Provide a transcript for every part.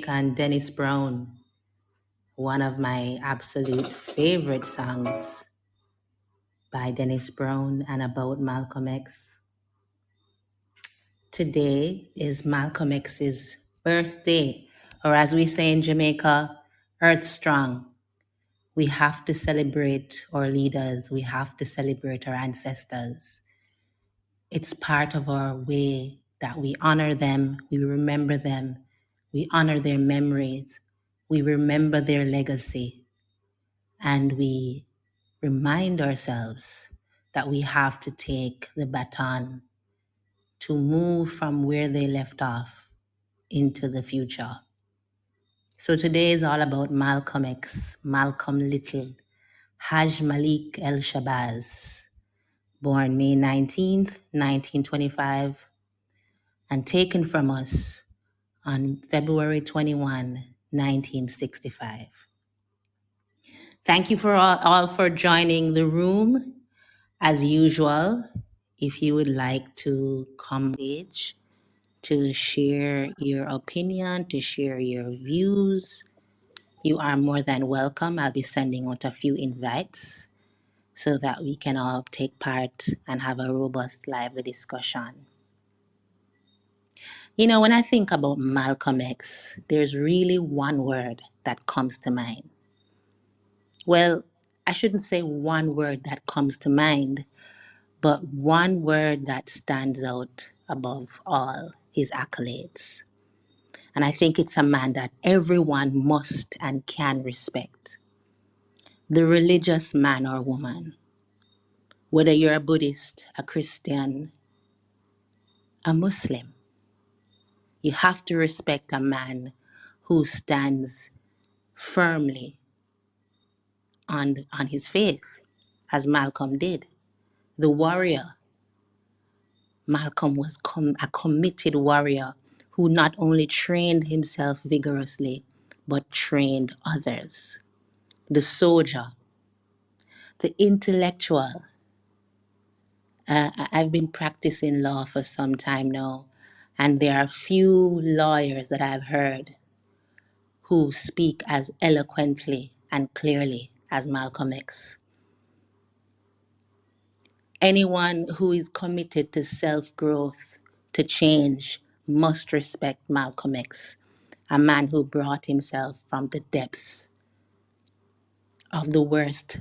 And Dennis Brown, one of my absolute favorite songs by Dennis Brown and about Malcolm X. Today is Malcolm X's birthday, or as we say in Jamaica, Earth Strong. We have to celebrate our leaders. We have to celebrate our ancestors. It's part of our way that we honor them, we remember them, we honor their memories, we remember their legacy, and we remind ourselves that we have to take the baton to move from where they left off into the future. So today is all about Malcolm X, Malcolm Little, Haj Malik El Shabazz, born May 19th, 1925, and taken from us on February 21, 1965. Thank you for all for joining the room. As usual, if you would like to come stage to share your opinion, to share your views, you are more than welcome. I'll be sending out a few invites so that we can all take part and have a robust, lively discussion. You know, when I think about Malcolm X, there's really one word that comes to mind. Well, I shouldn't say one word that comes to mind, but one word that stands out above all his accolades. And I think it's a man that everyone must and can respect. The religious man or woman, whether you're a Buddhist, a Christian, a Muslim, you have to respect a man who stands firmly on his faith, as Malcolm did. The warrior, Malcolm was a committed warrior who not only trained himself vigorously, but trained others. The soldier, the intellectual. I've been practicing law for some time now, and there are few lawyers that I've heard who speak as eloquently and clearly as Malcolm X. Anyone who is committed to self-growth, to change, must respect Malcolm X, a man who brought himself from the depths of the worst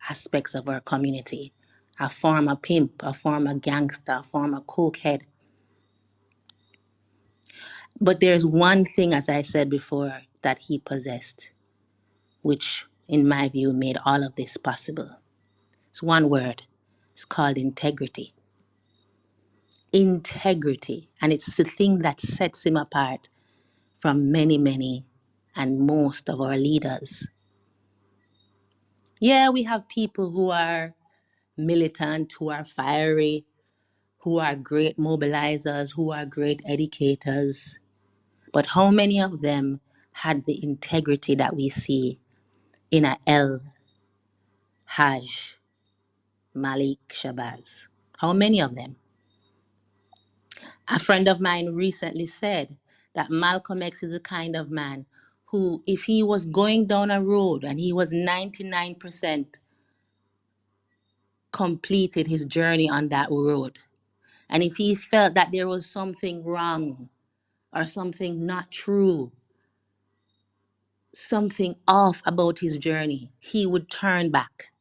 aspects of our community. A former pimp, a former gangster, a former cokehead. But there's one thing, as I said before, that he possessed, which in my view made all of this possible. It's one word. It's called integrity. Integrity. And it's the thing that sets him apart from many and most of our leaders. Yeah, we have people who are militant, who are fiery, who are great mobilizers, who are great educators. But how many of them had the integrity that we see in a El Haj Malik Shabazz? How many of them? A friend of mine recently said that Malcolm X is the kind of man who, if he was going down a road and he was 99% completed his journey on that road, and if he felt that there was something wrong or something not true, something off about his journey, he would turn back.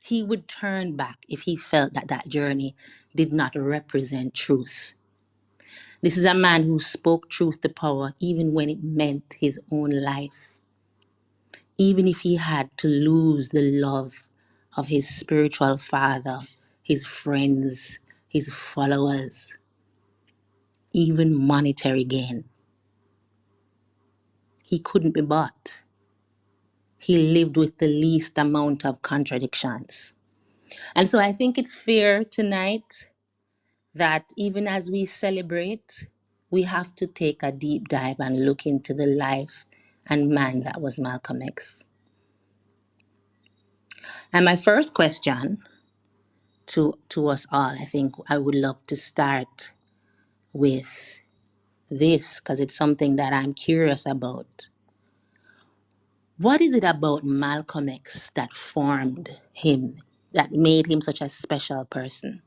He would turn back if he felt that that journey did not represent truth. This is a man who spoke truth to power even when it meant his own life. Even if he had to lose the love of his spiritual father, his friends, his followers, even monetary gain. He couldn't be bought. He lived with the least amount of contradictions. And so I think it's fair tonight that even as we celebrate, we have to take a deep dive and look into the life and man that was Malcolm X. And my first question to us all, I think I would love to start with this because it's something that I'm curious about. What is it about Malcolm X that formed him, that made him such a special person?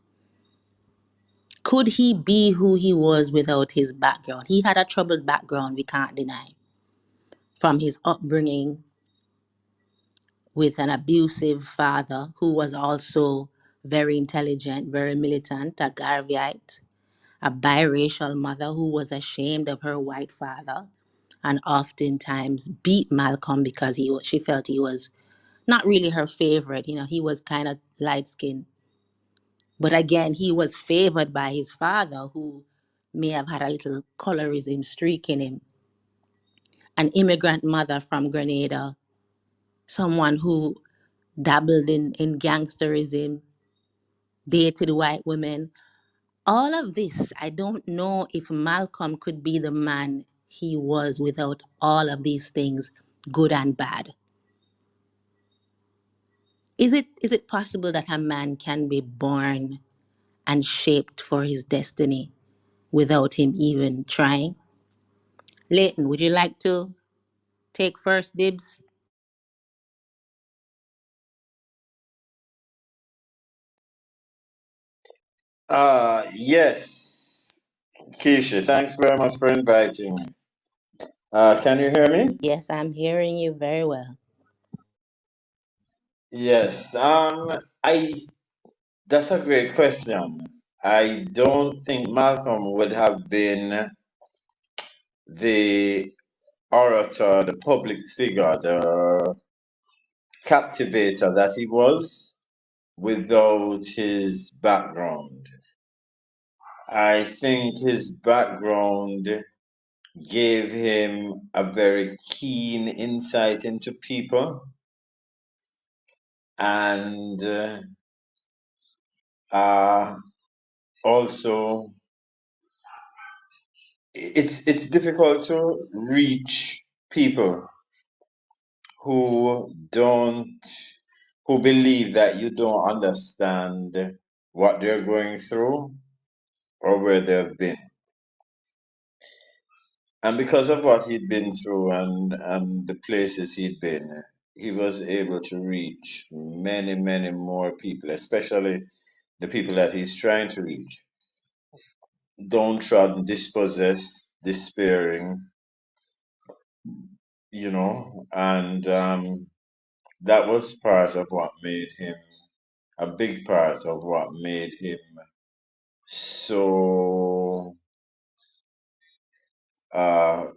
Could he be who he was without his background? He had a troubled background, we can't deny. From his upbringing with an abusive father who was also very intelligent, very militant, a Garveyite, a biracial mother who was ashamed of her white father and oftentimes beat Malcolm because she felt he was not really her favorite. You know, he was kind of light skinned. But again, he was favored by his father, who may have had a little colorism streak in him. An immigrant mother from Grenada, someone who dabbled in gangsterism, dated white women. All of this, I don't know if Malcolm could be the man he was without all of these things, good and bad. Is it possible that a man can be born and shaped for his destiny without him even trying? Leighton, would you like to take first dibs? Yes, Keisha, thanks very much for inviting me. Can you hear me? Yes, I'm hearing you very well. Yes. I That's a great question. I don't think Malcolm would have been the orator, the public figure, the captivator that he was without his background. I think his background gave him a very keen insight into people and uh, also it's difficult to reach people who don't who believe that you don't understand what they're going through or where they've been. And because of what he'd been through and the places he'd been, he was able to reach many, many more people, especially the people that he's trying to reach. Downtrodden, dispossessed, despairing, and that was part of what made him a big part of what made him so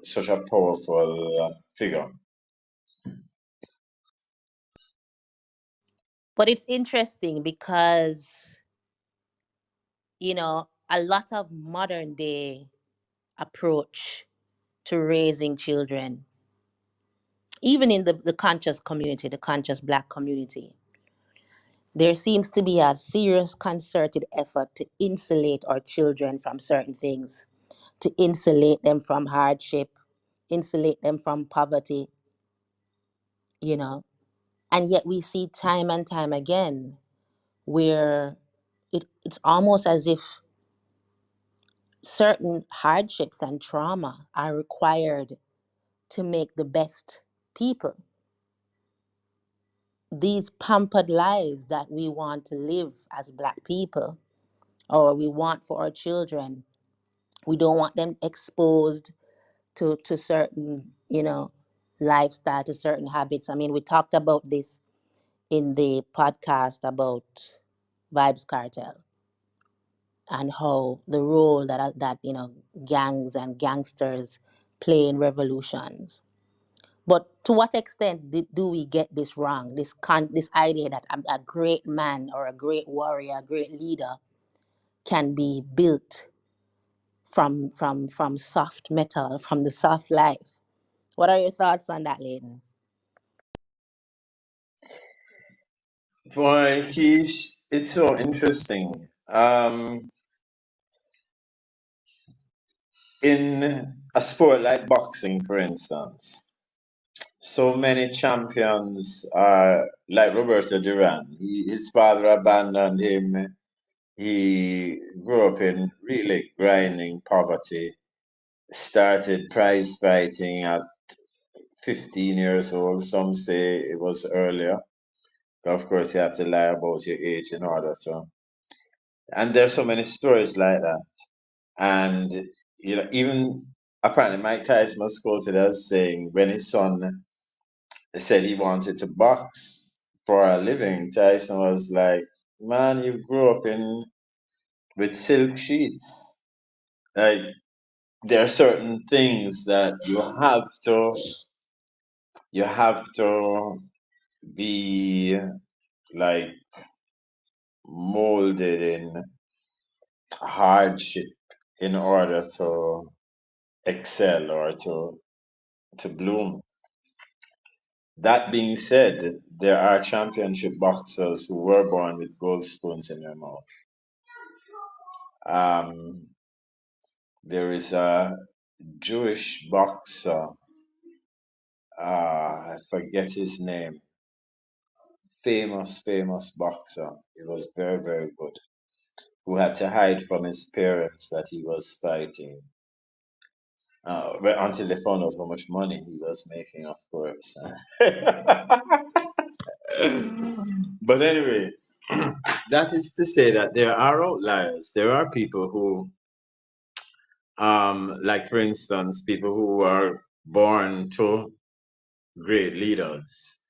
such a powerful figure. But it's interesting because, a lot of modern day approach to raising children, even in the conscious community, the conscious black community, there seems to be a serious concerted effort to insulate our children from certain things, to insulate them from hardship, insulate them from poverty, you know. And yet we see time and time again where it's almost as if certain hardships and trauma are required to make the best people. These pampered lives that we want to live as black people, or we want for our children, we don't want them exposed to certain, lifestyle, to certain habits. I mean, we talked about this in the podcast about Vibes Cartel and how the role that gangs and gangsters play in revolutions. But to what extent do we get this wrong? This idea that a great man or a great warrior, a great leader can be built from soft metal, from the soft life. What are your thoughts on that, Layden? Boy, Kish, it's so interesting. In a sport like boxing, for instance, so many champions are like Roberto Duran. His father abandoned him. He grew up in really grinding poverty. started prize fighting at 15 years old. Some say it was earlier. Of course, you have to lie about your age in order to. And there's so many stories like that. And even apparently Mike Tyson was quoted as saying when his son said he wanted to box for a living, Tyson was like, "Man, you grew up in with silk sheets. Like there are certain things that you have to be like molded in hardship in order to excel or to bloom." That being said, there are championship boxers who were born with gold spoons in their mouth. Um, there is a Jewish boxer, I forget his name, famous boxer. He was very, very good, who had to hide from his parents that he was fighting. Well, until they found out how much money he was making, of course. But anyway, that is to say that there are outliers. There are people who, like for instance, people who are born to great leaders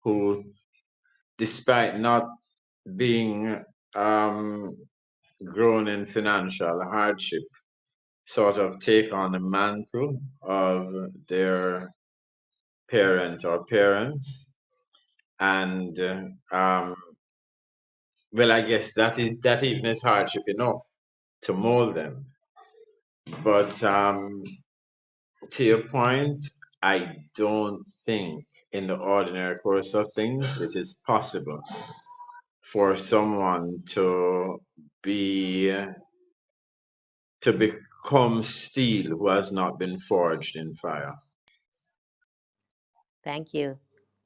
who, despite not being um, grown in financial hardship, sort of take on the mantle of their parent or parents. And well, I guess that even is hardship enough to mold them. But to your point, I don't think in the ordinary course of things it is possible for someone be to become steel who has not been forged in fire. Thank you.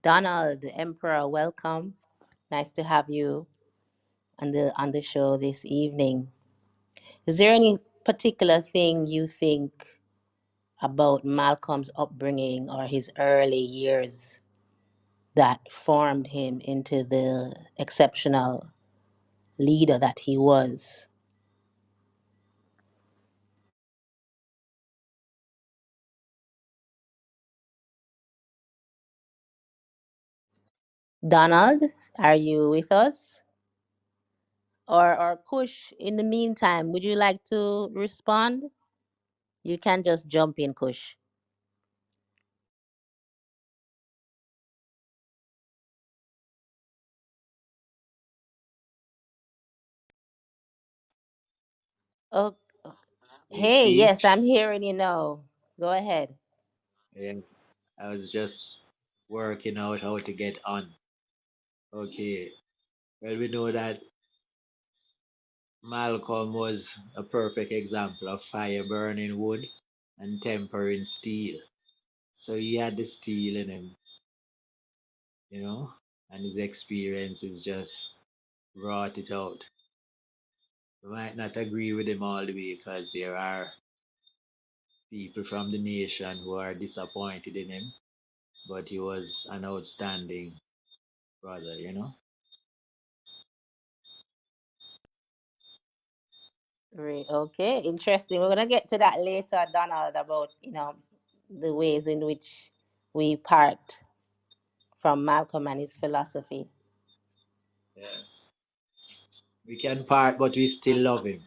Donald, the Emperor, welcome. Nice to have you on the show this evening. Is there any particular thing you think about Malcolm's upbringing or his early years that formed him into the exceptional leader that he was? Donald, are you with us? Or Kush, in the meantime, would you like to respond? You can just jump in, Kush. Oh, hey, yes, I'm Peach. hearing you now. Go ahead. Yes, I was just working out how to get on. Okay, well, we know that Malcolm was a perfect example of fire burning wood and tempering steel. So he had the steel in him, you know, and his experiences just brought it out. We might not agree with him all the way because there are people from the nation who are disappointed in him, but he was an outstanding brother, you know. Okay, interesting. We're gonna get to that later, Donald, about the ways in which we part from Malcolm and his philosophy. Yes. We can part, but we still love him.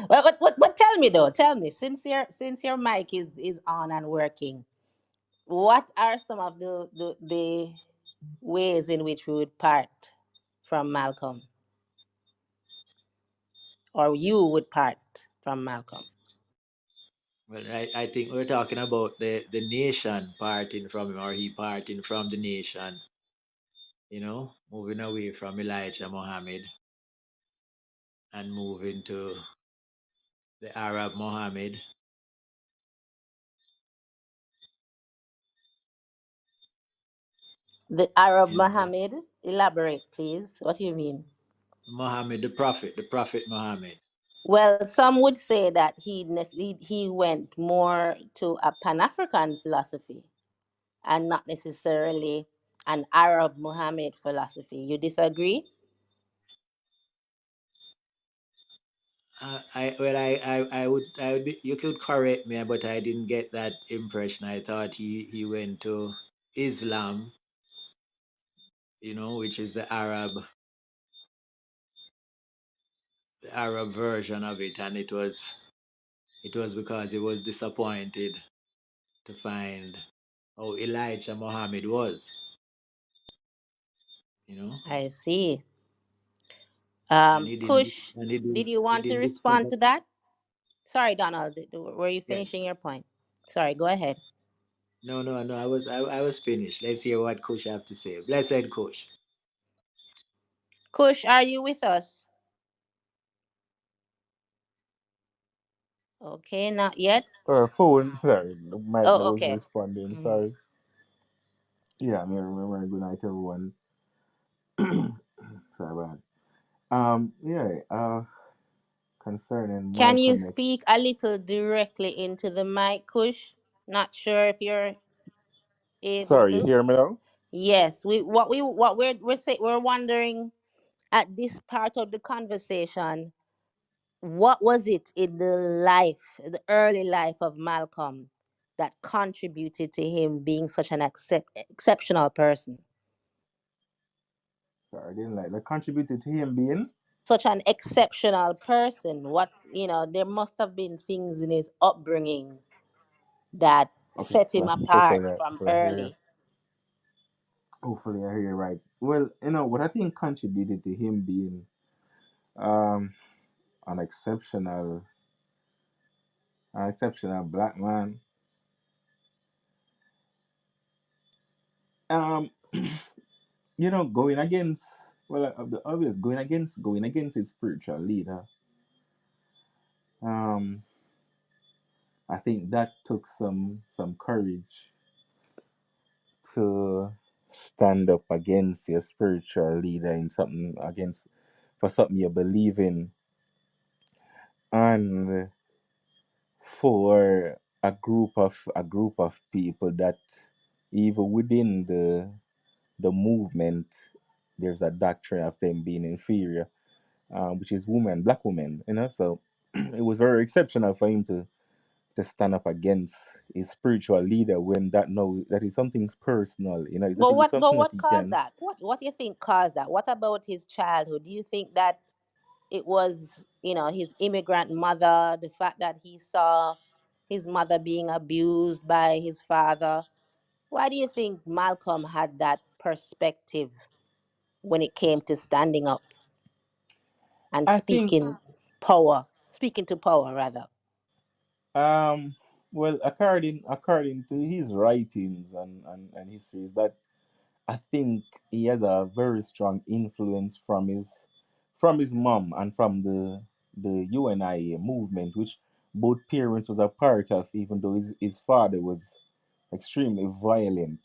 well, but tell me though, tell me, since your mic is on and working, what are some of the ways in which we would part from Malcolm, or you would part from Malcolm? Well, I think we're talking about the nation parting from him, or he parting from the nation, moving away from Elijah Muhammad and moving to the Arab Muhammad. The Arab You know, Muhammad, elaborate, please. What do you mean? Muhammad, the Prophet Muhammad. Well, some would say that he went more to a Pan-African philosophy and not necessarily an Arab Muhammad philosophy. You disagree? I would be, you could correct me, but I didn't get that impression. I thought he went to Islam, which is the Arab version of it, and it was because he was disappointed to find how Elijah Muhammad was, you know, I see. and he didn't Kush, dis- and he did didn't you he want to didn't respond discover. to that? Sorry, Donald. Were you Yes. finishing your point? Sorry, go ahead. No, no, no. I was finished. Let's hear what Kush have to say. Blessed Kush. Kush, are you with us? Okay, not yet. Phone. Sorry, the mic that Oh, was okay. responding. Mhm. Sorry. Yeah, I remember. Good night, everyone. Sorry about that. Yeah. Concerning Can you Malcolm X. speak a little directly into the mic, Kush? Not sure if you're able Sorry, you to. hear me now? Yes, we're wondering at this part of the conversation, what was it in the early life of Malcolm that contributed to him being such an exceptional person? Sorry, I didn't like that. Contributed to him being. Such an exceptional person. There must have been things in his upbringing that Okay, set so him apart from hopefully I hear you. early. Hopefully I hear you right. Well, what I think contributed to him being um an exceptional black man. Um, going against, well, the obvious, going against his spiritual leader. Um, I think that took some courage to stand up against your spiritual leader in something, against for something you believe in, and for a group of people that even within the movement, there's a doctrine of them being inferior, which is black women. So it was very exceptional for him to stand up against his spiritual leader when that is something personal. That But is what but something that what he caused can. that? What do you think caused that? What about his childhood? Do you think that it was, his immigrant mother, the fact that he saw his mother being abused by his father? Why do you think Malcolm had that perspective when it came to standing up and I think, speaking to power rather? um, well, according to his writings and histories, that I think he has a very strong influence from his mom and from the UNIA movement, which both parents was a part of, even though his father was extremely violent.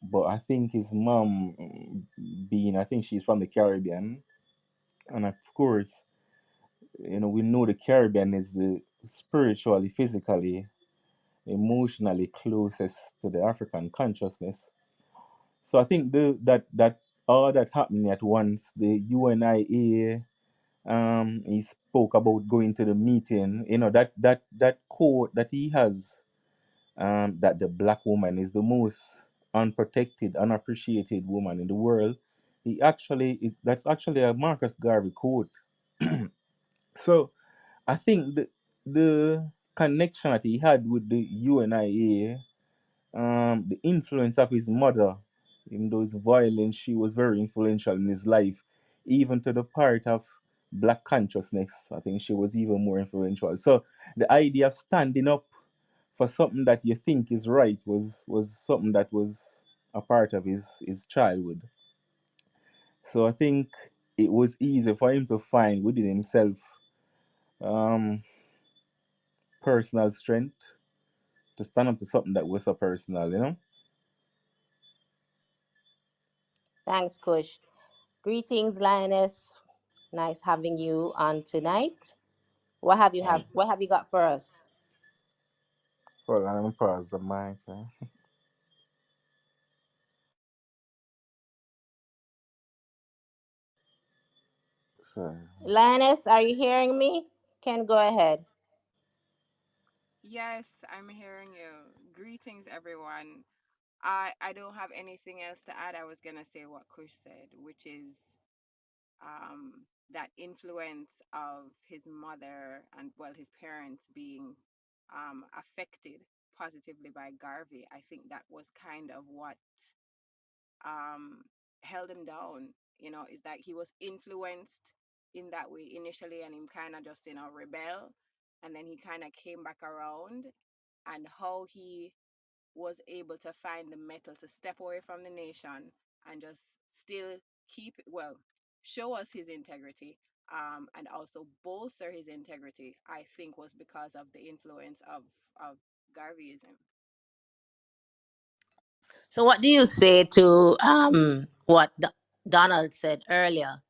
But I think his mom, I think she's from the Caribbean, and of course, we know the Caribbean is the spiritually, physically, emotionally closest to the African consciousness. So I think that all that happening at once, the UNIA, he spoke about going to the meeting, that quote that he has, that the black woman is the most unprotected, unappreciated woman in the world. That's actually a Marcus Garvey quote. So I think the connection that he had with the UNIA, the influence of his mother, even though it's violent, she was very influential in his life, even to the part of black consciousness. I think she was even more influential. So the idea of standing up for something that you think is right was something that was a part of his childhood. So I think it was easy for him to find within himself um, personal strength to stand up to something that was so personal. Thanks, Kush. Greetings, Lioness. Nice having you on tonight. What have you got for us? Well, I'm gonna pause the mic. So, Lioness, are you hearing me? Can go ahead. Yes, I'm hearing you. Greetings, everyone. I don't have anything else to add. I was gonna say what Kush said, which is that influence of his mother and well, his parents being affected positively by Garvey. I think that was kind of what um, held him down. Is that he was influenced in that way initially, and him kind of just rebel, and then he kind of came back around, and how he was able to find the metal to step away from the nation and just still show us his integrity, and also bolster his integrity. I think was because of the influence of Garveyism. So, what do you say to what Donald said earlier,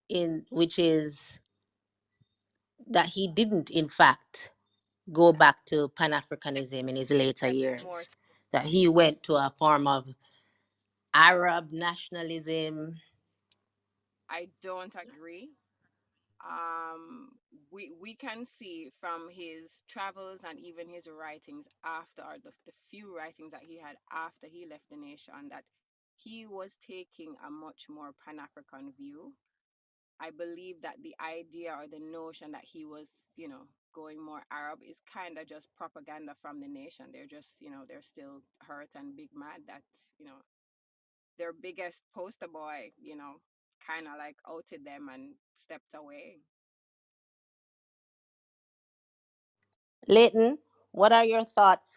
in which is that he didn't, in fact, go back to Pan Africanism in his later That's more. years? That he went to a form of Arab nationalism. I don't agree. um we can see from his travels and even his writings after, or the few writings that he had after he left the nation, that he was taking a much more pan-African view. I believe that the idea or the notion that he was going more Arab is kind of just propaganda from the nation. They're just they're still hurt and big mad that you know their biggest poster boy kind of like outed them and stepped away. Leighton, what are your thoughts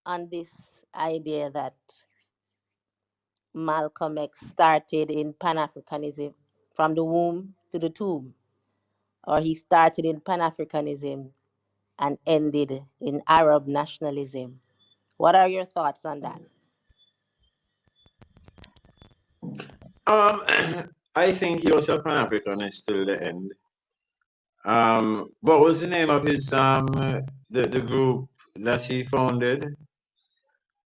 on this idea that Malcolm X started in Pan Africanism from the womb to the tomb, or he started in Pan Africanism and ended in Arab nationalism? What are your thoughts on that? Um, I think he was a Pan-Africanist till the end. What was the name of his the group that he founded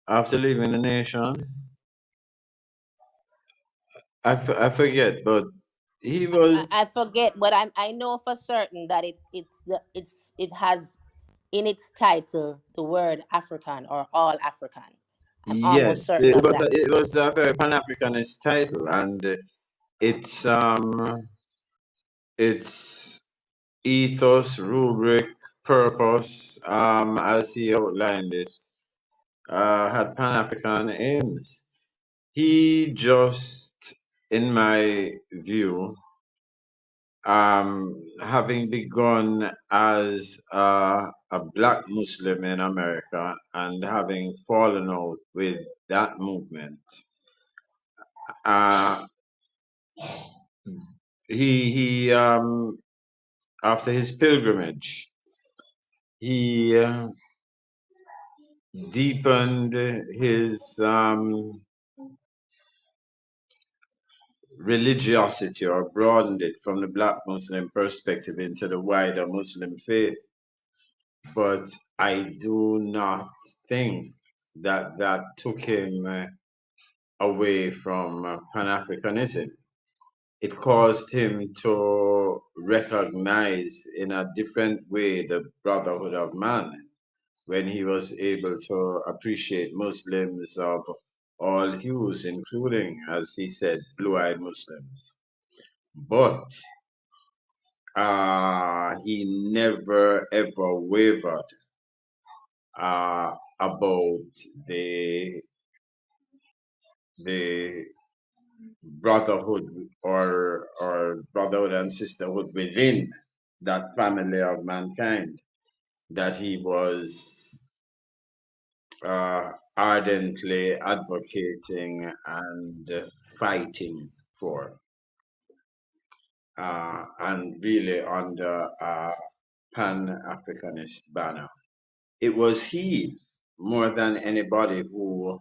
after leaving the nation? I forget, but he was I forget, but I know for certain that it has in its title the word African or all African. I'm almost yes, certain of that. it was a very Pan-Africanist title, and its its ethos, rubric, purpose, as he outlined it, had Pan-African aims. He just, in my view, having begun as a black Muslim in America and having fallen out with that movement, uh, he after his pilgrimage, he deepened his religiosity or broadened it from the black Muslim perspective into the wider Muslim faith. But I do not think that that took him away from Pan Africanism. It caused him to recognize in a different way the brotherhood of man when he was able to appreciate Muslims of all hues, including, as he said, blue eyed Muslims. But he never ever wavered about the the brotherhood or brotherhood and sisterhood within that family of mankind that he was ardently advocating and fighting for, and really under a Pan Africanist banner. It was he more than anybody who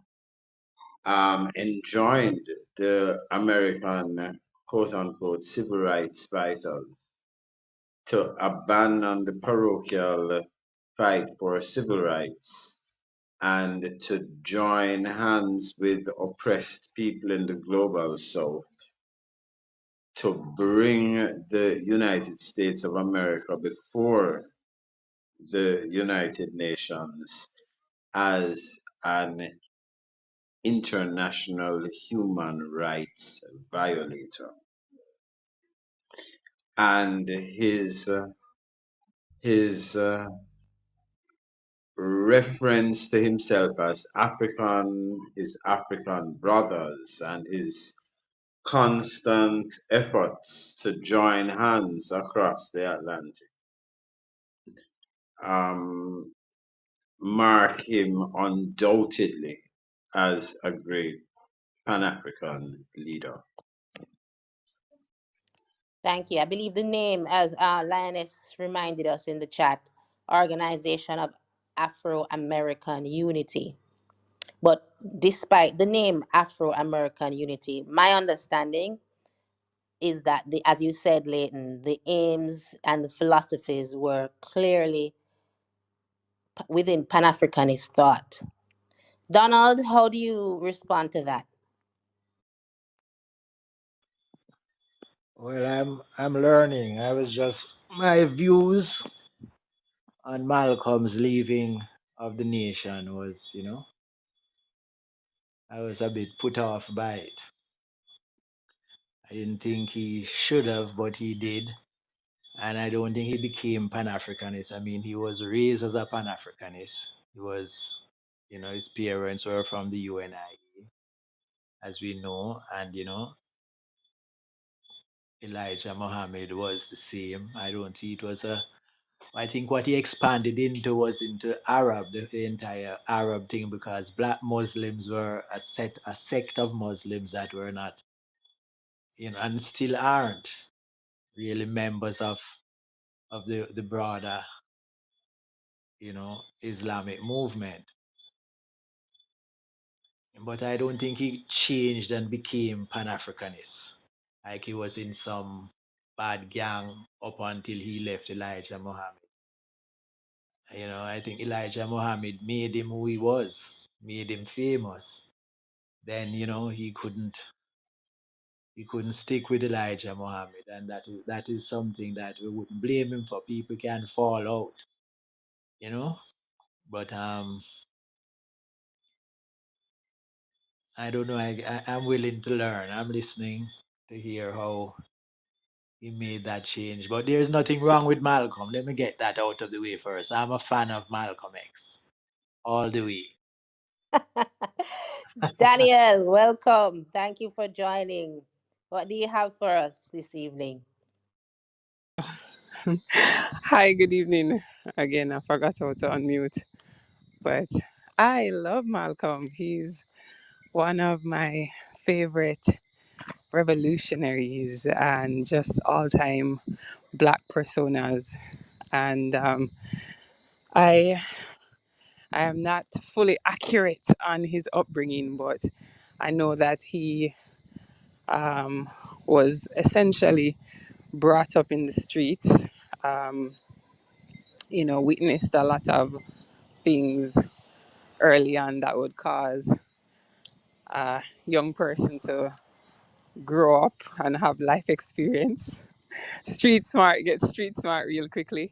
enjoined the American quote unquote civil rights fighters to abandon the parochial fight for civil rights and to join hands with oppressed people in the global south to bring the United States of America before the United Nations as an international human rights violator. And his reference to himself as African, his African brothers, and his constant efforts to join hands across the Atlantic um, mark him undoubtedly as a great Pan African leader. Thank you. I believe the name, as Lioness reminded us in the chat, Organization of Afro American Unity. But despite the name Afro American Unity, my understanding is that, as you said, Leighton, the aims and the philosophies were clearly within Pan Africanist thought. Donald, how do you respond to that? Well, I'm learning. I was just my views on Malcolm's leaving of the nation was, I was a bit put off by it. I didn't think he should have, but he did. And I don't think he became Pan Africanist. I mean, he was raised as a Pan Africanist. He was, his parents were from the UNIA, as we know, and Elijah Muhammad was the same. I don't see it was a. I think what he expanded into was into Arab, the entire Arab thing, because black Muslims were a sect of Muslims that were not, and still aren't really members of the broader, Islamic movement. But I don't think he changed and became Pan Africanist. Like he was in some bad gang up until he left Elijah Muhammad. I think Elijah Muhammad made him who he was, made him famous. Then, he couldn't stick with Elijah Muhammad, and that is something that we wouldn't blame him for. People can fall out, you know. But I don't know. I'm willing to learn. I'm listening to hear how he made that change. But there's nothing wrong with Malcolm. Let me get that out of the way first. I'm a fan of Malcolm X all the way. Daniel, welcome. Thank you for joining. What do you have for us this evening? Hi, good evening. Again, I forgot how to unmute, but I love Malcolm. He's one of my favorite revolutionaries and just all time black personas. And I I am not fully accurate on his upbringing, but I know that he um, was essentially brought up in the streets. Um, witnessed a lot of things early on that would cause a young person to grow up and have life experience. Get street smart real quickly.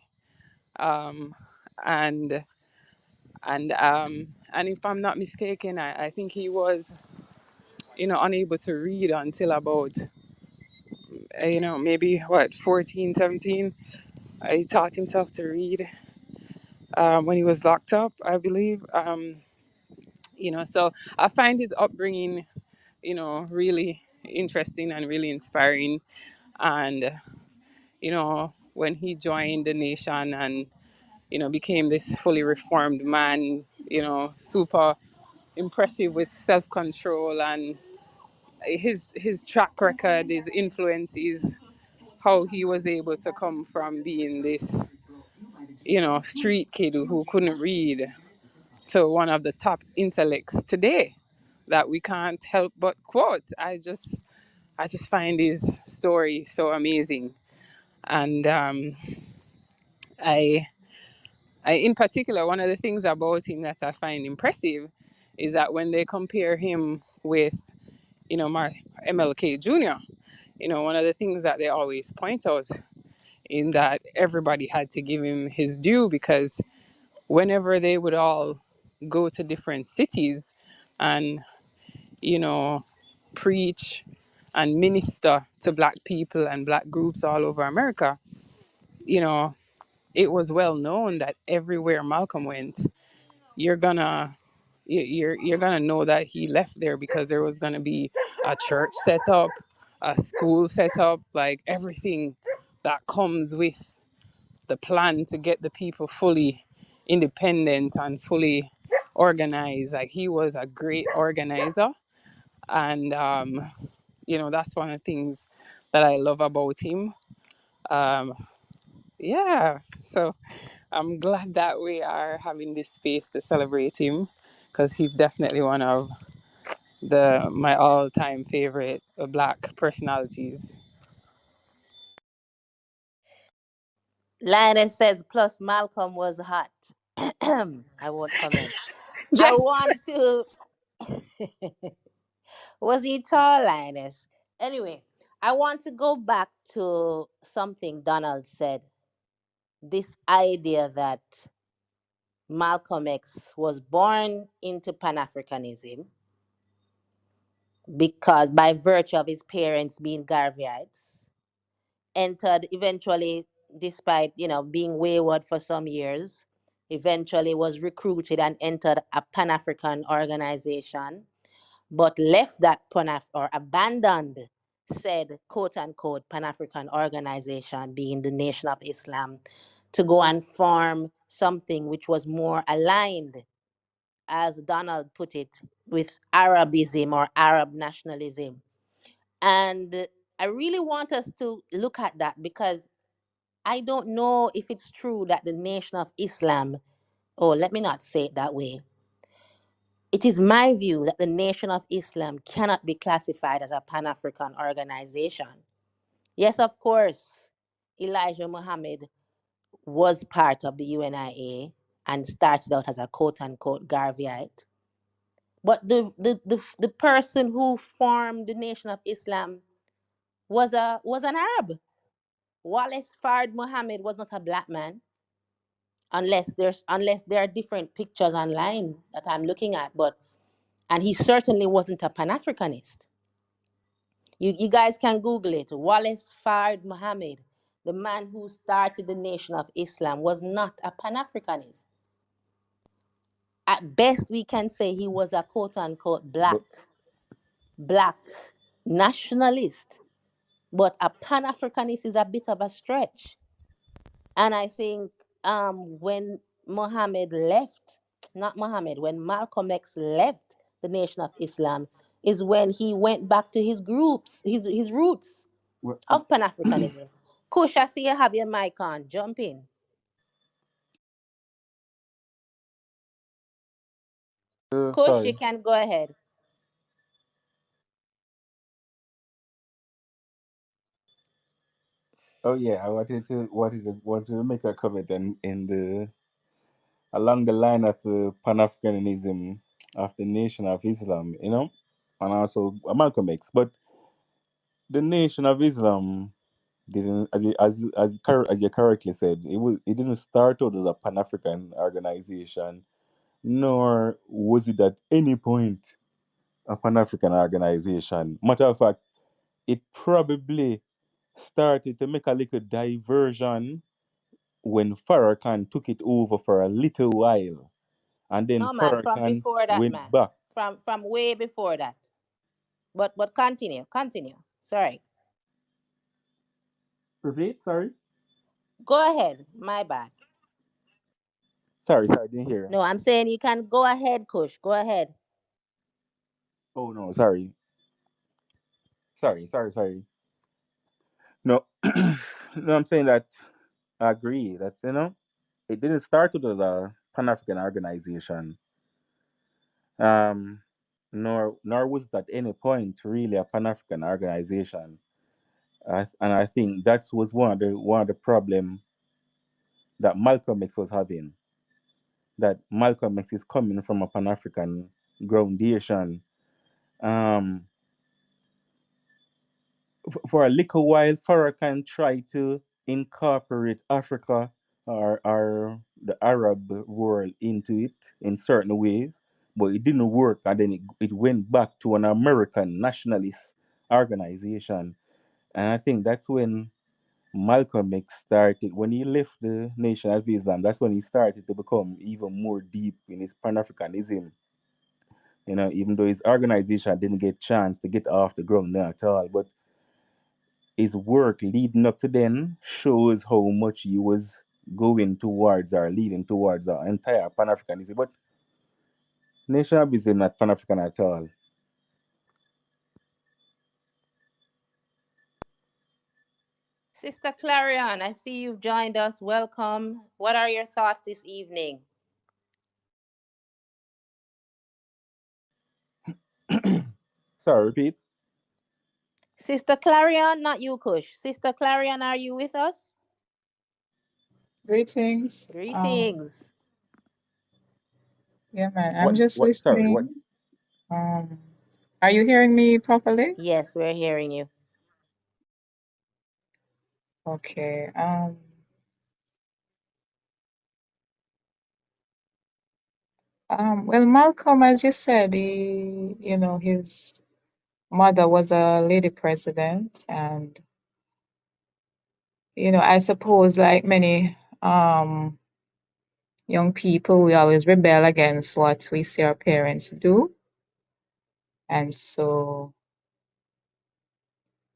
Um, and and if I'm not mistaken, I think he was, unable to read until about, maybe what, 14, 17. He taught himself to read when he was locked up, I believe. So I find his upbringing, really interesting and really inspiring. And, when he joined the nation and, became this fully reformed man, super impressive with self control and his track record, his influence is how he was able to come from being this, street kid who couldn't read to one of the top intellects today that we can't help but quote. I just I just find his story so amazing. And I, in particular, one of the things about him that I find impressive is that when they compare him with, MLK Jr., one of the things that they always point out in that everybody had to give him his due, because whenever they would all go to different cities and, you know, preach and minister to black people and black groups all over America, you know, it was well known that everywhere Malcolm went, you're gonna you're gonna know that he left there, because there was gonna be a church set up, a school set up, like everything that comes with the plan to get the people fully independent and fully organized. Like, he was a great organizer, and that's one of the things that I love about him. Um, yeah, so I'm glad that we are having this space to celebrate him, because he's definitely one of my all-time favorite black personalities. Linus says, plus Malcolm was hot. I won't comment. I Yes. want to. Was he tall, Linus? Anyway, I want to go back to something Donald said. This idea that Malcolm X was born into Pan Africanism because, by virtue of his parents being Garveyites, entered eventually, despite being wayward for some years, eventually was recruited and entered a Pan African organization, but left that or abandoned said quote unquote Pan African organization, being the Nation of Islam, to go and form something which was more aligned, as Donald put it, with Arabism or Arab nationalism. And I really want us to look at that, because I don't know if it's true that the Nation of Islam, or let me not say it that way. It is my view that the Nation of Islam cannot be classified as a Pan African organization. Yes, of course, Elijah Muhammad was part of the UNIA and started out as a quote unquote Garveyite. But the person who formed the Nation of Islam was an Arab. Wallace Fard Muhammad was not a black man, unless there are different pictures online that I'm looking at. But and he certainly wasn't a Pan Africanist. You guys can Google it. Wallace Fard Muhammad, the man who started the Nation of Islam, was not a Pan Africanist. At best, we can say he was a quote unquote But black nationalist. But a Pan Africanist is a bit of a stretch. And I think when Muhammad left, not Muhammad, when Malcolm X left the Nation of Islam, is when he went back to his groups, his roots well, of Pan Africanism. Kush, I see you have your mic on. Jump in. Kush, you sorry. can go ahead. Oh yeah, I wanted to make a comment in the along the line of the Pan Africanism of the Nation of Islam, and also Malcolm X. But the Nation of Islam didn't, as you correctly said, it didn't start out as a Pan African organization, nor was it at any point a Pan African organization. Matter of fact, it probably started to make a little diversion when Farrakhan took it over for a little while, and then No man, from Farrakhan before that, went man. back. From way before that. But continue, continue. Sorry. Repeat, sorry. Go ahead. My bad. Sorry, didn't hear. No, I'm saying you can go ahead, Kush. Go ahead. Oh no, sorry. No, no, I'm saying that I agree that it didn't start with a Pan African organization. Um, nor was it at any point really a Pan-African organization. And I think that was one of the problem that Malcolm X was having. That Malcolm X is coming from a Pan-African groundation. Um, for a little while, Farrakhan tried to incorporate Africa or the Arab world into it in certain ways, but it didn't work, and then it went back to an American nationalist organization. And I think that's when Malcolm X started, when he left the Nation of Islam, that's when he started to become even more deep in his Pan Africanism. Even though his organization didn't get chance to get off the ground at all, but his work leading up to then shows how much he was going towards or leading towards our entire Pan Africanism. But Nation of Islam not Pan African at all. Sister Clarion, I see you've joined us. Welcome. What are your thoughts this evening? Sorry, repeat. Sister Clarion, not you, Kush. Sister Clarion, are you with us? Greetings. Greetings. Yeah, man. I'm What? just What? Sorry. What? listening. Um, are you hearing me properly? Yes, we're hearing you. Okay. Well, Malcolm, as you said, his mother was a lady president, and I suppose like many young people, we always rebel against what we see our parents do, and so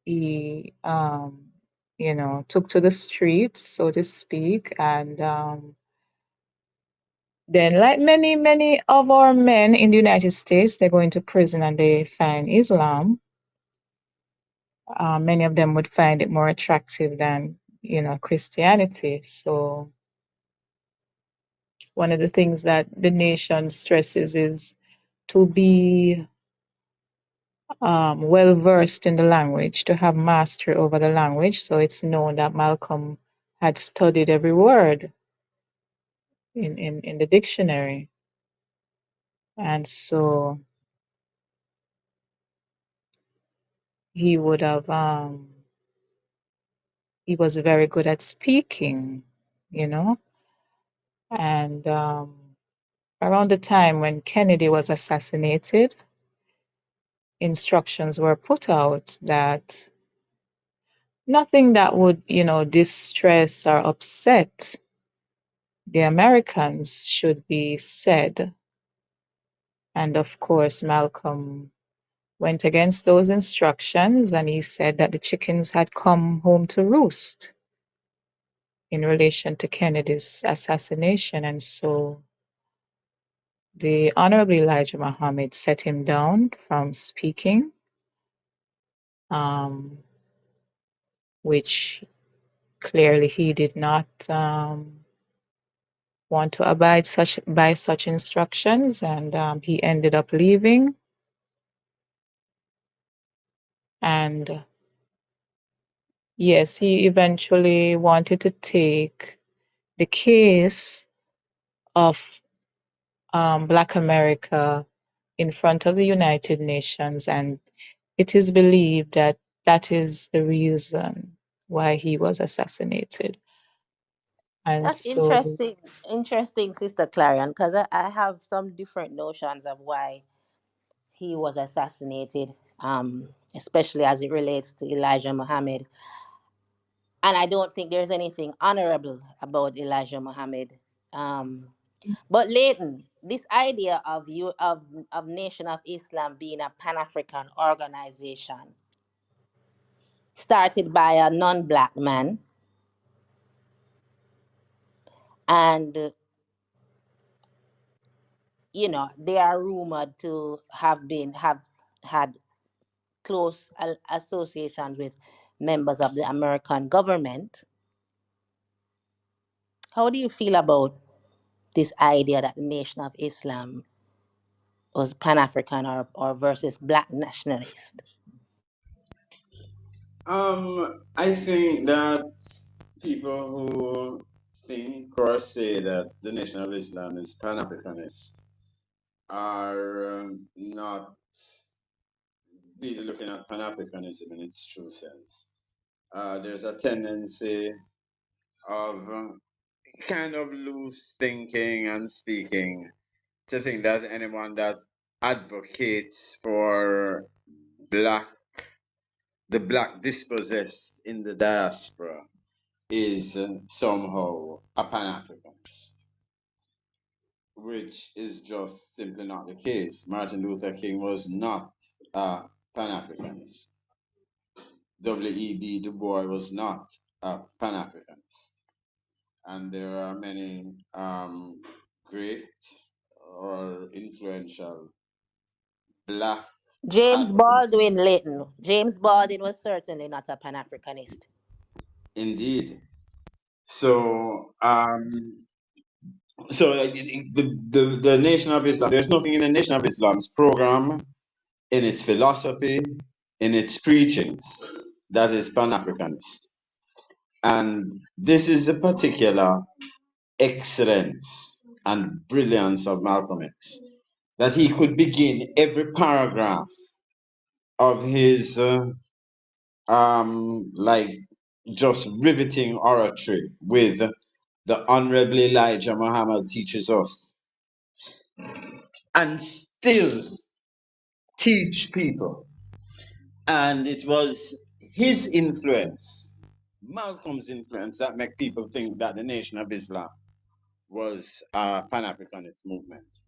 he took to the streets, so to speak, and then, like many, many of our men in the United States, they go into prison and they find Islam. Many of them would find it more attractive than, Christianity. So one of the things that the nation stresses is to be well versed in the language, to have mastery over the language. So it's known that Malcolm had studied every word in the dictionary. And so he would have he was very good at speaking, you know. And around the time when Kennedy was assassinated, instructions were put out that nothing that would, distress or upset the Americans should be said. And of course, Malcolm went against those instructions and he said that the chickens had come home to roost in relation to Kennedy's assassination. And so the Honorable Elijah Muhammad set him down from speaking, which clearly he did not want to abide by such instructions, and he ended up leaving. And yes, he eventually wanted to take the case of Black America in front of the United Nations, and it is believed that that is the reason why he was assassinated. And That's so, interesting, Sister Clarion, because I have some different notions of why he was assassinated, especially as it relates to Elijah Muhammad. And I don't think there's anything honorable about Elijah Muhammad. Um, but Leighton, this idea of Nation of Islam being a Pan African organization started by a non-black man, and they are rumored to have had close associations with members of the American government. How do you feel about this idea that the Nation of Islam was Pan African or versus Black nationalist? I think that people who think or say that the Nation of Islam is Pan-Africanist are not really looking at Pan-Africanism in its true sense. There's a tendency of kind of loose thinking and speaking to think that anyone that advocates for black the black dispossessed in the diaspora is somehow a Pan-Africanist, which is just simply not the case. Martin Luther King was not a Pan-Africanist. W.E.B. Du Bois was not a Pan-Africanist. And there are many great or influential black James advocates. Baldwin Leighton. James Baldwin was certainly not a Pan Africanist. Indeed. So, the Nation of Islam, there's nothing in the Nation of Islam's program, in its philosophy, in its preachings, that is Pan Africanist. And this is the particular excellence and brilliance of Malcolm X, that he could begin every paragraph of his like just riveting oratory with the Honorable Elijah Muhammad teaches us, and still teach people. And it was his influence, Malcolm's influence, that make people think that the Nation of Islam was a Pan-Africanist movement,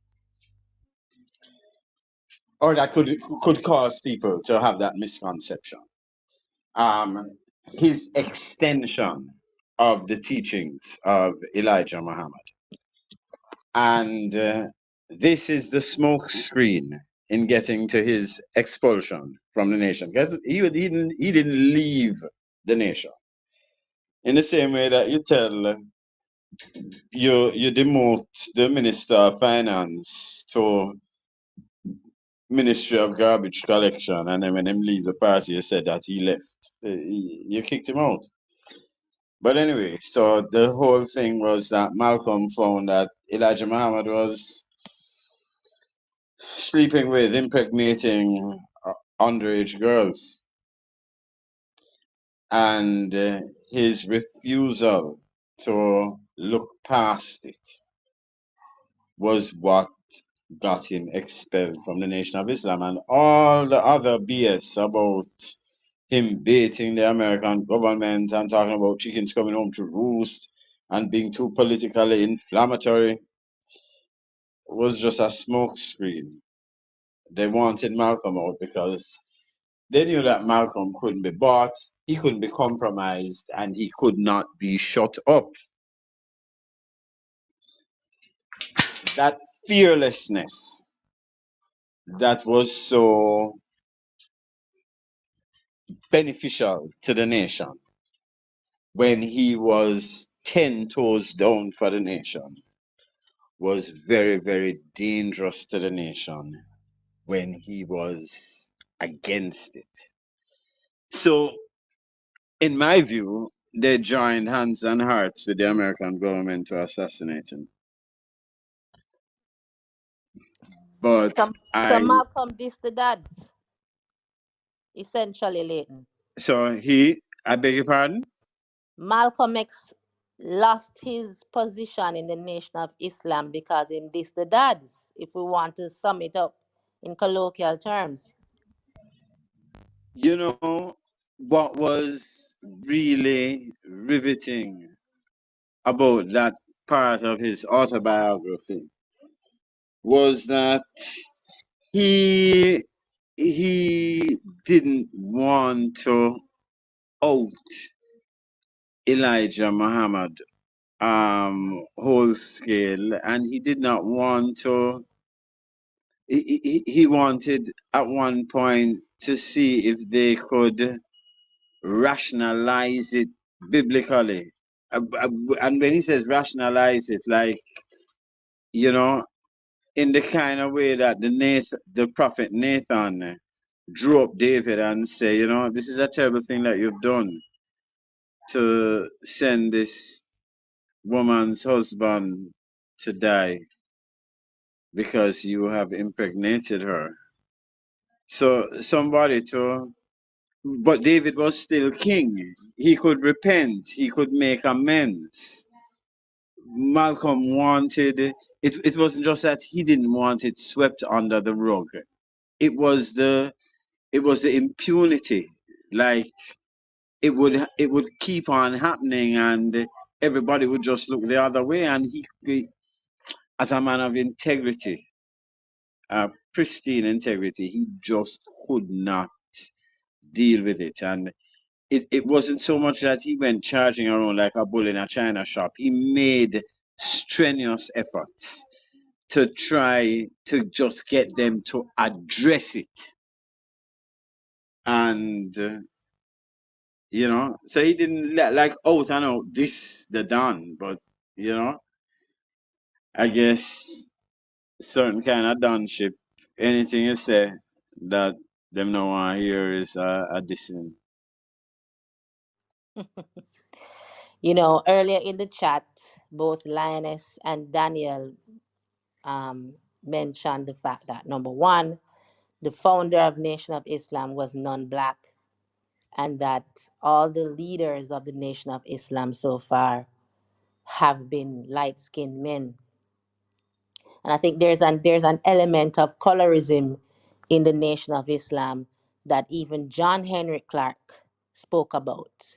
or that could cause people to have that misconception. His extension of the teachings of Elijah Muhammad. And this is the smoke screen in getting to his expulsion from the nation. Because he didn't leave the nation. In the same way that you tell you demote the Minister of Finance to Ministry of Garbage Collection, and then when him leave the party, you said that he left. You kicked him out. But anyway, so the whole thing was that Malcolm found that Elijah Muhammad was sleeping with, impregnating underage girls. And his refusal to look past it was what got him expelled from the Nation of Islam. And all the other BS about him baiting the American government and talking about chickens coming home to roost and being too politically inflammatory was just a smokescreen. They wanted Malcolm out because they knew that Malcolm couldn't be bought, he couldn't be compromised, and he could not be shut up. That fearlessness that was so beneficial to the nation when he was 10 toes down for the nation was very, very dangerous to the nation when he was against it. So, in my view, they joined hands and hearts with the American government to assassinate him. But So Malcolm dissed the dads, essentially, Leighton. I beg your pardon? Malcolm X lost his position in the Nation of Islam because he dissed the dads, if we want to sum it up in colloquial terms. You know, what was really riveting about that part of his autobiography was that he he didn't want to out Elijah Muhammad whole scale, and he did not want to he wanted at one point to see if they could rationalize it biblically. And when he says rationalize it, like, you know, in the kind of way that the prophet Nathan drew up David and say, you know, this is a terrible thing that you've done to send this woman's husband to die because you have impregnated her. So somebody to, but David was still king. He could repent. He could make amends. Malcolm wanted it. It wasn't just that he didn't want it swept under the rug. It was the impunity. Like it would keep on happening, and everybody would just look the other way. And as a man of integrity, pristine integrity, he just could not deal with it. And it wasn't so much that he went charging around like a bull in a china shop. He made strenuous efforts to try to just get them to address it. And, so he didn't let, like, out and out, this, the Don. But, I guess certain kind of Donship, anything you say that them no want to hear is a dissing. Earlier in the chat, both Lioness and Daniel mentioned the fact that, number one, the founder of Nation of Islam was non-black, and that all the leaders of the Nation of Islam so far have been light-skinned men. And I think there's an element of colorism in the Nation of Islam that even John Henry Clark spoke about.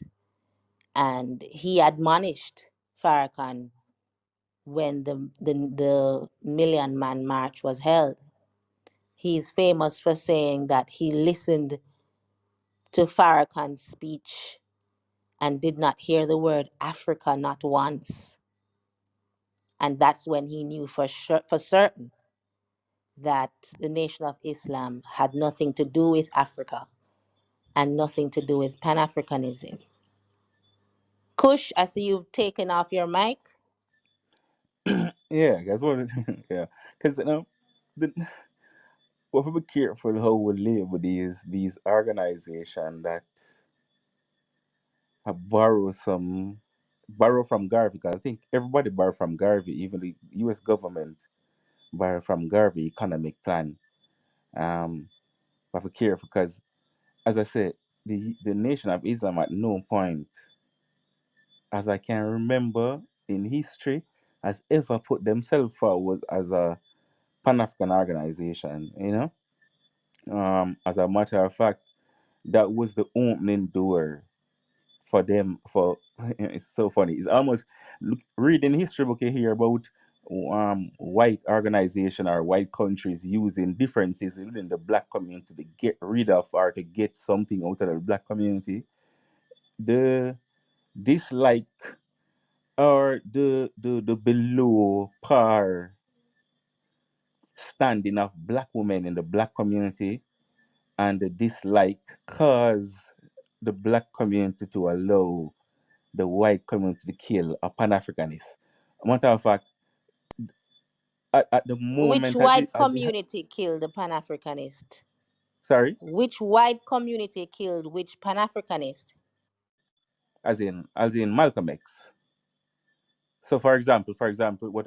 And he admonished Farrakhan when the Million Man March was held. He's famous for saying that he listened to Farrakhan's speech and did not hear the word Africa not once. And that's when he knew for certain that the Nation of Islam had nothing to do with Africa and nothing to do with Pan-Africanism. Kush, I see you've taken off your mic. Yeah, that's what. Yeah, because the, we have to be careful how we live with these organizations that have borrow from Garvey. Because I think everybody borrow from Garvey, even the U.S. government borrow from Garvey economic plan. We have to be careful because, as I said, the Nation of Islam at no point, as I can remember in history, has ever put themselves forward as a Pan African organization. As a matter of fact, that was the opening door for them. For it's so funny. It's almost reading history book you hear about white organization or white countries using differences within the black community to get rid of or to get something out of the black community. The dislike or the below par standing of black women in the black community and the dislike cause the black community to allow the white community to kill a Pan-Africanist. Matter of fact, at the Which moment white community killed the Pan-Africanist? sorry, Which white community killed which Pan-Africanist? as in Malcolm X. So for example,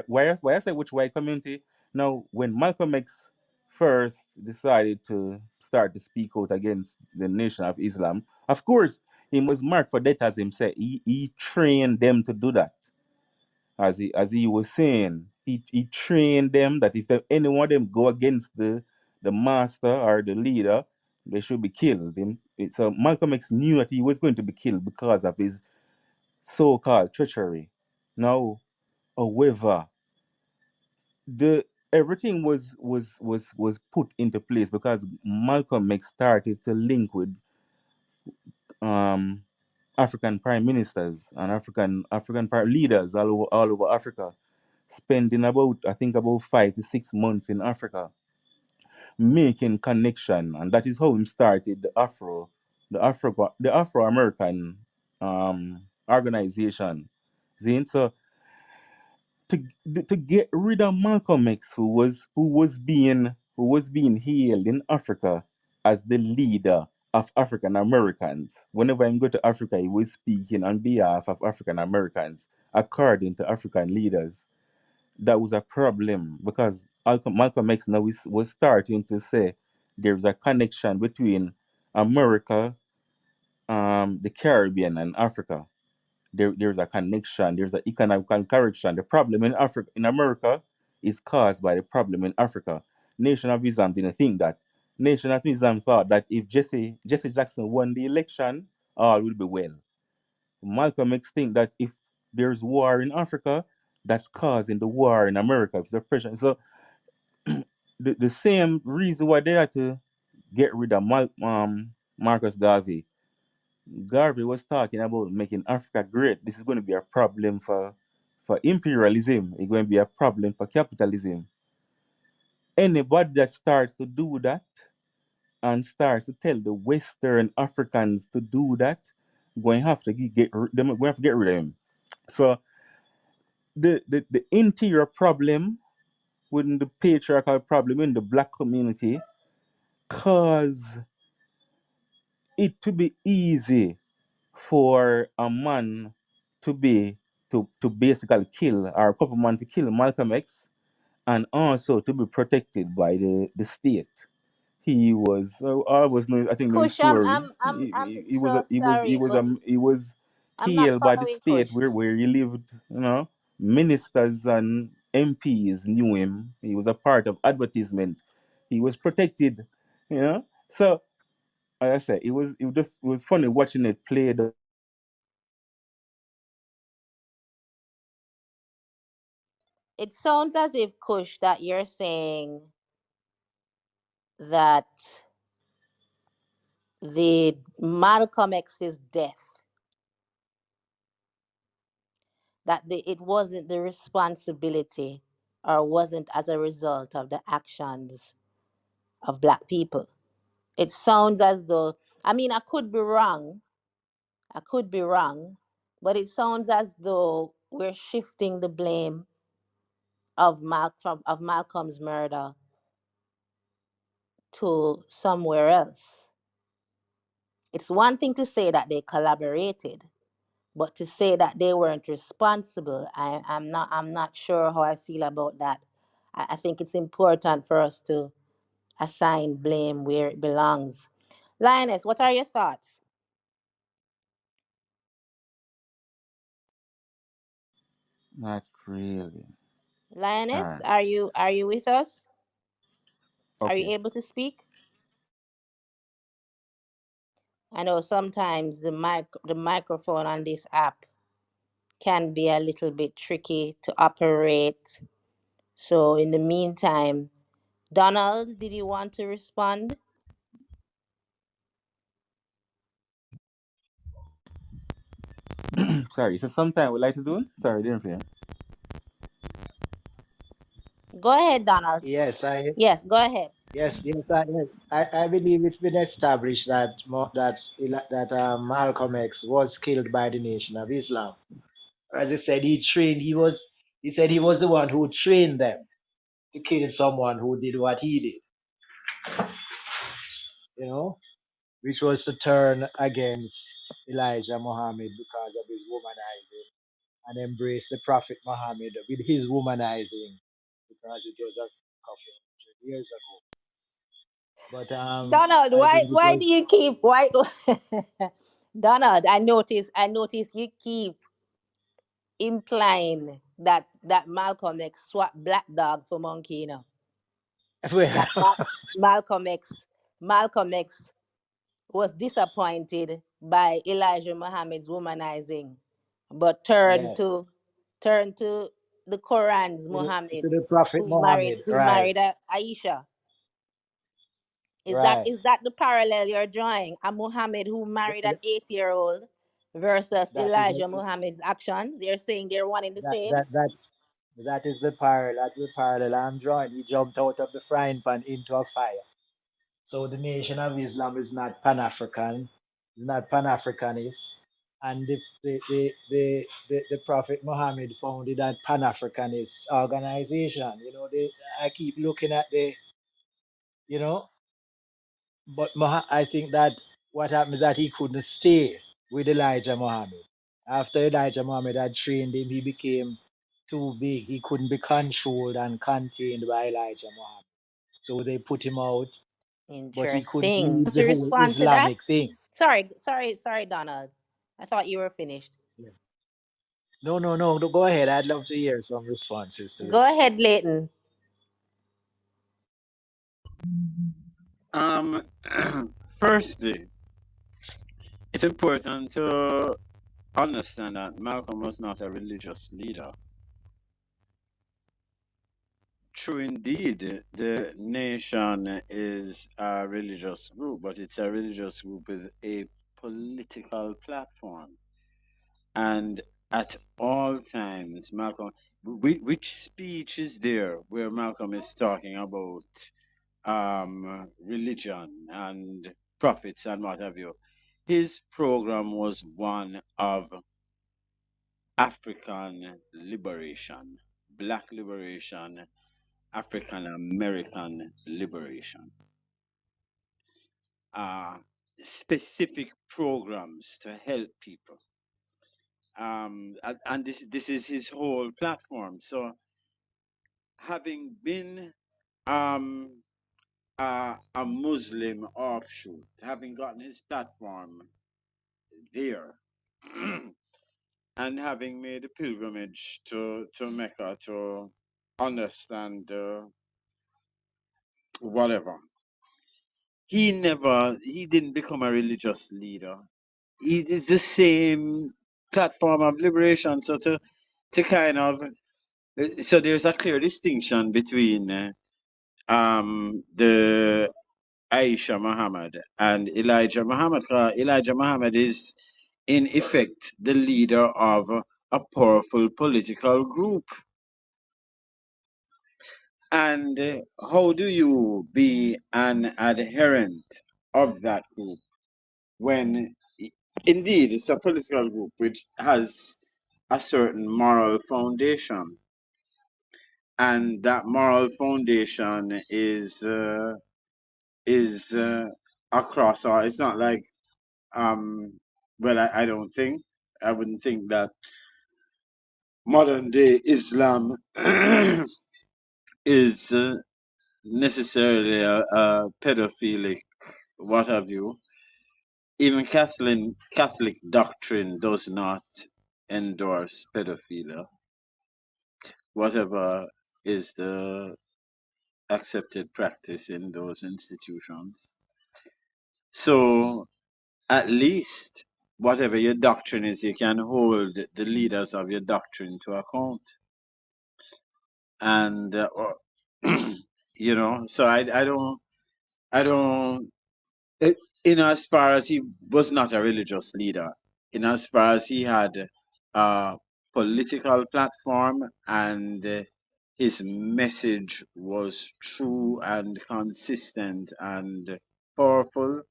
why I say which white community? Now, when Malcolm X first decided to start to speak out against the Nation of Islam, of course he was marked for death as himself. He trained them to do that. As he was saying, he trained them that if any one of them go against the master or the leader, they should be killed. So Malcolm X knew that he was going to be killed because of his so-called treachery. Now, however, the everything was put into place because Malcolm X started to link with um, African prime ministers and African prime leaders all over Africa, spending about I think about 5 to 6 months in Africa, making connection, and that is how he started the Afro American organization. See, so to to get rid of Malcolm X, who was being hailed in Africa as the leader of African Americans. Whenever I go to Africa, he was speaking on behalf of African Americans, according to African leaders. That was a problem because Malcolm X now was starting to say there's a connection between America, the Caribbean, and Africa. There's a connection, there's an economical correction. The problem in Africa, in America, is caused by the problem in Africa. Nation of Islam didn't think that. Nation of Islam thought that if Jesse Jackson won the election, all will be well. Malcolm X think that if there's war in Africa, that's causing the war in America. It's a pressure. So the same reason why they had to get rid of Marcus Garvey. Garvey was talking about making Africa great. This is going to be a problem for imperialism. It's going to be a problem for capitalism. Anybody that starts to do that and starts to tell the Western Africans to do that, going to have to them. We have to get rid of him. So the interior problem within the patriarchal problem in the black community cause it to be easy for a man to be to basically kill, or a couple man to kill Malcolm X, and also to be protected by the state. He was I was no, I think no Kush, story. I'm He was so sorry, but he was I'm not hailed by the following state Kush. where he lived. Ministers and MPs knew him. He was a part of advertisement. He was protected. So like I said, it was funny watching it played. It sounds as if, Kush, that you're saying that the Malcolm X's death, it wasn't the responsibility, or wasn't as a result of the actions of black people. It sounds as though, I mean, I could be wrong. I could be wrong, but it sounds as though we're shifting the blame of Malcolm's murder to somewhere else. It's one thing to say that they collaborated, but to say that they weren't responsible, I'm not sure how I feel about that. I think it's important for us to assign blame where it belongs. Lioness, what are your thoughts? Not really. All Lioness, right. are you with us? Are you Okay. able to speak? I know sometimes the microphone on this app can be a little bit tricky to operate. So in the meantime, Donald, did you want to respond? Sorry. So sometime we like to do it. Sorry, didn't hear. Go ahead, Donald. Yes, Yes, go ahead. I believe it's been established that Malcolm X was killed by the Nation of Islam. As I said, he said he was the one who trained them to kill someone who did what he did, you know, which was to turn against Elijah Muhammad because of his womanizing, and embrace the Prophet Muhammad with his womanizing because it was a couple of years ago. But Donald, I why think it why do was you keep why Donald, I notice you keep implying that Malcolm X swapped black dog for monkey, well, That Malcolm X Malcolm X was disappointed by Elijah Muhammad's womanizing, but yes, turned to the Quran's to Muhammad, the Prophet who married Muhammad, who right, married Aisha. Is that right. is that the parallel you're drawing? A Muhammad who Th- married an th- 8 year old versus That is Elijah Muhammad's actions? You're saying they're one and the that same? that that that is the parallel. That's the parallel I'm drawing. He jumped out of the frying pan into a fire. So the Nation of Islam is not Pan African. It's not Pan Africanist. and the Prophet Muhammad founded that Pan-Africanist organization. I keep looking at you know, but I think that what happened is that he couldn't stay with Elijah Muhammad. After Elijah Muhammad had trained him, he became too big. He couldn't be controlled and contained by Elijah Muhammad. So they put him out, but he couldn't Interesting. leave To the whole respond to that? Islamic thing. Sorry, Donald. I thought you were finished. Yeah. No, no, no. Go ahead. I'd love to hear some responses to Go this. ahead, Leighton. Um, firstly, it's important to understand that Malcolm was not a religious leader. True indeed, the nation is a religious group, but it's a religious group with a political platform. And at all times, Malcolm, which speech is there where Malcolm is talking about religion and prophets and what have you? His program was one of African liberation, black liberation, African American liberation, uh, specific programs to help people. And this is his whole platform. So, having been um, a Muslim offshoot, having gotten his platform there, and having made a pilgrimage to Mecca to understand whatever, he didn't become a religious leader. It is the same platform of liberation. So to kind of so there's a clear distinction between the Aisha Muhammad and Elijah Muhammad. Elijah Muhammad is in effect the leader of a powerful political group. And how do you be an adherent of that group when indeed it's a political group which has a certain moral foundation, and that moral foundation is across all. It's not like well, I don't think I wouldn't think that modern day Islam is necessarily a pedophilic what have you. Even Catholic doctrine does not endorse pedophilia. Whatever is the accepted practice in those institutions. So at least whatever your doctrine is, you can hold the leaders of your doctrine to account. And so I don't it, in as far as he was not a religious leader, in as far as he had a political platform and his message was true and consistent and powerful,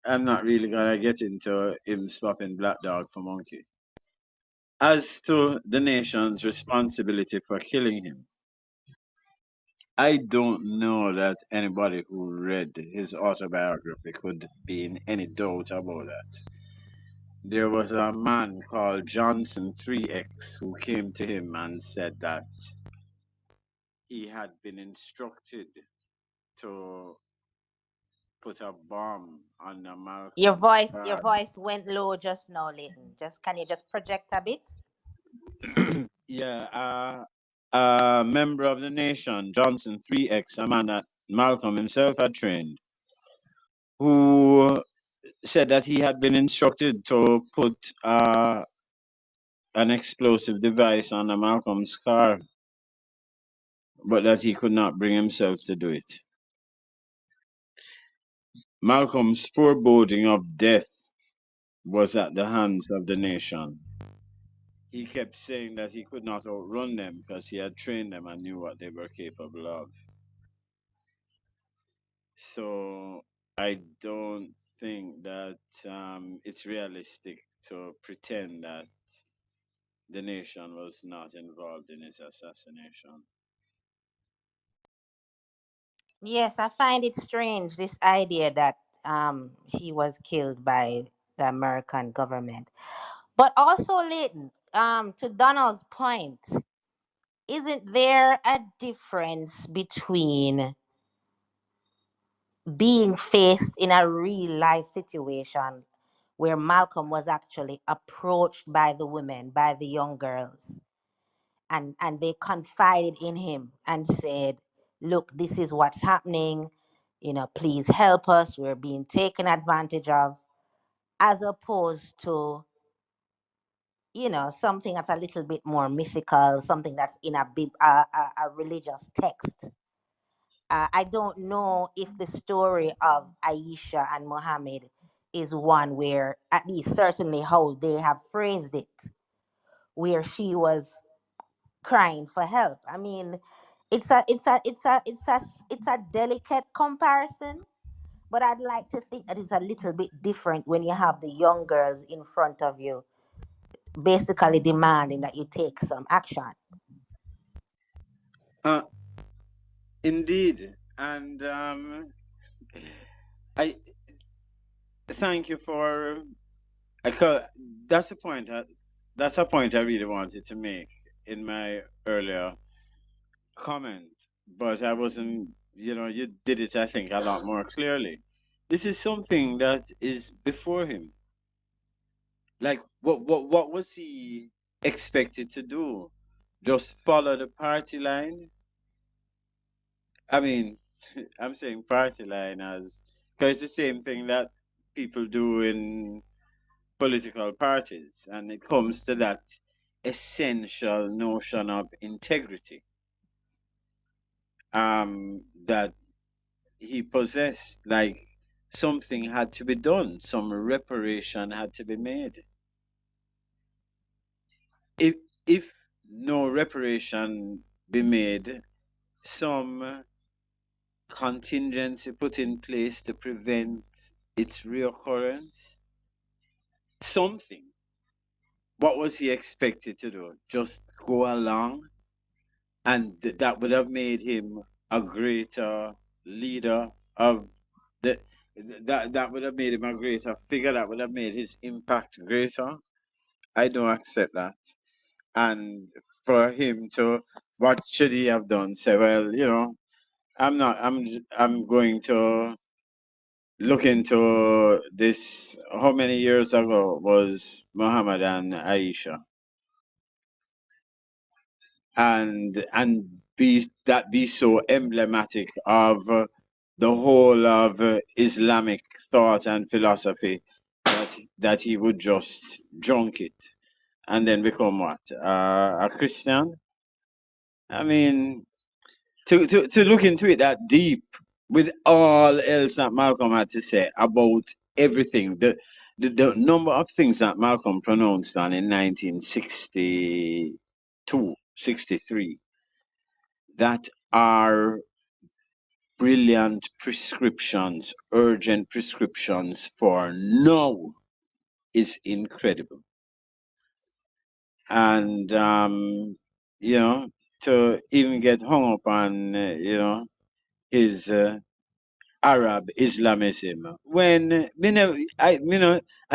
I'm not really gonna get into him swapping black dog for monkey. As to the nation's responsibility for killing him, I don't know that anybody who read his autobiography could be in any doubt about that. There was a man called Johnson 3X who came to him and said that he had been instructed to put a bomb under Your Malcolm's voice, your car. voice went low just now, Leighton. Just can you just project a bit? Yeah, a member of the nation, Johnson 3X, a man that Malcolm himself had trained, who said that he had been instructed to put an explosive device under Malcolm's car, but that he could not bring himself to do it. Malcolm's foreboding of death was at the hands of the nation. He kept saying that he could not outrun them because he had trained them and knew what they were capable of. So I don't think that it's realistic to pretend that the nation was not involved in his assassination. Yes, I find it strange, this idea that he was killed by the American government. But also, Leighton, to Donald's point, isn't there a difference between being faced in a real life situation where Malcolm was actually approached by the women, by the young girls, and they confided in him and said, look, this is what's happening, please help us, we're being taken advantage of, as opposed to something that's a little bit more mythical, something that's in a religious text. I don't know if the story of Aisha and Muhammad is one where, at least certainly how they have phrased it, where she was crying for help. I mean, it's a delicate comparison, but I'd like to think that it's a little bit different when you have the young girls in front of you, basically demanding that you take some action. Uh, Indeed, and I thank you for. I call, that's a point. That's a point I really wanted to make in my earlier comment, but I wasn't. You did it. I think a lot more clearly. This is something that is before him. Like, what was he expected to do? Just follow the party line? I mean, I'm saying party line as because it's the same thing that people do in political parties, and it comes to that essential notion of integrity that he possessed. Like, something had to be done, some reparation had to be made. If no reparation be made, some contingency put in place to prevent its reoccurrence, something. What was he expected to do? Just go along, and that would have made him a greater leader of the. That would have made him a greater figure. That would have made his impact greater. I don't accept that. And for him to, what should he have done? Say, well, I'm not. I'm going to look into this. How many years ago was Muhammad and Aisha? And be so emblematic of the whole of Islamic thought and philosophy that he would just junk it and then become what, a Christian? I mean, to look into it that deep with all else that Malcolm had to say about everything, the number of things that Malcolm pronounced on in 1962, 63, that are brilliant prescriptions, urgent prescriptions for now, is incredible. And, to even get hung up on, his Arab Islamism. When I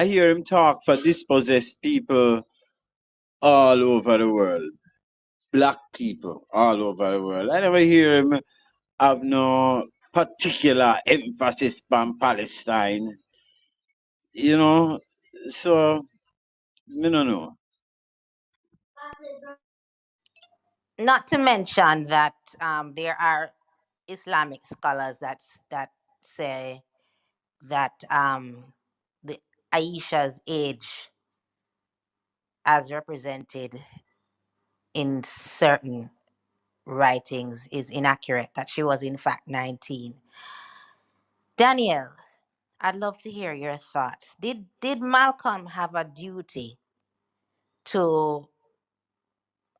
hear him talk for dispossessed people all over the world, black people all over the world. I never hear him have no particular emphasis on Palestine, you know. So, me no know. Not to mention that there are Islamic scholars that say that the Aisha's age, as represented in certain writings, is inaccurate. That she was in fact 19. Daniel, I'd love to hear your thoughts. Did Malcolm have a duty to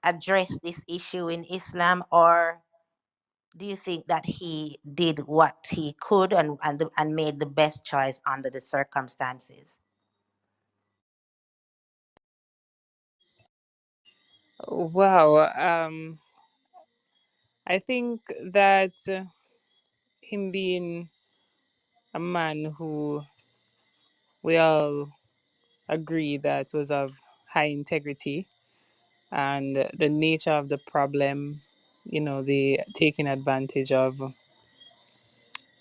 address this issue in Islam, or do you think that he did what he could and made the best choice under the circumstances? Wow. I think that him being a man who we all agree that was of high integrity, and the nature of the problem, the taking advantage of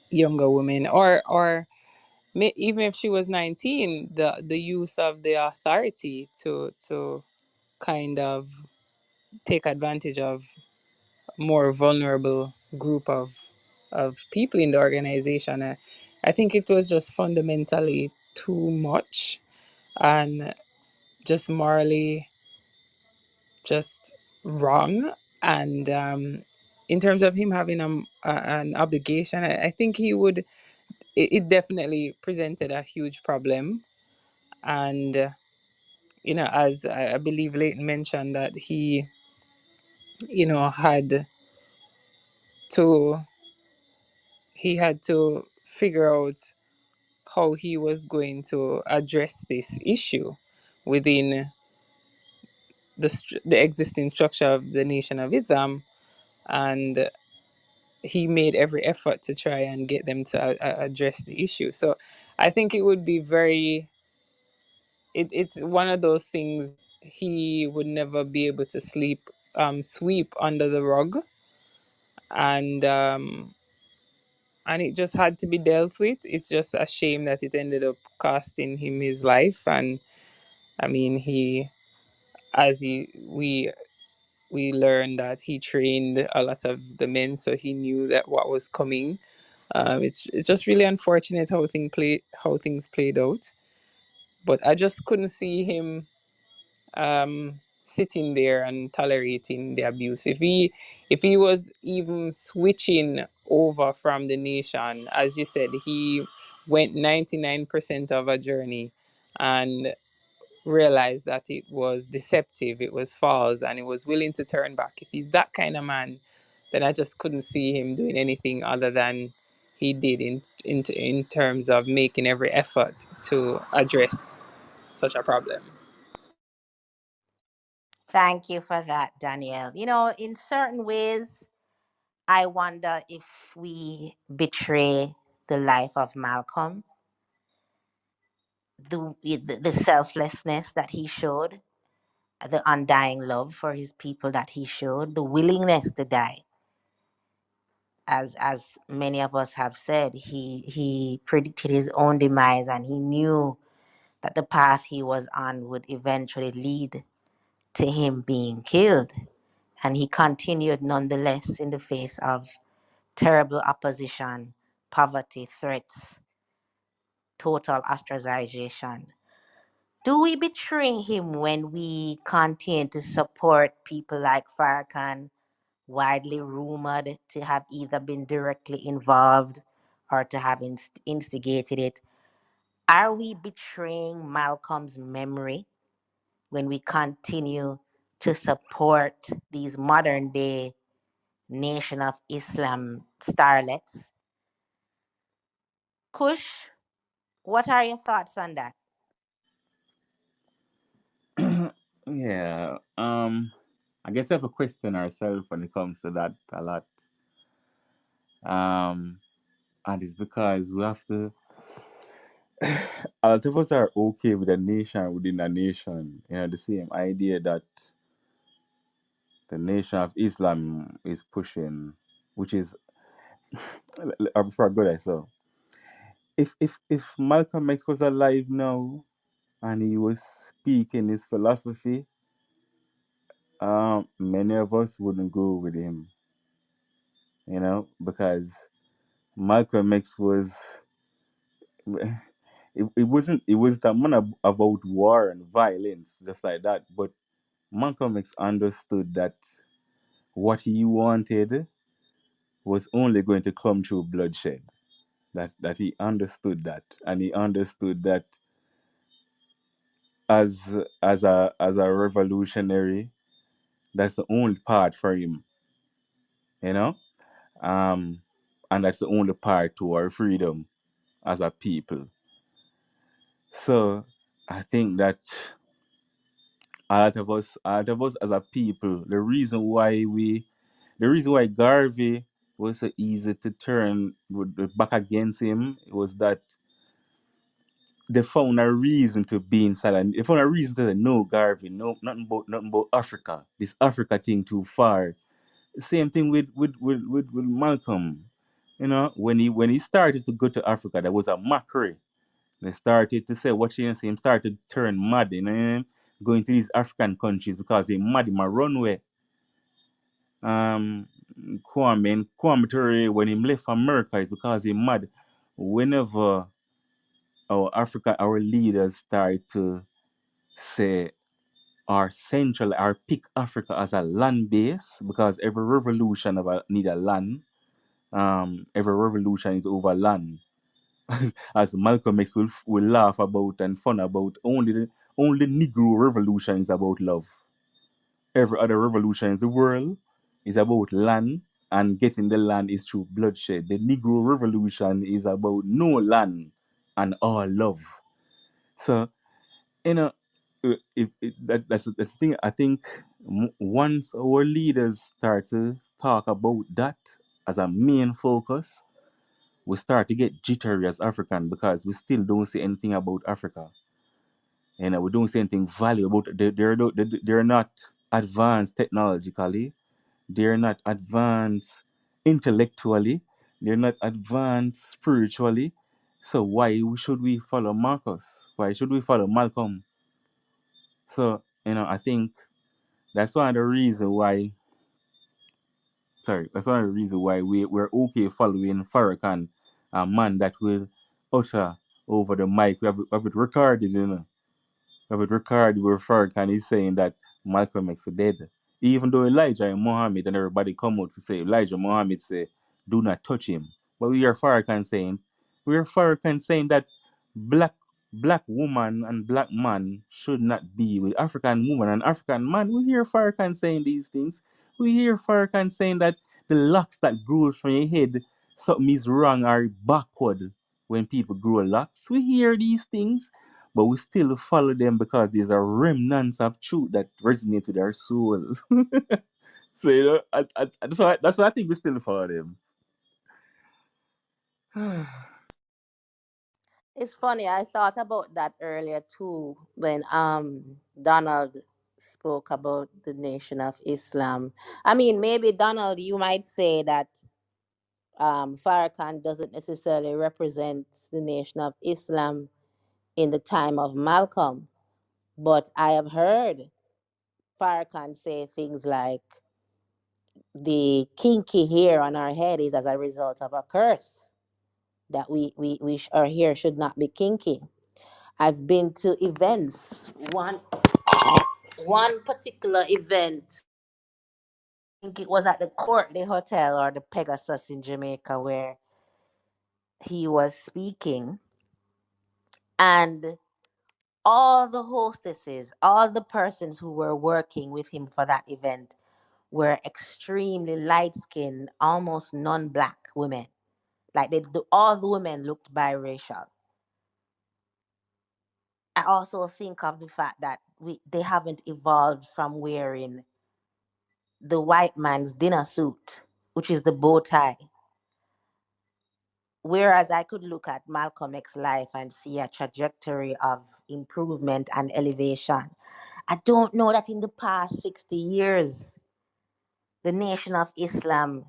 younger women, or even if she was 19, the use of the authority to kind of take advantage of more vulnerable group of people in the organization. I think it was just fundamentally too much, and just morally just wrong. And in terms of him having an obligation, I think he would. It definitely presented a huge problem, and as I believe Leighton mentioned, that he had to figure out how he was going to address this issue within the existing structure of the Nation of Islam, and he made every effort to try and get them to address the issue. So I think it would be it's one of those things he would never be able to sweep under the rug, and it just had to be dealt with. It's just a shame that it ended up costing him his life. And I mean, as we learned that he trained a lot of the men, so he knew that what was coming. It's just really unfortunate how things played out. But I just couldn't see him sitting there and tolerating the abuse. If he was even switching over from the nation, as you said, he went 99% of a journey and realized that it was deceptive, it was false, and he was willing to turn back. If he's that kind of man, then I just couldn't see him doing anything other than he did in terms of making every effort to address such a problem. Thank you for that, Danielle. In certain ways, I wonder if we betray the life of Malcolm, the selflessness that he showed, the undying love for his people that he showed, the willingness to die. As many of us have said, he predicted his own demise, and he knew that the path he was on would eventually lead to him being killed. And he continued nonetheless in the face of terrible opposition, poverty, threats, total ostracization. Do we betray him when we continue to support people like Farrakhan, widely rumored to have either been directly involved or to have instigated it? Are we betraying Malcolm's memory when we continue to support these modern day Nation of Islam starlets? Kush, what are your thoughts on that? Yeah. I guess we have to question ourselves when it comes to that a lot. Um, and it's because we have to. A lot of us are okay with a nation within a nation. The same idea that the Nation of Islam is pushing, which is before I go there. So, if Malcolm X was alive now and he was speaking his philosophy, many of us wouldn't go with him. Because Malcolm X was. It was that man about war and violence, just like that. But Malcolm X understood that what he wanted was only going to come through bloodshed. That he understood that, and he understood that as as a revolutionary, that's the only path for him. You know, um, and that's the only path to our freedom as a people. So I think that a lot of us as a people, the reason why Garvey was so easy to turn back against him was that they found a reason to be in silent. They found a reason to say, no, Garvey, no, nothing about Africa. This Africa thing too far. Same thing with Malcolm. You know, when he started to go to Africa, there was a mockery. They started to say, what you see him started to turn mad, you know, going to these African countries because he mad him a runway. Um Kwame Ture, when he left America, is because he mad. Whenever our leaders start to say or pick Africa as a land base, because every revolution need a land. Every revolution is over land. As Malcolm X will laugh about and fun about, only Negro revolution is about love. Every other revolution in the world is about land, and getting the land is through bloodshed. The Negro revolution is about no land and all love. So, you know, that's the thing. I think once our leaders start to talk about that as a main focus, we start to get jittery as African, because we still don't say anything about Africa. You know, we don't say anything valuable about they're not advanced technologically, they're not advanced intellectually, they're not advanced spiritually. So why should we follow Marcus? Why should we follow Malcolm? So, I think that's one of the reason why that's one of the reason why we're okay following Farrakhan, a man that will utter over the mic. We have it recorded, have it recorded where Farrakhan is saying that Malcolm X was dead. Even though Elijah and Muhammad and everybody come out to say, Elijah Muhammad say, do not touch him. But we hear Farrakhan saying that black black woman and black man should not be with African woman and African man. We hear Farrakhan saying these things. We hear Farrakhan saying that the locks that grows from your head, something is wrong or backward when people grow locks. We hear these things, but we still follow them because there's a remnants of truth that resonate with our soul. So that's why I think we still follow them. It's funny, I thought about that earlier too when Donald spoke about the Nation of Islam. I mean, maybe Donald, you might say that Farrakhan doesn't necessarily represent the Nation of Islam in the time of Malcolm, but I have heard Farrakhan say things like the kinky hair on our head is as a result of a curse that our hair should not be kinky. I've been to events. One particular event, I think it was at the Court, the hotel, or the Pegasus in Jamaica, where he was speaking, and all the hostesses, all the persons who were working with him for that event were extremely light skinned, almost non black women. Like all the women looked biracial. I also think of the fact that they haven't evolved from wearing the white man's dinner suit, which is the bow tie. Whereas I could look at Malcolm X's life and see a trajectory of improvement and elevation. I don't know that in the past 60 years, the Nation of Islam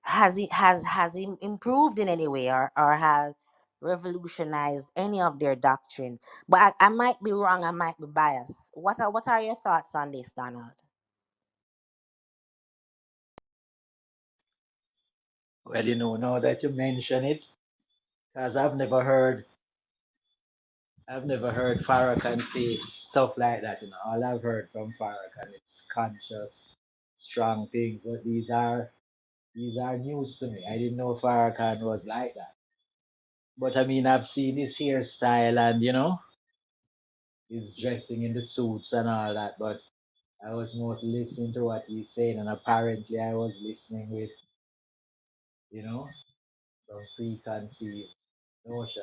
has improved in any way, or has revolutionized any of their doctrine. But I might be wrong, I might be biased. What are your thoughts on this, Donald? Well, now that you mention it, because I've never heard Farrakhan say stuff like that. All I've heard from Farrakhan is conscious, strong things, but these are news to me. I didn't know Farrakhan was like that. But I mean, I've seen his hairstyle and his dressing in the suits and all that. But I was mostly listening to what he's saying, and apparently I was listening with you know some preconceived notion.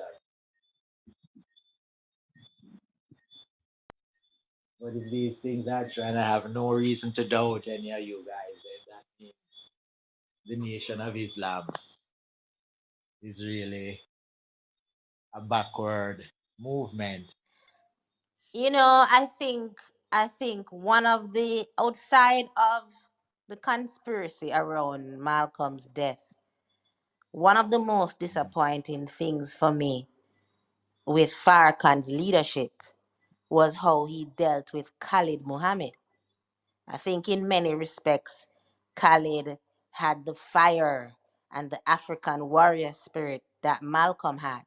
But if these things are true and I have no reason to doubt any of you guys, then that means the Nation of Islam is really a backward movement. I think one of the outside of the conspiracy around Malcolm's death, one of the most disappointing things for me with Farrakhan's leadership was how he dealt with Khalid Muhammad. I think in many respects, Khalid had the fire and the African warrior spirit that Malcolm had.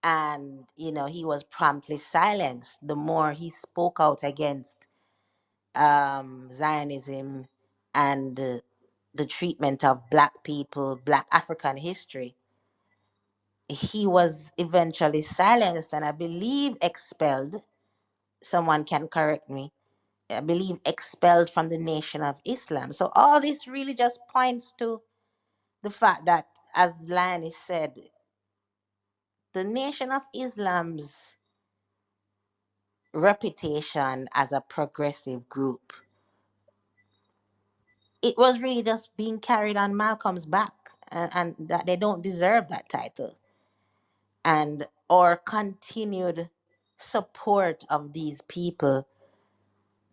And, he was promptly silenced the more he spoke out against Zionism and the treatment of Black people, Black African history. He was eventually silenced and I believe expelled. Someone can correct me. I believe expelled from the Nation of Islam. So all this really just points to the fact that, as Lannis said, the Nation of Islam's reputation as a progressive group, it was really just being carried on Malcolm's back, and that they don't deserve that title, and or continued support of these people,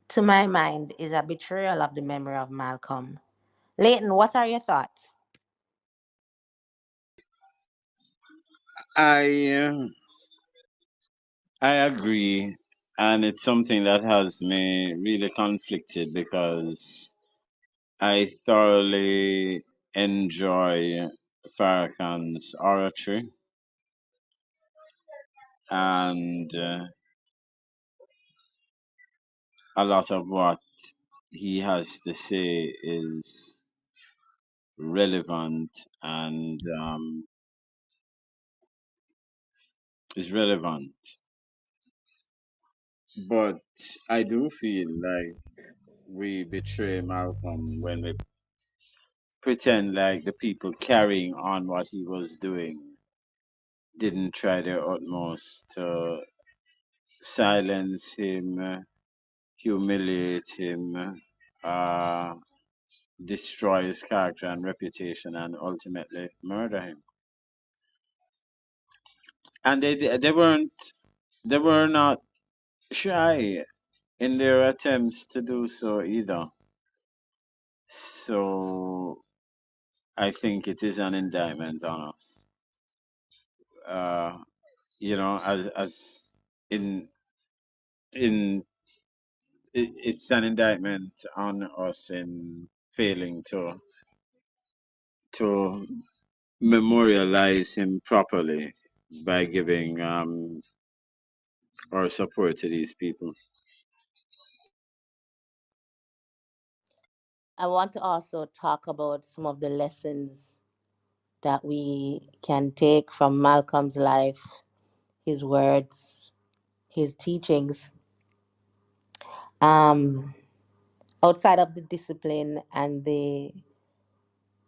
to my mind, is a betrayal of the memory of Malcolm. Leighton, what are your thoughts? I I agree, and it's something that has me really conflicted because I thoroughly enjoy Farrakhan's oratory, and a lot of what he has to say relevant and is relevant. But I do feel like we betray Malcolm when we pretend like the people carrying on what he was doing didn't try their utmost to silence him, humiliate him, uh, destroy his character and reputation, and ultimately murder him. And they were not shy in their attempts to do so either. So I think it is an indictment on us. Uh, as in in it's an indictment on us in failing to memorialize him properly by giving our support to these people. I want to also talk about some of the lessons that we can take from Malcolm's life, his words, his teachings. Um, Outside of the discipline and the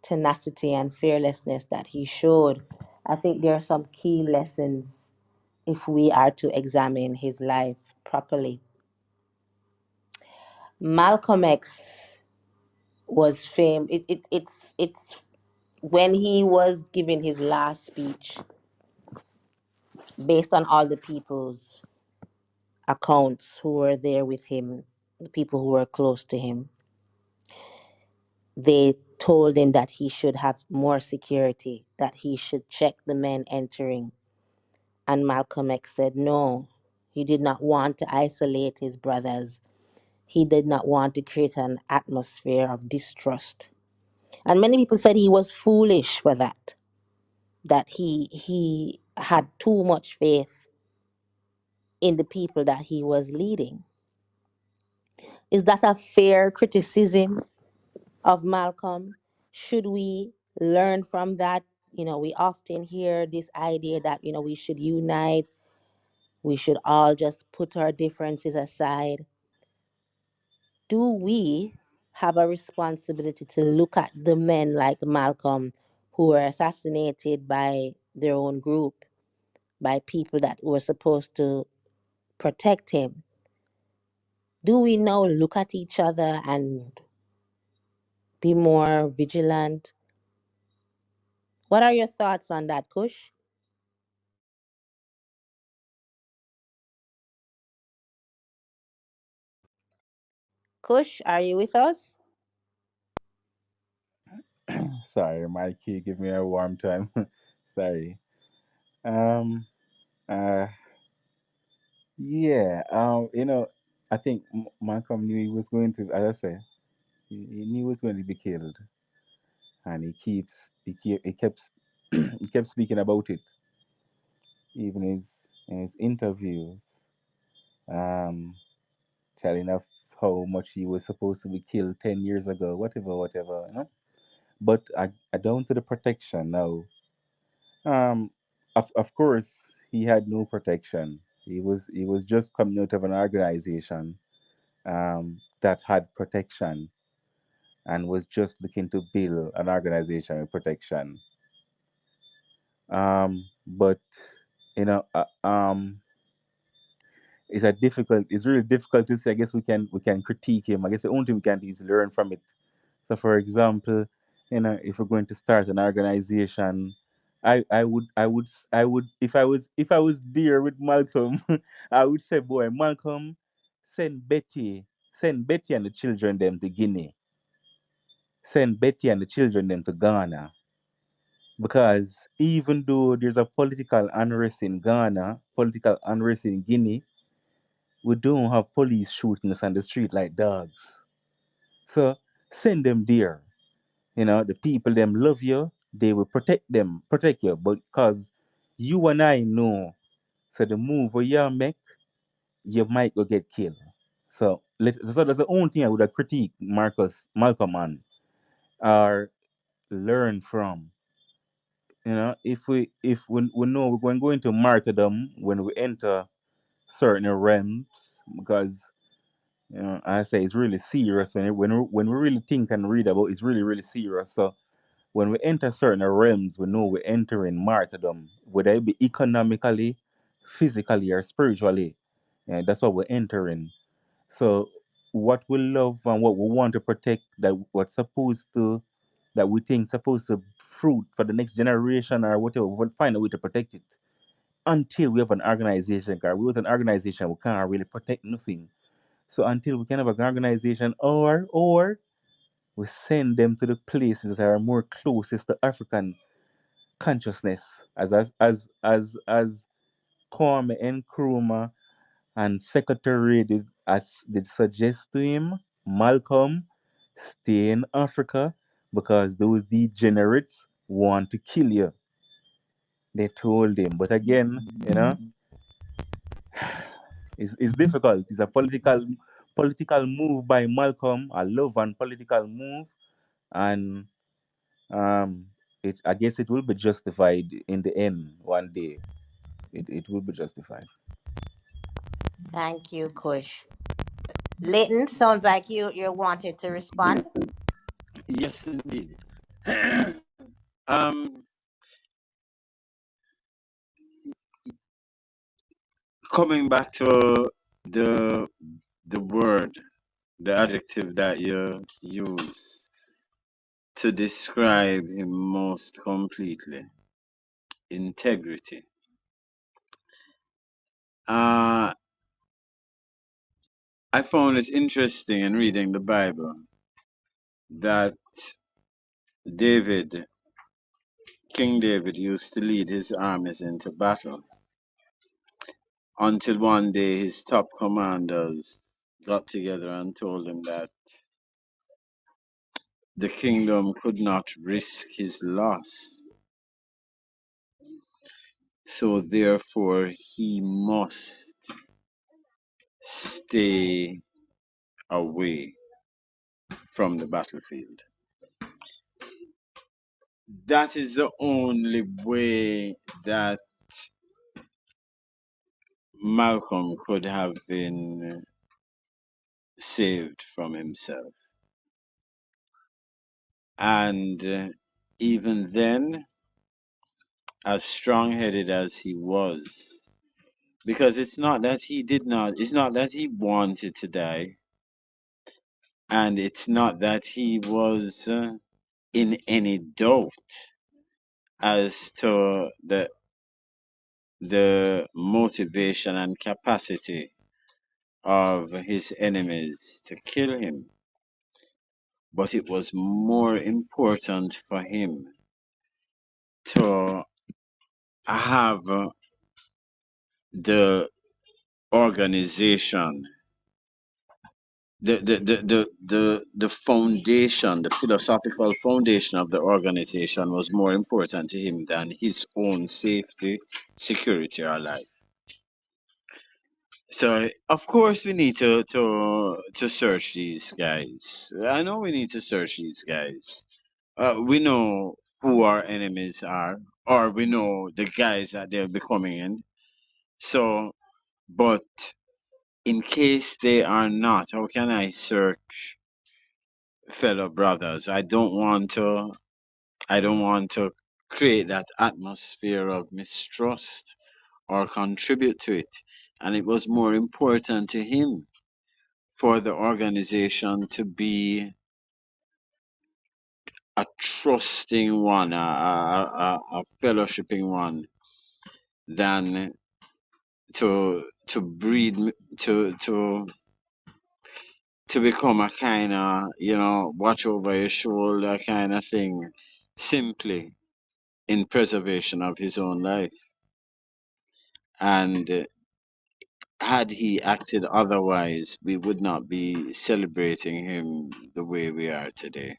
tenacity and fearlessness that he showed, I think there are some key lessons if we are to examine his life properly. Malcolm X was famed. It's when he was giving his last speech, based on all the people's accounts who were there with him, the people who were close to him, they told him that he should have more security, that he should check the men entering. And Malcolm X said no. He did not want to isolate his brothers. He did not want to create an atmosphere of distrust. And many people said he was foolish for that, that he had too much faith in the people that he was leading. Is that a fair criticism of Malcolm? Should we learn from that? We often hear this idea that, we should unite, we should all just put our differences aside. Do we have a responsibility to look at the men like Malcolm who were assassinated by their own group, by people that were supposed to protect him? Do we now look at each other and be more vigilant? What are your thoughts on that, Kush? Kush, are you with us? Sorry, Mikey, give me a warm time. Sorry. Um. Uh. Yeah. I think Malcolm knew he was going to, as I say, he knew he was going to be killed, and he kept he kept speaking about it, even in his interviews, um, telling of how much he was supposed to be killed 10 years ago, whatever, whatever. But down to the protection now. Um, of course, he had no protection. He was just coming out of an organization that had protection and was just looking to build an organization with protection. But you know, it's really difficult to say. I guess we can critique him. I guess the only thing we can do is learn from it. So, for example, if we're going to start an organization, I would, if I was there with Malcolm, I would say, boy, Malcolm, send Betty, send Betty and the children them to Guinea, send Betty and the children them to Ghana, because even though there's a political unrest in Ghana, political unrest in Guinea, we don't have police shooting us on the street like dogs. So send them there. The people them love you, they will protect you. But because you and I know, so the move where you make, you might go get killed. So that's the only thing I would have critique Malcolm on, or learn from. If we know we're going to go into martyrdom when we enter certain realms, because I say it's really serious when we really think and read about it's really really serious. So when we enter certain realms, we know we're entering martyrdom, whether it be economically, physically, or spiritually. And that's what we're entering. So what we love and what we want to protect, that we think supposed to fruit for the next generation or whatever, we will find a way to protect it. Until we have an organization, because without an organization, we can't really protect nothing. So until we can have an organization, or we send them to the places that are more closest to African consciousness, as Kwame Nkrumah and Secretary did suggest to him, Malcolm, stay in Africa because those degenerates want to kill you. They told him, but again, it's difficult. It's a political move by Malcolm, a love and political move, and I guess it will be justified in the end one day. It will be justified. Thank you, Kush. Leighton, sounds like you wanted to respond. Yes, indeed. um, Coming back to the the word, the adjective that you use to describe him most completely, integrity. Uh, I found it interesting in reading the Bible that David, King David, used to lead his armies into battle until one day his top commanders got together and told him that the kingdom could not risk his loss. So therefore he must stay away from the battlefield. That is the only way that Malcolm could have been saved from himself. And even then, as strong headed as he was, Because it's not that he did not, it's not that he wanted to die, and it's not that he was in any doubt as to the motivation and capacity of his enemies to kill him. But it was more important for him to have the organization, the foundation, the philosophical foundation of the organization was more important to him than his own safety, security, or life. So of course we need to search these guys. I know we need to search these guys. We know who our enemies are, or we know the guys that they'll be coming in. So, but in case they are not, how can I search fellow brothers? I don't want to create that atmosphere of mistrust or contribute to it. And it was more important to him for the organization to be a trusting one, a fellowshipping one, than to breed to become a kind of, watch over your shoulder kind of thing, simply in preservation of his own life. And had he acted otherwise, we would not be celebrating him the way we are today.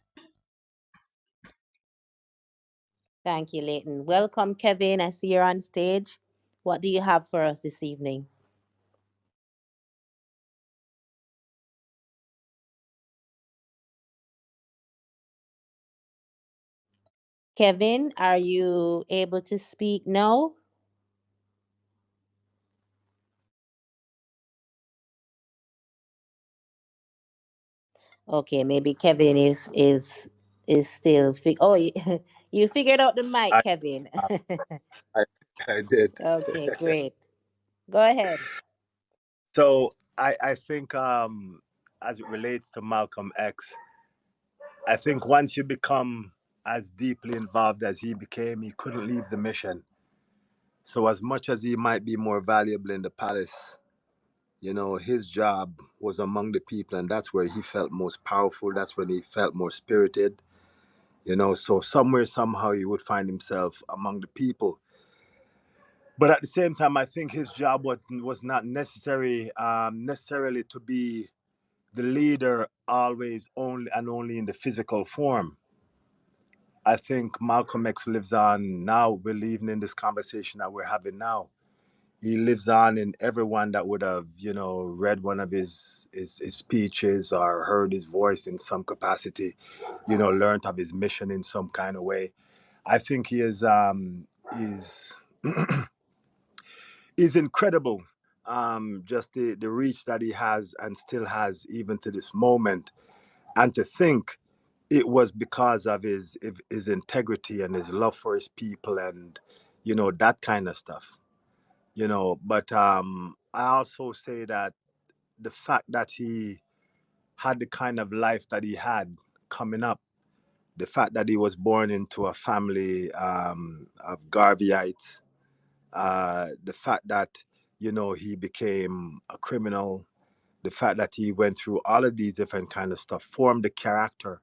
Thank you, Leighton. Welcome, Kevin. I see you're on stage. What do you have for us this evening? Kevin, are you able to speak now? Okay, maybe Kevin is still oh, you, you figured out the mic, I, Kevin. I, I did. Okay, great. Go ahead. So I think as it relates to Malcolm X, I think once you become as deeply involved as he became, he couldn't leave the mission. So as much as he might be more valuable in the palace, his job was among the people, and that's where he felt most powerful. That's when he felt more spirited. So somewhere, somehow, he would find himself among the people. But at the same time, I think his job was not necessarily to be the leader always only and only in the physical form. I think Malcolm X lives on now. We're even in this conversation that we're having now. He lives on in everyone that would have, read one of his speeches or heard his voice in some capacity, learned of his mission in some kind of way. I think he is is incredible. Just the reach that he has and still has even to this moment. And to think it was because of his integrity and his love for his people and that kind of stuff. But I also say that the fact that he had the kind of life that he had coming up, the fact that he was born into a family of Garveyites, the fact that he became a criminal, the fact that he went through all of these different kind of stuff formed the character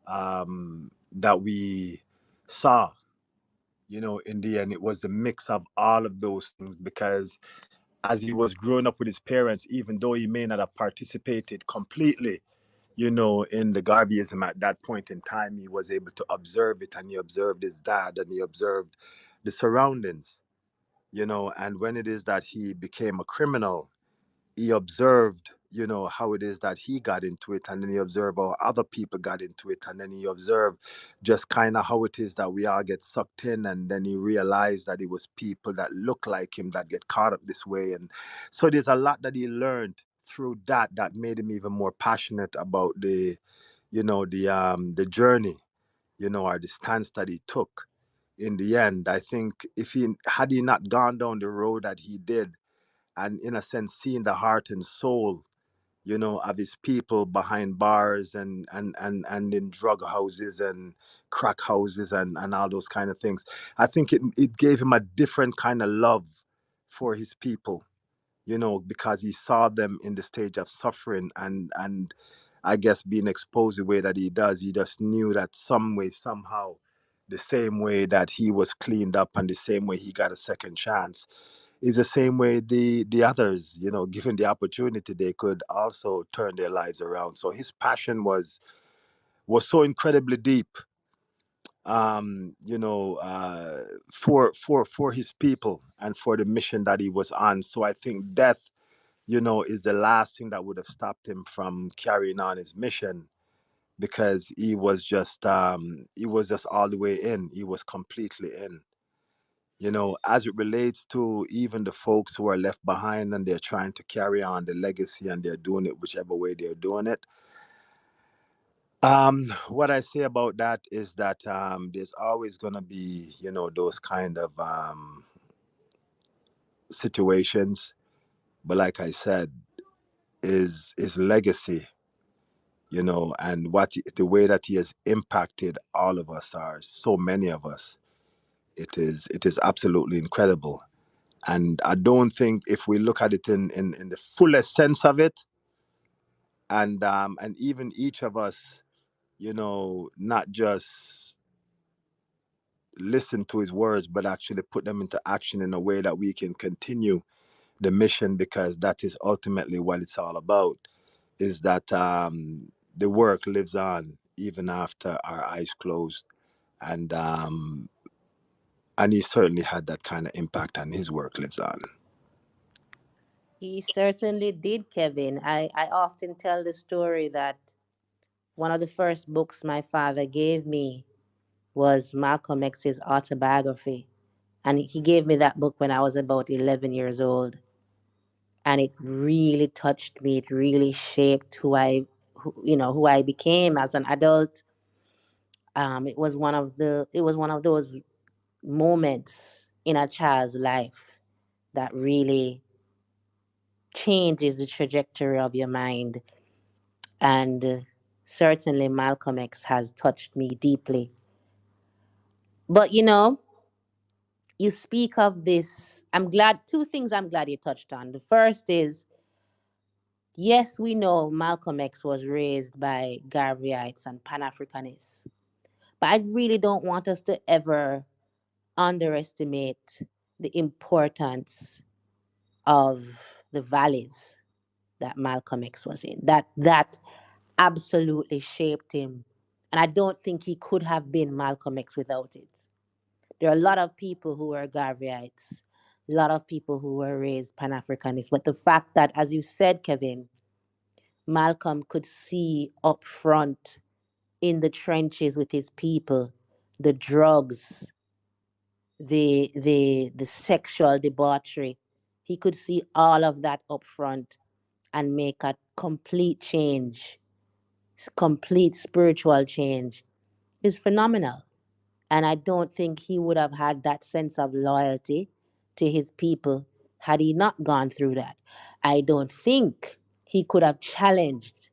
that we saw. In the end, it was a mix of all of those things because as he was growing up with his parents, even though he may not have participated completely, in the Garveyism at that point in time, he was able to observe it, and he observed his dad and he observed the surroundings, and when it is that he became a criminal, he observed, how it is that he got into it, and then he observed how other people got into it, and then he observed just kind of how it is that we all get sucked in, and then he realized that it was people that look like him that get caught up this way. And so there's a lot that he learned through that made him even more passionate about the journey, or the stance that he took. In the end, I think if he not gone down the road that he did, and in a sense seeing the heart and soul, of his people behind bars and in drug houses and crack houses and all those kind of things. I think it gave him a different kind of love for his people, because he saw them in the stage of suffering, and I guess being exposed the way that he does, he just knew that some way, somehow, the same way that he was cleaned up and the same way he got a second chance is the same way the others, given the opportunity, they could also turn their lives around. So his passion was so incredibly deep, for his people and for the mission that he was on. So I think death, is the last thing that would have stopped him from carrying on his mission, because he was just all the way in. He was completely in. As it relates to even the folks who are left behind and they're trying to carry on the legacy and they're doing it whichever way they're doing it. What I say about that is that there's always gonna be, those kind of situations. But like I said, is legacy, and the way that he has impacted all of us, are so many of us. It is absolutely incredible. And I don't think, if we look at it in the fullest sense of it, and even each of us, not just listen to his words, but actually put them into action in a way that we can continue the mission, because that is ultimately what it's all about, is that the work lives on even after our eyes closed. And he certainly had that kind of impact, and his work lives on. He certainly did, Kevin. I often tell the story that one of the first books my father gave me was Malcolm X's autobiography. And he gave me that book when I was about 11 years old. And it really touched me. It really shaped who I became as an adult. It was one of those moments in a child's life that really changes the trajectory of your mind. And certainly Malcolm X has touched me deeply. But you speak of this. Two things I'm glad you touched on. The first is, yes, we know Malcolm X was raised by Garveyites and Pan Africanists. But I really don't want us to ever underestimate the importance of the valleys that Malcolm X was in. That absolutely shaped him. And I don't think he could have been Malcolm X without it. There are a lot of people who were Garveyites, a lot of people who were raised Pan Africanists. But the fact that, as you said, Kevin, Malcolm could see up front in the trenches with his people the drugs, the sexual debauchery. He could see all of that up front and make a complete change, complete spiritual change, is phenomenal. And I don't think he would have had that sense of loyalty to his people had he not gone through that. I don't think he could have challenged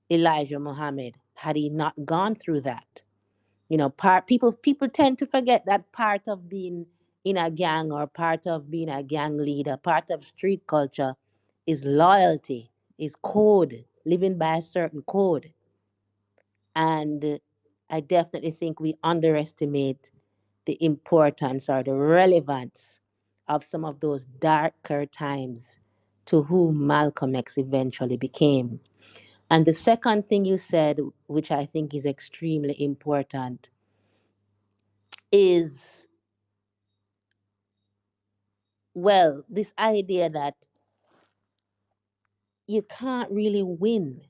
Elijah Muhammad had he not gone through that. People tend to forget that part of being in a gang, or part of being a gang leader, part of street culture, is loyalty, is code, living by a certain code. And I definitely think we underestimate the importance or the relevance of some of those darker times to whom Malcolm X eventually became. And the second thing you said, which I think is extremely important, is, well, this idea that you can't really win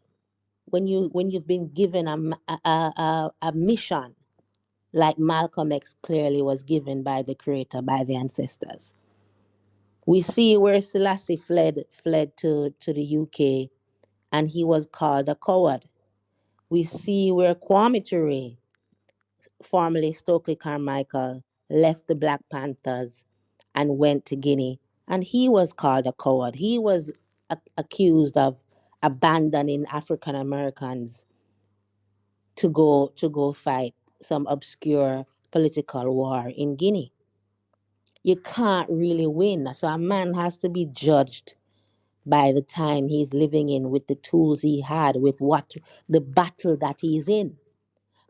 when you've been given a mission, like Malcolm X clearly was given by the Creator, by the ancestors. We see where Selassie fled to the UK, and he was called a coward. We see where Kwame Ture, formerly Stokely Carmichael, left the Black Panthers and went to Guinea And he was called a coward. He was accused of abandoning African Americans to go fight some obscure political war in Guinea. You can't really win. So a man has to be judged by the time he's living in, with the tools he had, with what the battle that he's in.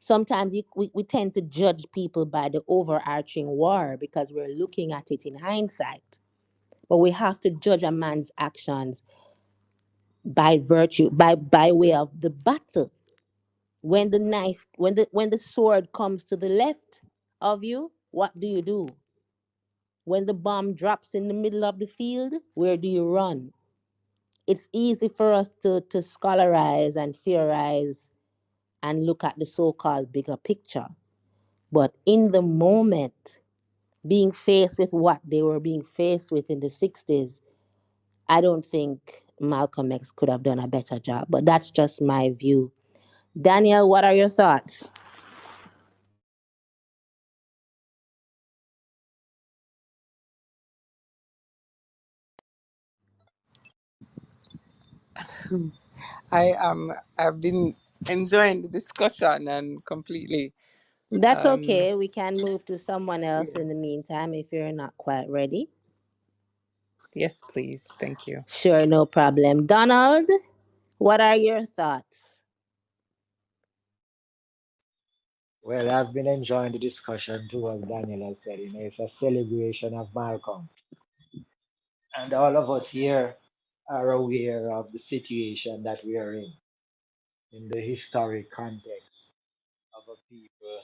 Sometimes we tend to judge people by the overarching war because we're looking at it in hindsight. But we have to judge a man's actions by virtue, by way of the battle. When the knife, when the sword comes to the left of you, what do you do? When the bomb drops in the middle of the field, where do you run? It's easy for us to scholarize and theorize and look at the so-called bigger picture. But in the moment, being faced with what they were being faced with in the 60s, I don't think Malcolm X could have done a better job. But that's just my view. Daniel, what are your thoughts? I've been enjoying the discussion and completely. That's Um, okay. We can move to someone else in the yes, meantime if you're not quite ready. yes, please. Thank you. Sure, no problem. Donald, what are your thoughts? Well, I've been enjoying the discussion too, as Daniel has said. It's a celebration of Malcolm. And all of us here are aware of the situation that we are in the historic context of a people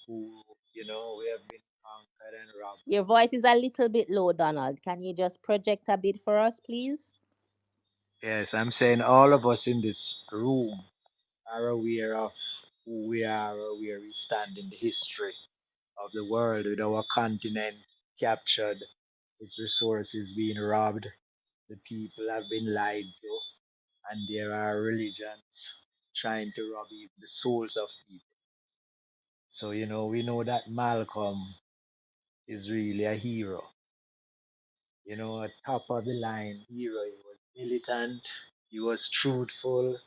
who, we have been conquered and robbed. Your voice is a little bit low, Donald. Can you just project a bit for us, please? Yes, I'm saying all of us in this room are aware of who we are or where we stand in the history of the world, with our continent captured, its resources being robbed, the people have been lied to, and there are religions trying to rob even the souls of people. So, we know that Malcolm is really a hero. A top of the line hero. He was militant, he was truthful,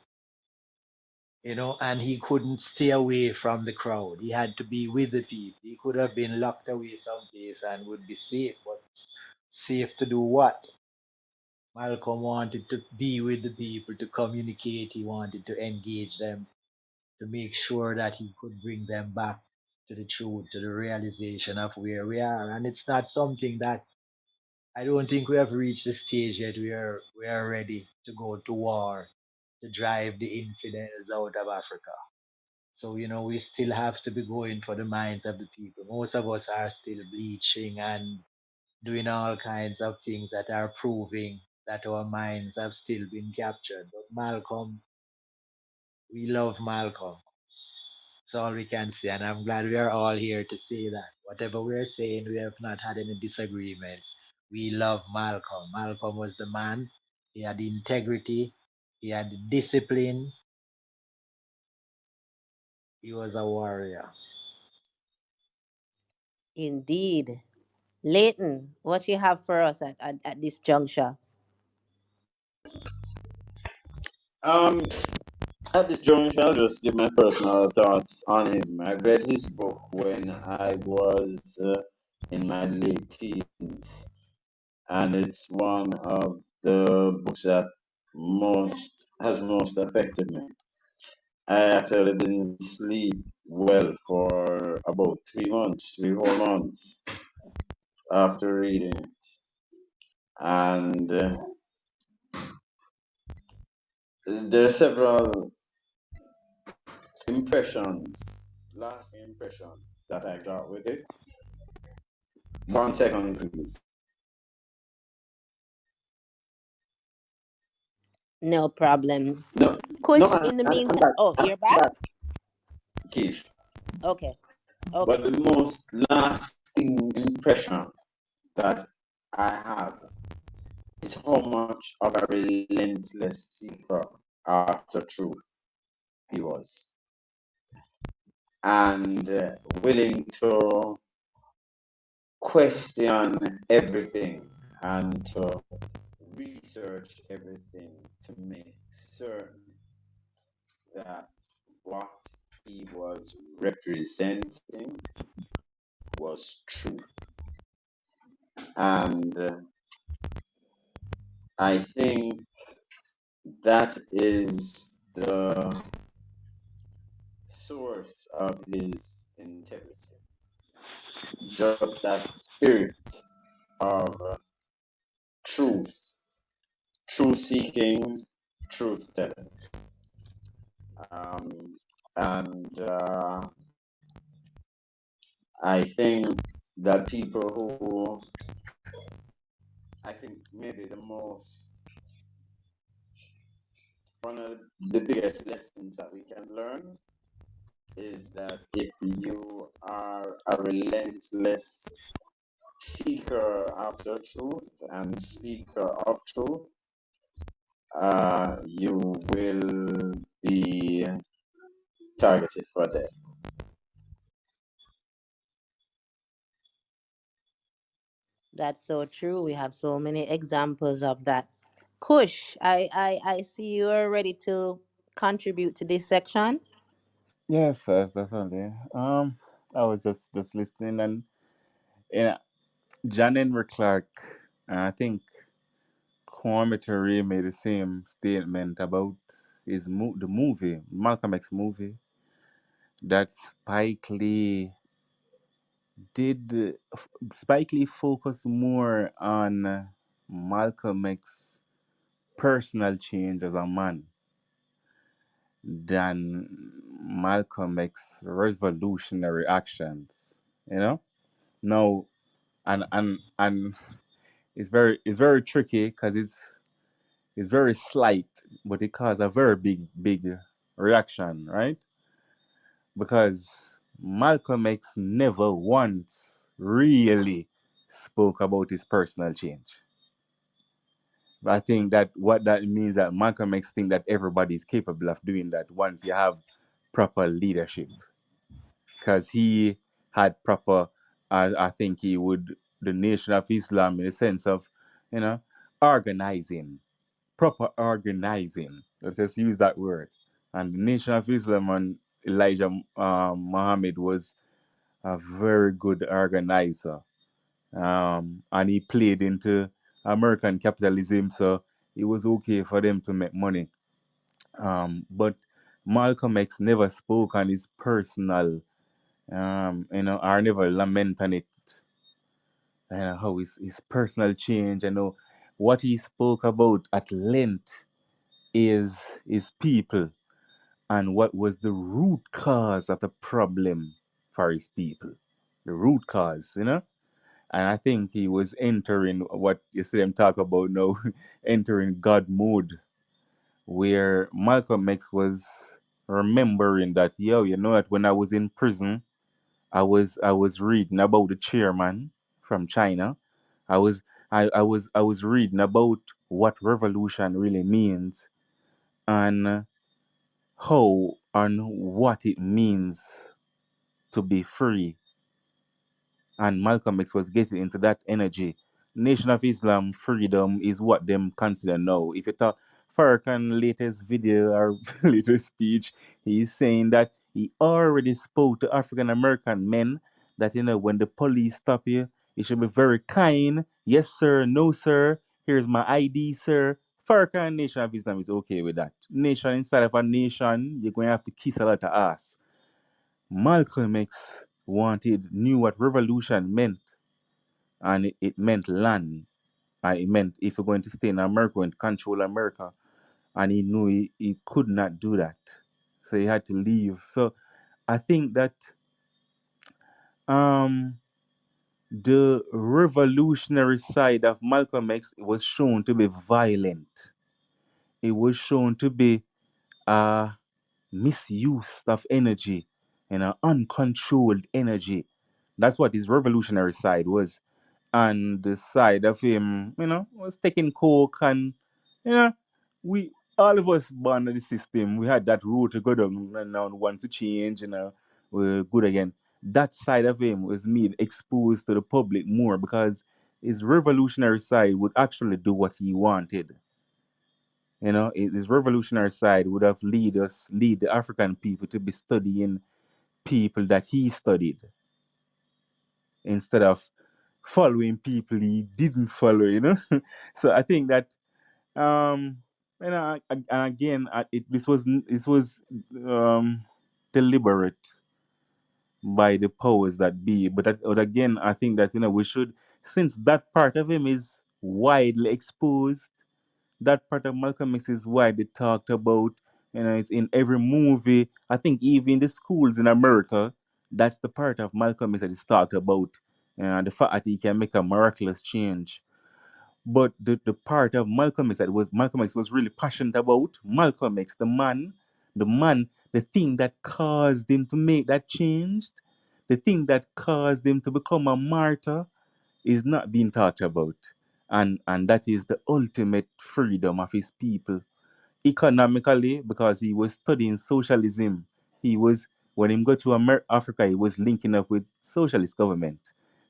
and he couldn't stay away from the crowd. He had to be with the people. He could have been locked away someplace and would be safe, but safe to do what? Malcolm wanted to be with the people, to communicate. He wanted to engage them, to make sure that he could bring them back to the truth, to the realization of where we are. And it's not something that, I don't think we have reached the stage yet where we are ready to go to war, to drive the infidels out of Africa. So, we still have to be going for the minds of the people. Most of us are still bleaching and doing all kinds of things that are proving that our minds have still been captured. But Malcolm, we love Malcolm. That's all we can say. And I'm glad we are all here to say that. Whatever we're saying, we have not had any disagreements. We love Malcolm. Malcolm was the man. He had the integrity. He had the discipline. He was a warrior. Indeed. Leighton, what you have for us at this juncture? Um, at this juncture, I'll just give my personal thoughts on him. I read his book when I was in my late teens, and it's one of the books that most affected me. I actually didn't sleep well for about 3 months, 3 whole months after reading it. And there are several impressions, lasting impressions that I got with it. 1 second, please. No problem. No, no, Kush, in the I'm meantime. back. Oh, I'm you're back? back, Kish. Okay. But Okay. the most lasting impression that I have is how much of a relentless seeker after truth he was, and willing to question everything and to research everything to make certain that what he was representing was true. And I think that is the source of his integrity. Just that spirit of truth, truth seeking, truth telling. Um, and I think that people who, I think maybe the most, one of the biggest lessons that we can learn is that if you are a relentless seeker after truth and speaker of truth, you will be targeted for death. That's so true. We have so many examples of that. Kush, I see you are ready to contribute to this section. Yes, yes, definitely. I was just listening, and yeah, John Henry Clark, I think Cormier made the same statement about the movie, Malcolm X movie, that did Spike Lee focus more on Malcolm X personal change as a man than Malcolm X revolutionary actions. You know? No, and it's very tricky because it's very slight, but it caused a very big reaction, right? Because Malcolm X never once really spoke about his personal change. But I think that what that means that Malcolm X think that everybody is capable of doing that once you have proper leadership. Because he had proper, I think he would, the Nation of Islam in the sense of, you know, organizing, proper organizing. Let's just use that word. And the Nation of Islam and Elijah Muhammad was a very good organizer. And he played into American capitalism, so it was okay for them to make money. But Malcolm X never spoke on his personal, or never lament on it, how his personal change. What he spoke about at length is his people and what was the root cause of the problem for his people. The root cause. And I think he was entering what you see them talk about now, entering God mode, where Malcolm X was remembering that, yo, you know that when I was in prison, I was reading about the chairman from China. I was reading about what revolution really means and how and what it means to be free, and Malcolm X was getting into that energy. Nation of Islam freedom is what them consider now. If you talk Farrakhan latest video or latest speech, he's saying that he already spoke to African American men that when the police stop you, you should be very kind. Yes, sir. No, sir. Here's my ID, sir. Farrakhan Nation of Islam is okay with that. Nation inside of a nation, you're going to have to kiss a lot of ass. Malcolm X knew what revolution meant, and it meant land, and it meant if you're going to stay in America and control America, and he knew he could not do that, so he had to leave. So I think that um, the revolutionary side of Malcolm X was shown to be violent. It was shown to be uh, misuse of energy and an uncontrolled energy. That's what his revolutionary side was. And the side of him, was taking coke and, you know, we all of us born in the system. We had that road to go down and now want to change, we're good again. That side of him was made exposed to the public more because his revolutionary side would actually do what he wanted. His revolutionary side would have lead the African people to be studying people that he studied instead of following people he didn't follow. So I think that um and again this was deliberate by the powers that be. But again, I think that we should, since that part of him is widely exposed, that part of Malcolm X is widely talked about. It's in every movie. I think even in the schools in America, that's the part of Malcolm X that is talked about. The fact that he can make a miraculous change. But the part of Malcolm X that was Malcolm X was really passionate about, Malcolm X, the thing that caused him to make that change, the thing that caused him to become a martyr is not being talked about. And that is the ultimate freedom of his people. Economically, because he was studying socialism. He was When he got to Africa, he was linking up with socialist government.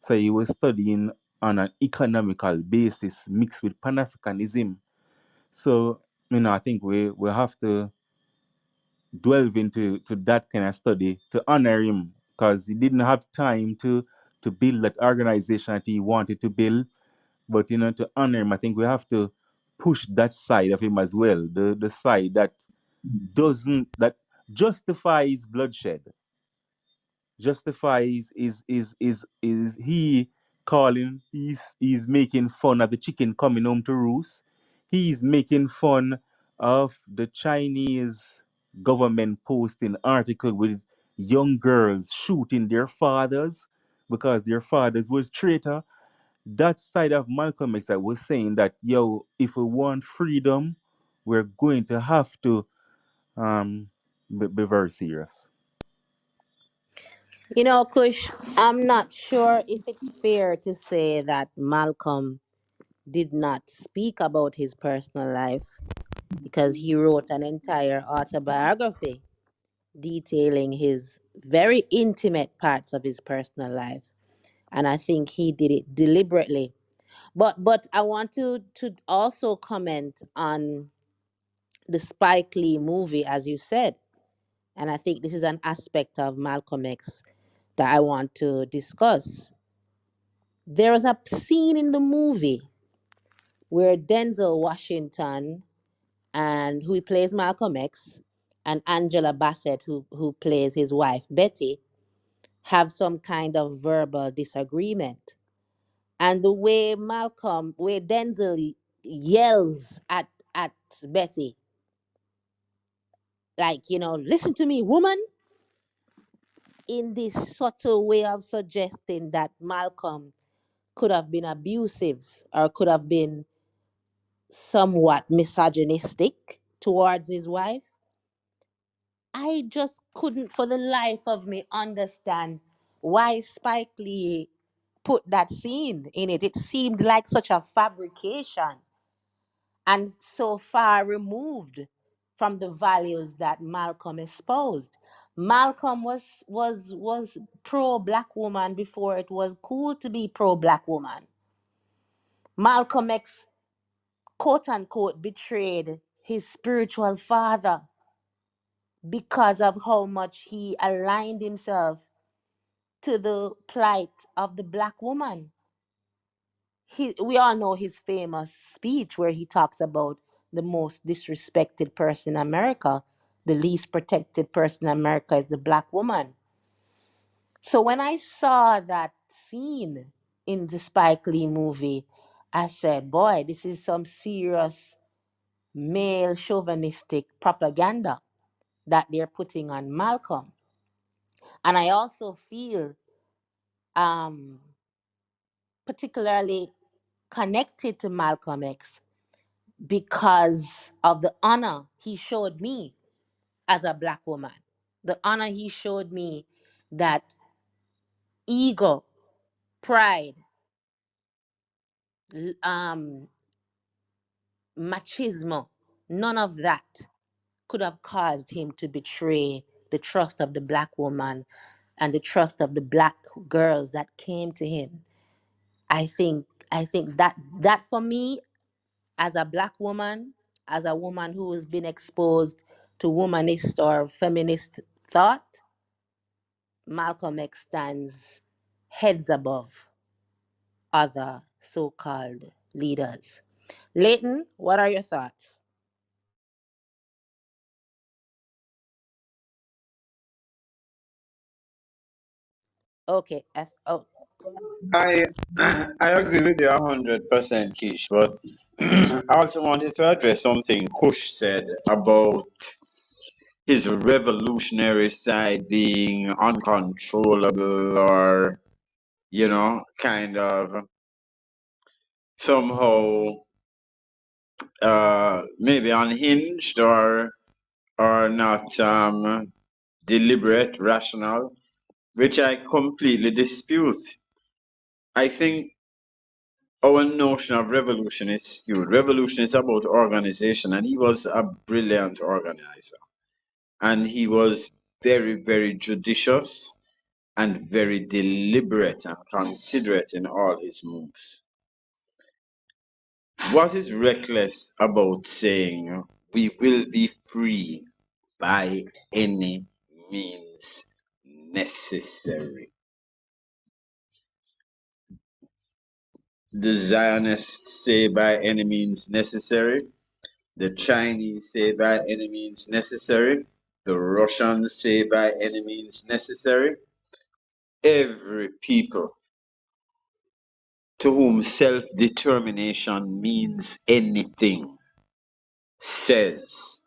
So he was studying on an economical basis mixed with Pan-Africanism. So, I think we have to delve into that kind of study to honor him, because he didn't have time to build that organization that he wanted to build. But to honor him, I think we have to push that side of him as well. The side that justifies bloodshed, justifies is he calling he's making fun of the chicken coming home to roost. He's making fun of the Chinese government posting article with young girls shooting their fathers because their fathers was traitor. That side of Malcolm X that was saying that, yo, if we want freedom, we're going to have to be very serious. Kush, I'm not sure if it's fair to say that Malcolm did not speak about his personal life, because he wrote an entire autobiography detailing his very intimate parts of his personal life. And I think he did it deliberately. But I want to also comment on the Spike Lee movie, as you said. And I think this is an aspect of Malcolm X that I want to discuss. There was a scene in the movie where Denzel Washington, and who plays Malcolm X, and Angela Bassett, who plays his wife Betty, have some kind of verbal disagreement. And the way Denzel yells at Betty, like, listen to me, woman, in this subtle way of suggesting that Malcolm could have been abusive or could have been somewhat misogynistic towards his wife. I just couldn't for the life of me understand why Spike Lee put that scene in it. It seemed like such a fabrication and so far removed from the values that Malcolm espoused. Malcolm was pro black woman before it was cool to be pro black woman. Malcolm X, quote unquote, betrayed his spiritual father because of how much he aligned himself to the plight of the black woman. We all know his famous speech where he talks about the most disrespected person in America, the least protected person in America is the black woman. So when I saw that scene in the Spike Lee movie, I said, boy, this is some serious male chauvinistic propaganda that they're putting on Malcolm. And I also feel um, particularly connected to Malcolm X because of the honor he showed me as a black woman. The honor he showed me that ego, pride, um, machismo, none of that could have caused him to betray the trust of the black woman and the trust of the black girls that came to him. I think I think that for me, as a black woman, as a woman who has been exposed to womanist or feminist thought, Malcolm X stands heads above other so-called leaders. Leighton, what are your thoughts? Okay. I I agree with you 100%, Kish, but I also wanted to address something Kush said about his revolutionary side being uncontrollable or, kind of somehow maybe unhinged or not deliberate, rational, which I completely dispute. I think our notion of revolution is skewed. Revolution is about organization, and he was a brilliant organizer. And he was very, very judicious and very deliberate and considerate in all his moves. What is reckless about saying we will be free by any means necessary? The Zionists say by any means necessary. The Chinese say by any means necessary. The Russians say by any means necessary. Every people to whom self determination means anything says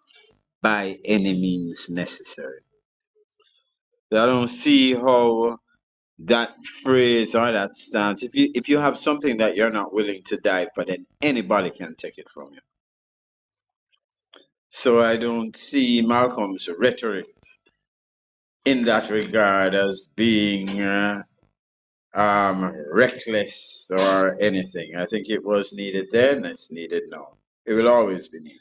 by any means necessary. I don't see how that phrase or that stance, if you have something that you're not willing to die for, then anybody can take it from you. So I don't see Malcolm's rhetoric in that regard as being reckless or anything. I think it was needed then, it's needed now. It will always be needed.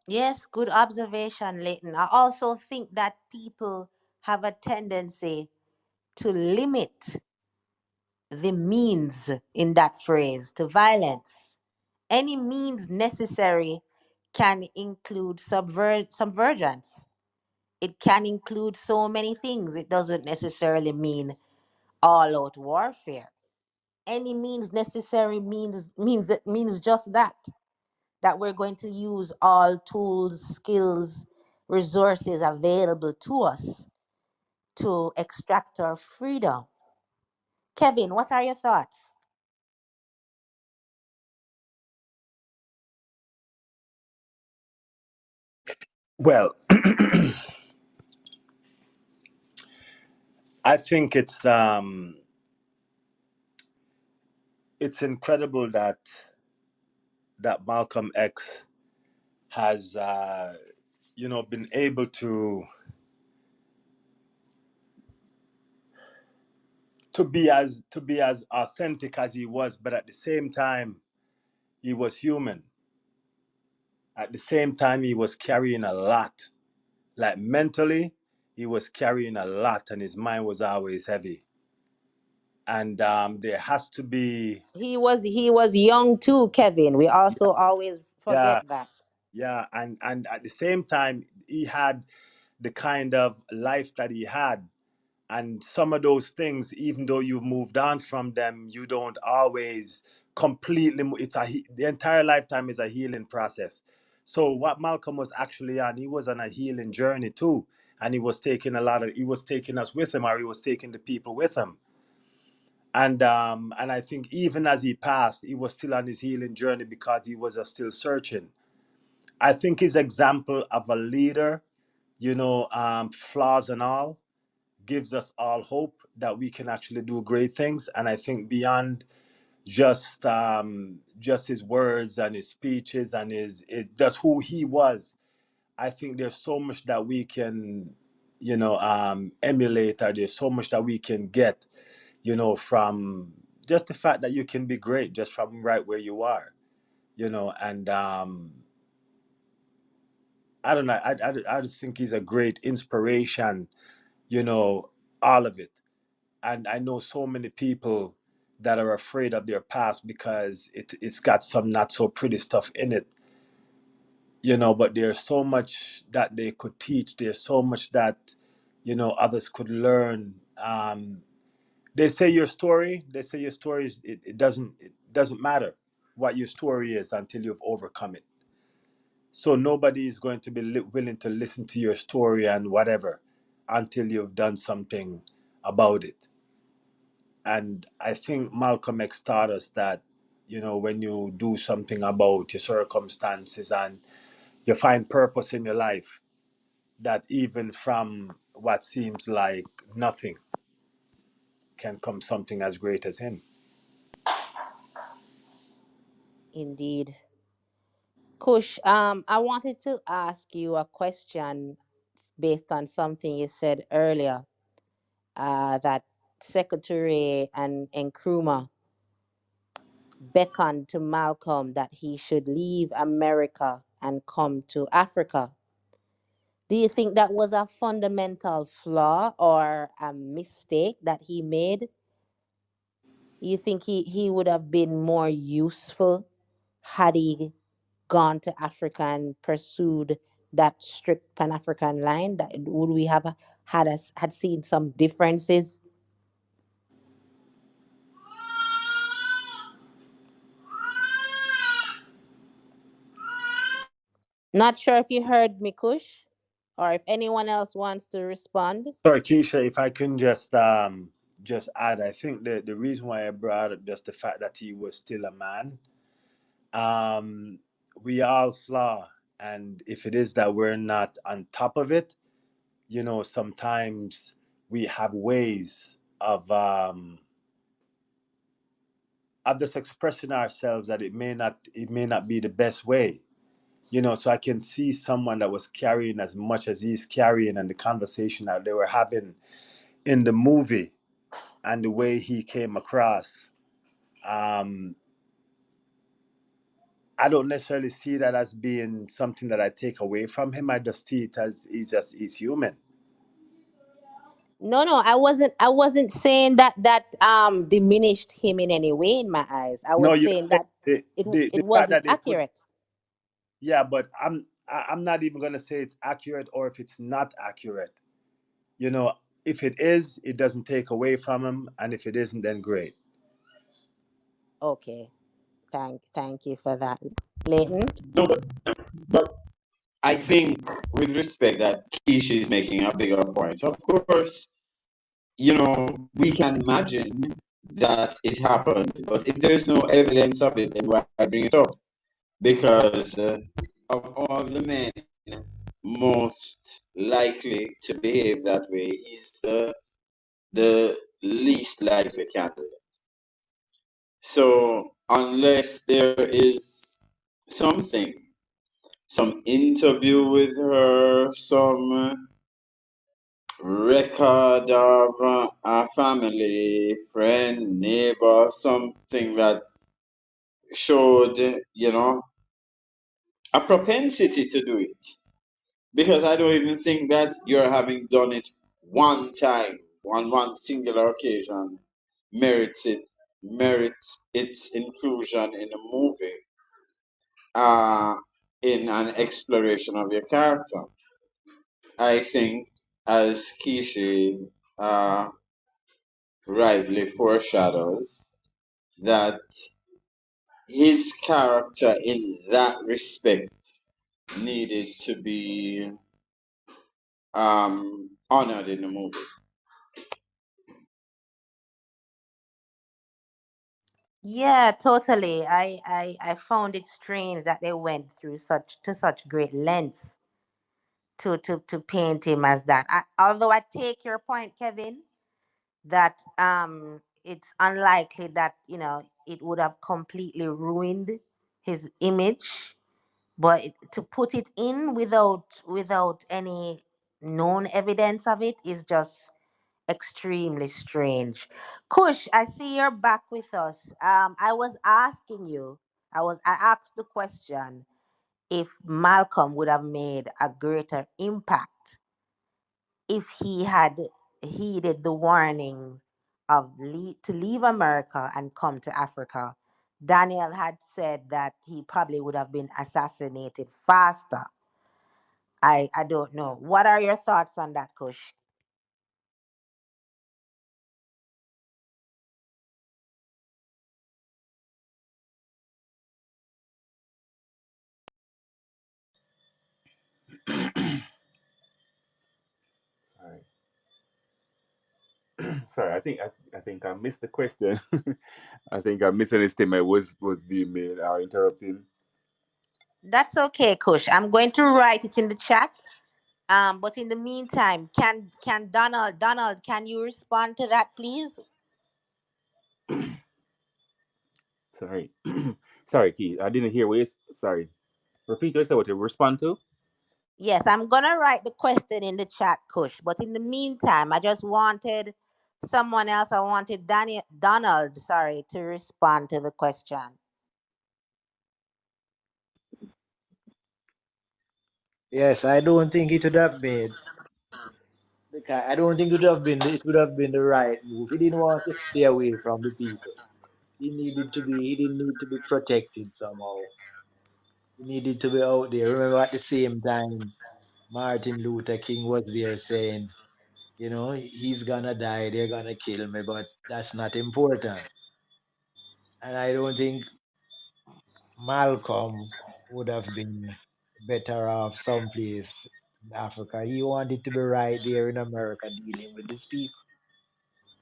Yes, good observation, Leighton. I also think that people have a tendency to limit the means in that phrase to violence. Any means necessary can include subvergence. It can include so many things. It doesn't necessarily mean all out warfare. Any means necessary means just that we're going to use all tools, skills, resources available to us to extract our freedom. Kevin, what are your thoughts? Well, I think it's incredible that Malcolm X has been able to be as authentic as he was, but at the same time he was human. At the same time he was carrying a lot. Like mentally, he was carrying a lot, and his mind was always heavy. And there has to be, He was young too, Kevin. We also always forget yeah, that. yeah, and at the same time, he had the kind of life that he had. And some of those things, even though you've moved on from them, you don't always completely. The entire lifetime is a healing process. So what Malcolm was actually on, he was on a healing journey too, and he was taking us with him, or he was taking the people with him. And I think even as he passed, he was still on his healing journey because he was still searching. I think his example of a leader, flaws and all, gives us all hope that we can actually do great things. And I think beyond just his words and his speeches and just who he was, I think there's so much that we can, emulate, or there's so much that we can get, from just the fact that you can be great just from right where you are, and I don't know. I just think he's a great inspiration, all of it. And I know so many people that are afraid of their past because it's got some not so pretty stuff in it, you know, but there's so much that they could teach. There's so much that, you know, others could learn. They say your story, it doesn't matter what your story is until you've overcome it. So nobody is going to be willing to listen to your story and whatever until you've done something about it. And I think Malcolm X taught us that, you know, when you do something about your circumstances and you find purpose in your life, that even from what seems like nothing can come something as great as him. Indeed. Kush, I wanted to ask you a question based on something you said earlier, that Secretary and Nkrumah beckoned to Malcolm that he should leave America and come to Africa. Do you think that was a fundamental flaw or a mistake that he made? You think he would have been more useful had he gone to Africa and pursued that strict Pan African line? That would we have had seen some differences? Not sure if you heard me, Kush, or if anyone else wants to respond. Sorry, Keisha, if I can just add, I think the reason why I brought up just the fact that he was still a man. Um, we all flaw, and if it is that we're not on top of it, you know, sometimes we have ways of just expressing ourselves that it may not be the best way. You know, so I can see someone that was carrying as much as he's carrying and the conversation that they were having in the movie and the way he came across. Um, I don't necessarily see that as being something that I take away from him. I just see it as he's human. No, no, I wasn't saying that diminished him in any way in my eyes. I No, was you're saying saying that the it the, it the fact wasn't that they put. accurate. Yeah, but I'm not even gonna say it's accurate or if it's not accurate. You know, if it is, it doesn't take away from him, and if it isn't, then great. Okay. Thank you for that. Leighton? No, but I think with respect that Keisha is making a bigger point. Of course, we can imagine that it happened, but if there is no evidence of it, then why bring it up? Because of all the men most likely to behave that way is the least likely candidate. So unless there is something, some interview with her, some record of a family, friend, neighbor, something that showed, a propensity to do it. Because I don't even think that you're having done it one time, on one singular occasion, merits it, merits its inclusion in a movie, uh, in an exploration of your character. I think, as Kishi rightly foreshadows, that his character in that respect needed to be honored in the movie. Yeah, totally. I found it strange that they went through such great lengths to paint him as that. Although I take your point, Kevin, that it's unlikely that it would have completely ruined his image, but to put it in without any known evidence of it is just extremely strange. Kush, I see you're back with us. I was asking you, I asked the question if Malcolm would have made a greater impact if he had heeded the warning to leave America and come to Africa, Daniel had said that he probably would have been assassinated faster. I don't know. What are your thoughts on that, Kush? Sorry, sorry. I think I missed the question. I think I missed any statement was being made or interrupting. That's okay, Kush. I'm going to write it in the chat. But in the meantime, can Donald, can you respond to that, please? Sorry, sorry, Keith. I didn't hear what you. Sorry. Repeat yourself. What you respond to? Yes, I'm gonna write the question in the chat, Kush. But in the meantime, I just wanted someone else. I wanted Donald, sorry, to respond to the question. Yes, I don't think it would have been. I don't think it would have been the right move. He didn't want to stay away from the people. He didn't need to be protected somehow. He needed to be out there. Remember at the same time Martin Luther King was there saying, he's gonna die, they're gonna kill me, but that's not important. And I don't think Malcolm would have been better off someplace in Africa. He wanted to be right there in America dealing with these people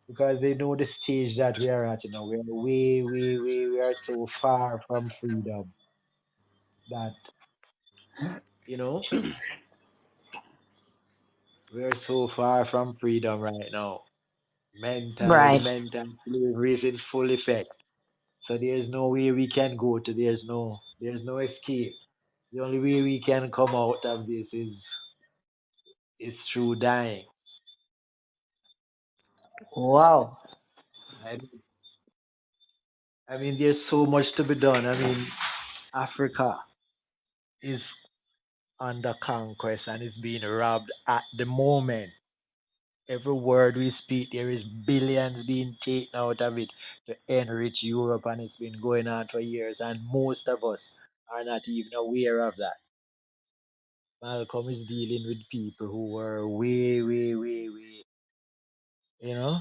because they know the stage that we are at. We're we are so far from freedom that, you know, we're so far from freedom right now. Right. Mental slavery is in full effect. So there's no way we can go to, there's no escape. The only way we can come out of this is through dying. Wow. I, I mean, there's so much to be done. I mean, Africa is under conquest and is being robbed at the moment. Every word we speak, there is billions being taken out of it to enrich Europe, and it's been going on for years. And most of us are not even aware of that. Malcolm is dealing with people who were way, you know.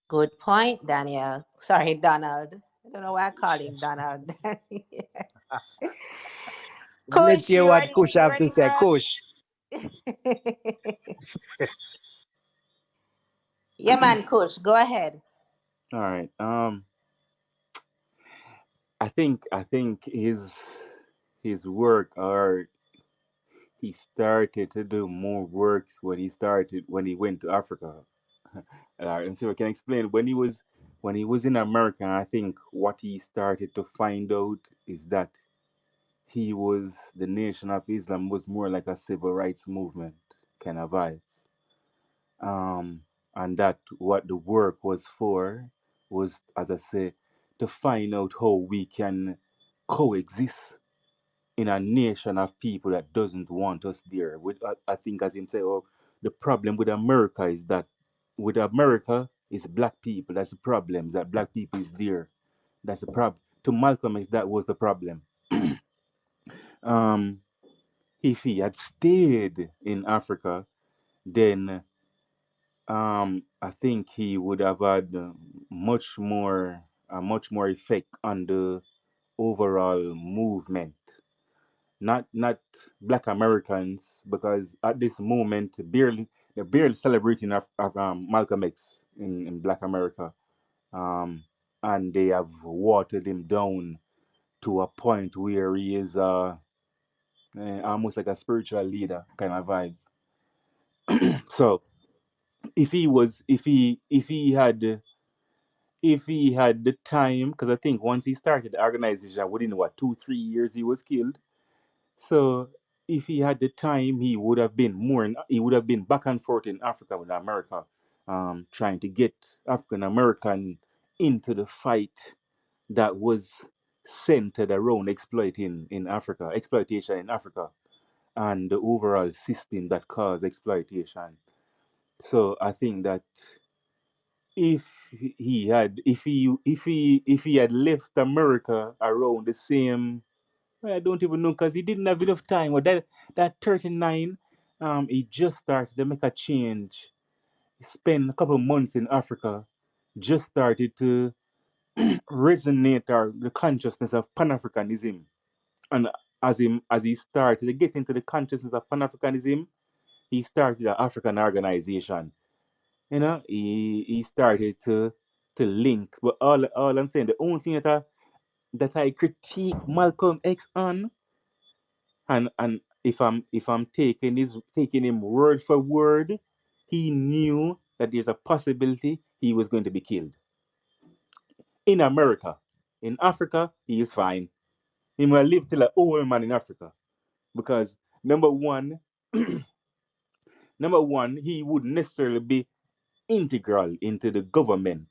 Good point, Daniel. Sorry, Donald. I don't know why I call him Donald. Let's Kush, hear you what ready? Kush You have to ready say. for us? Kush, Yeah, man, Kush, go ahead. All right. I think his work, or he started to do more works when he went to Africa. And so I can explain when he was in America. I think what he started to find out is that the Nation of Islam was more like a civil rights movement kind of vibes. And that what the work was for was, as I say, to find out how we can coexist in a nation of people that doesn't want us there. I think, as him say, oh, the problem with America is that with America is black people. That's the problem. That black people is there. That's the problem. To Malcolm X, that was the problem. Um, if he had stayed in Africa, then I think he would have had much more effect on the overall movement. Not Black Americans, because at this moment they're barely celebrating Malcolm X in Black America, um, and they have watered him down to a point where he is almost like a spiritual leader kind of vibes. So if he had the time, because I think once he started the organization, within what 2 3 years he was killed. So if he had the time, he would have been back and forth in Africa with America, trying to get African American into the fight that was centered around exploitation in Africa, and the overall system that caused exploitation. So I think that if if he had left America around the same, well, I don't even know because he didn't have enough time. Or that 39, he just started to make a change. He spent a couple of months in Africa, just started to resonate or the consciousness of Pan Africanism. And as he started to get into the consciousness of Pan Africanism, he started an African organization. He started to link. But all I'm saying, the only thing that I critique Malcolm X on, and if I'm taking him word for word, he knew that there's a possibility he was going to be killed in America. In Africa, he is fine. He will live till an old man in Africa because number one, he wouldn't necessarily be integral into the government.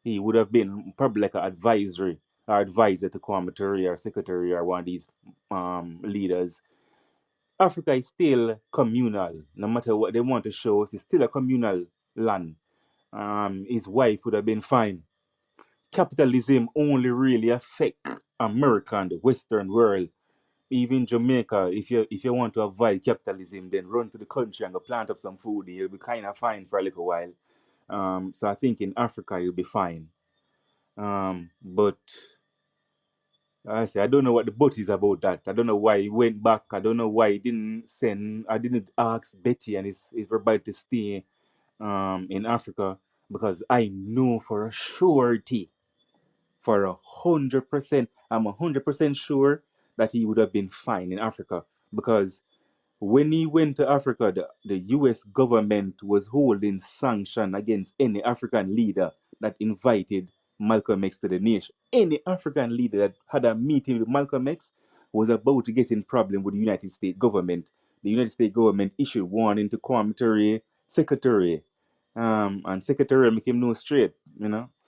He would have been probably like an advisory or advisor to Kwame Ture or secretary or one of these leaders. Africa is still communal, no matter what they want to show us. It's still a communal land. His wife would have been fine. Capitalism only really affect America and the Western world. Even Jamaica, if you want to avoid capitalism, then run to the country and go plant up some food. You'll be kind of fine for a little while. So I think in Africa you'll be fine. But I say I don't know what the but is about that. I don't know why he went back. I don't know why he didn't send. I didn't ask Betty and his brother to stay in Africa because I know for a surety, for 100%, I'm 100% sure that he would have been fine in Africa because when he went to Africa, the US government was holding sanction against any African leader that invited Malcolm X to the nation. Any African leader that had a meeting with Malcolm X was about to get in problem with the United States government. The United States government issued warning to Kwame Ture, secretary, and secretary make him know straight,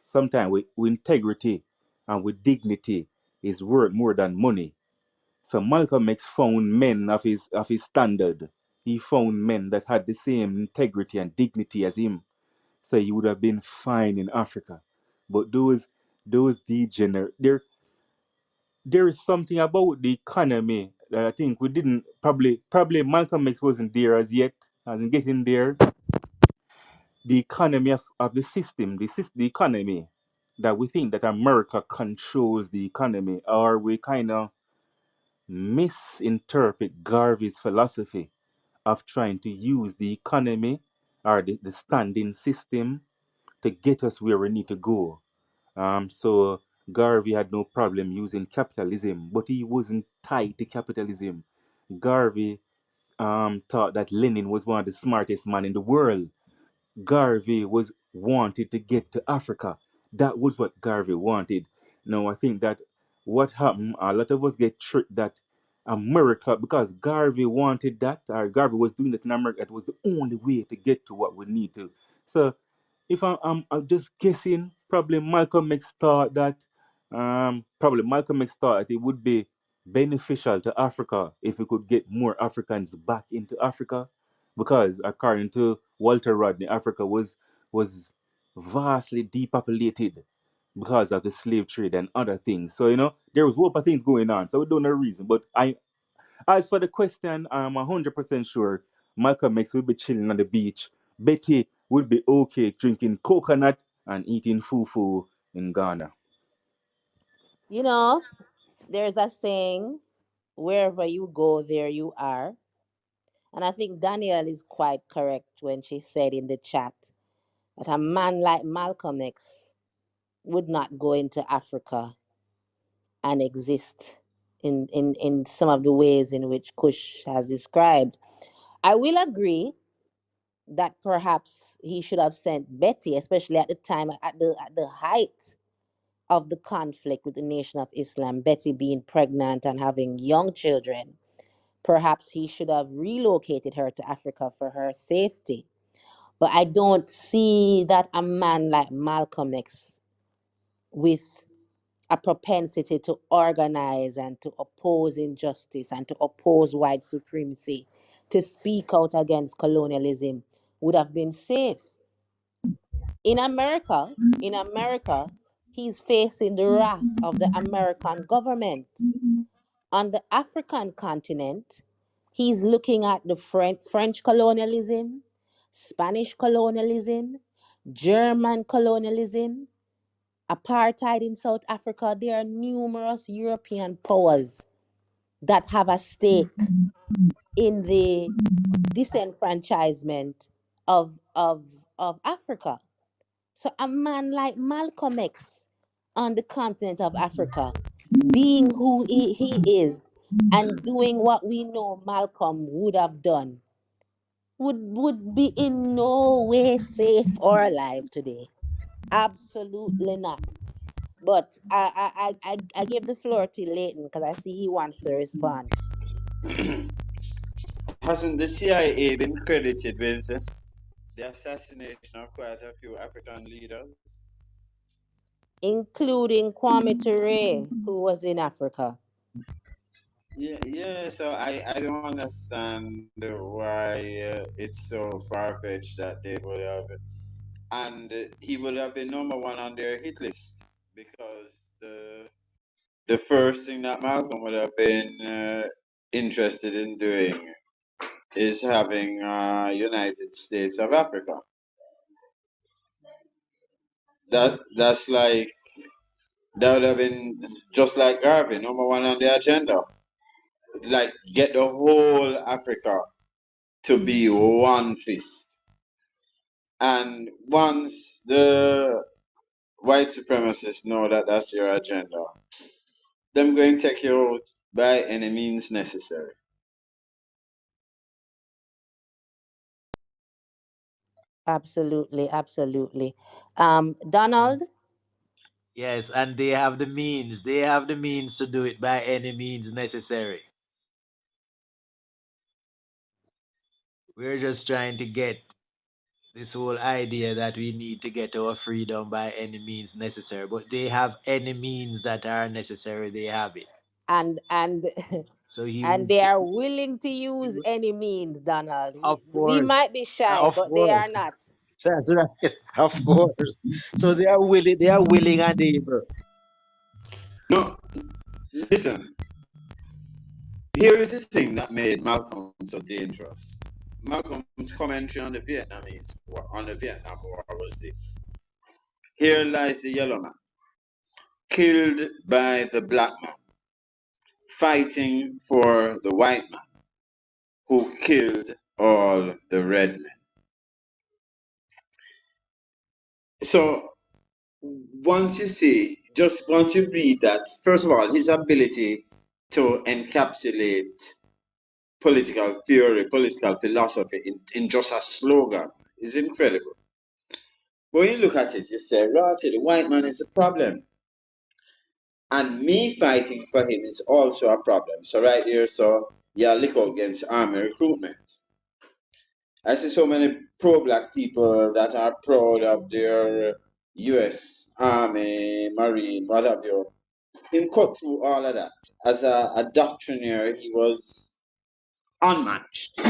sometimes with integrity and with dignity is worth more than money. So Malcolm X found men of his standard. He found men that had the same integrity and dignity as him. So he would have been fine in Africa. But those degenerate there is something about the economy that I think we didn't probably Malcolm X wasn't there as yet, hasn't getting there. The economy of the system, the economy that we think that America controls the economy, or we kind of misinterpret Garvey's philosophy of trying to use the economy or the standing system to get us where we need to go. So Garvey had no problem using capitalism, but he wasn't tied to capitalism. Garvey thought that Lenin was one of the smartest men in the world. Garvey was wanted to get to Africa. That was what Garvey wanted. Now I think that what happened, a lot of us get tricked that America, because Garvey wanted that, or Garvey was doing it in America, it was the only way to get to what we need to. So if I'm just guessing, probably Malcolm X thought that it would be beneficial to Africa if we could get more Africans back into Africa, because according to Walter Rodney, Africa was vastly depopulated because of the slave trade and other things. So there was a lot of things going on. So we don't know the reason. But as for the question, I'm 100% sure Malcolm X will be chilling on the beach. Betty would be okay drinking coconut and eating fufu in Ghana. You know, there's a saying, wherever you go, there you are. And I think Danielle is quite correct when she said in the chat that a man like Malcolm X would not go into Africa and exist in some of the ways in which Kush has described. I will agree that perhaps he should have sent Betty, especially at the time, at the height of the conflict with the Nation of Islam, Betty being pregnant and having young children. Perhaps he should have relocated her to Africa for her safety. But I don't see that a man like Malcolm X, with a propensity to organize and to oppose injustice and to oppose white supremacy, to speak out against colonialism, would have been safe. In America, he's facing the wrath of the American government. On the African continent, he's looking at the French colonialism, Spanish colonialism, German colonialism, apartheid in South Africa. There are numerous European powers that have a stake in the disenfranchisement of Africa. So a man like Malcolm X on the continent of Africa, being who he is and doing what we know Malcolm would have done, would be in no way safe or alive today. Absolutely not. But I give the floor to Leighton because I see he wants to respond, Hasn't the CIA been credited with the assassination of quite a few African leaders? including Kwame Ture, who was in Africa. Yeah, yeah. So I don't understand why it's so far fetched that they would have, and he would have been number one on their hit list because the first thing that Malcolm would have been interested in doing is having United States of Africa. That's like that would have been just like Garvey, number one on the agenda. Like get the whole Africa to be one fist. And once the white supremacists know that that's your agenda, them going to take you out by any means necessary. Absolutely, absolutely. Donald, Yes, and they have the means. They have the means to do it by any means necessary. We're just trying to get this whole idea that we need to get our freedom by any means necessary. But they have any means that are necessary. They have it. and So he and was, they are willing to use any means, Donald. of We course, might be shy, of but they are course, not. that's right, of course. So they are willing. They are willing and able. No, listen, here is the thing that made Malcolm so dangerous. Malcolm's commentary on the Vietnam War was this. Here lies the yellow man, killed by the black man, fighting for the white man who killed all the red men. So once you read that, first of all, his ability to encapsulate political theory, political philosophy in just a slogan is incredible. But when you look at it, you say, right, the white man is a problem. And me fighting for him is also a problem. So right here, so yeah, look out against army recruitment. I see so many pro-black people that are proud of their U.S. Army, Marine, what have you. Him cut through all of that. As a doctrinaire, he was unmatched.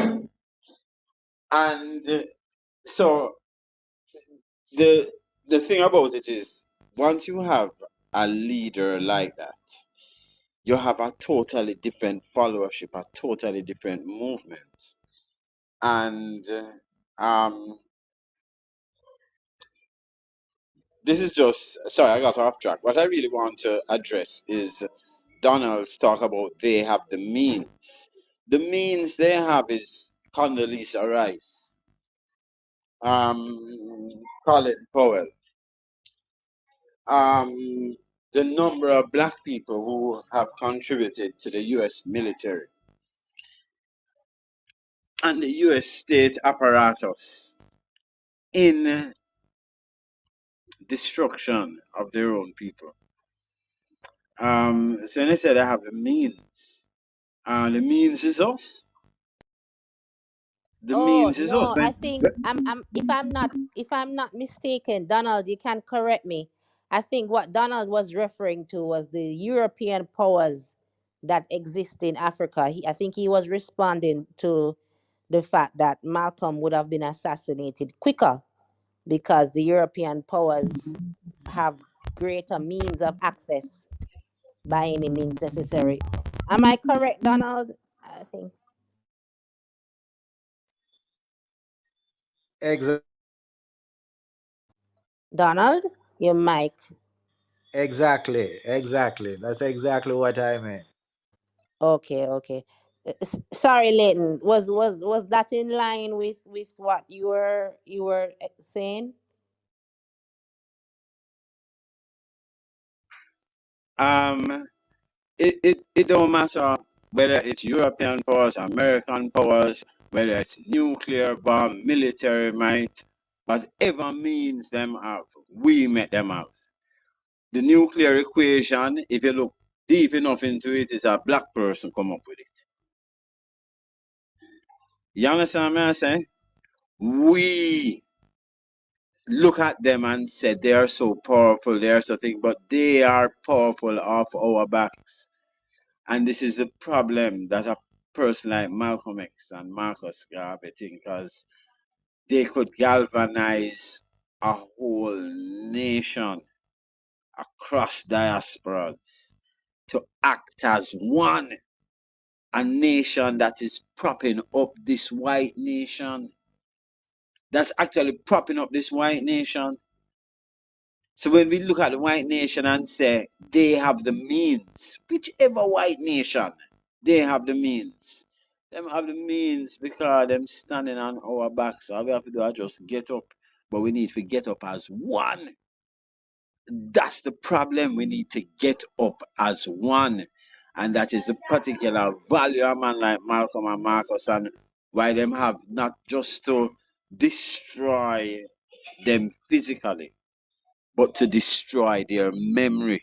And so the the thing about it is, once you have a leader like that, you have a totally different followership, a totally different movement. And um, this is just, sorry, I got off track. What I really want to address is Donald's talk about they have the means. The means they have is Condoleezza Rice, um, Colin Powell, um, the number of black people who have contributed to the U.S. military and the U.S. state apparatus in destruction of their own people. So when they said I have the means, the means is us. The Oh means is us. no, I think I'm if I'm not mistaken, Donald, you can correct me. I think what Donald was referring to was the European powers that exist in Africa. I think he was responding to the fact that Malcolm would have been assassinated quicker because the European powers have greater means of access by any means necessary. Am I correct, Donald? I think Exa- Donald, your mic. exactly. That's exactly what I meant. Okay, okay. Sorry, Leighton. Was that in line with what you were saying? Um, it don't matter whether it's European powers, American powers, whether it's nuclear bomb, military might, whatever means them have, we met them have. The nuclear equation, if you look deep enough into it, is a black person come up with it. You understand what I'm saying? We look at them and say they are so powerful, they are so thing, but they are powerful off our backs. And this is the problem that a person like Malcolm X and Marcus Garvey think, because they could galvanize a whole nation across diasporas to act as one, a nation that is propping up this white nation, that's actually propping up this white nation. So when we look at the white nation and say they have the means, whichever white nation, they have the means. Them have the means because them standing on our backs. All we have to do is just get up. But we need to get up as one. That's the problem. We need to get up as one. And that is the particular value a man like Malcolm and Marcus, and why them have not just to destroy them physically, but to destroy their memory,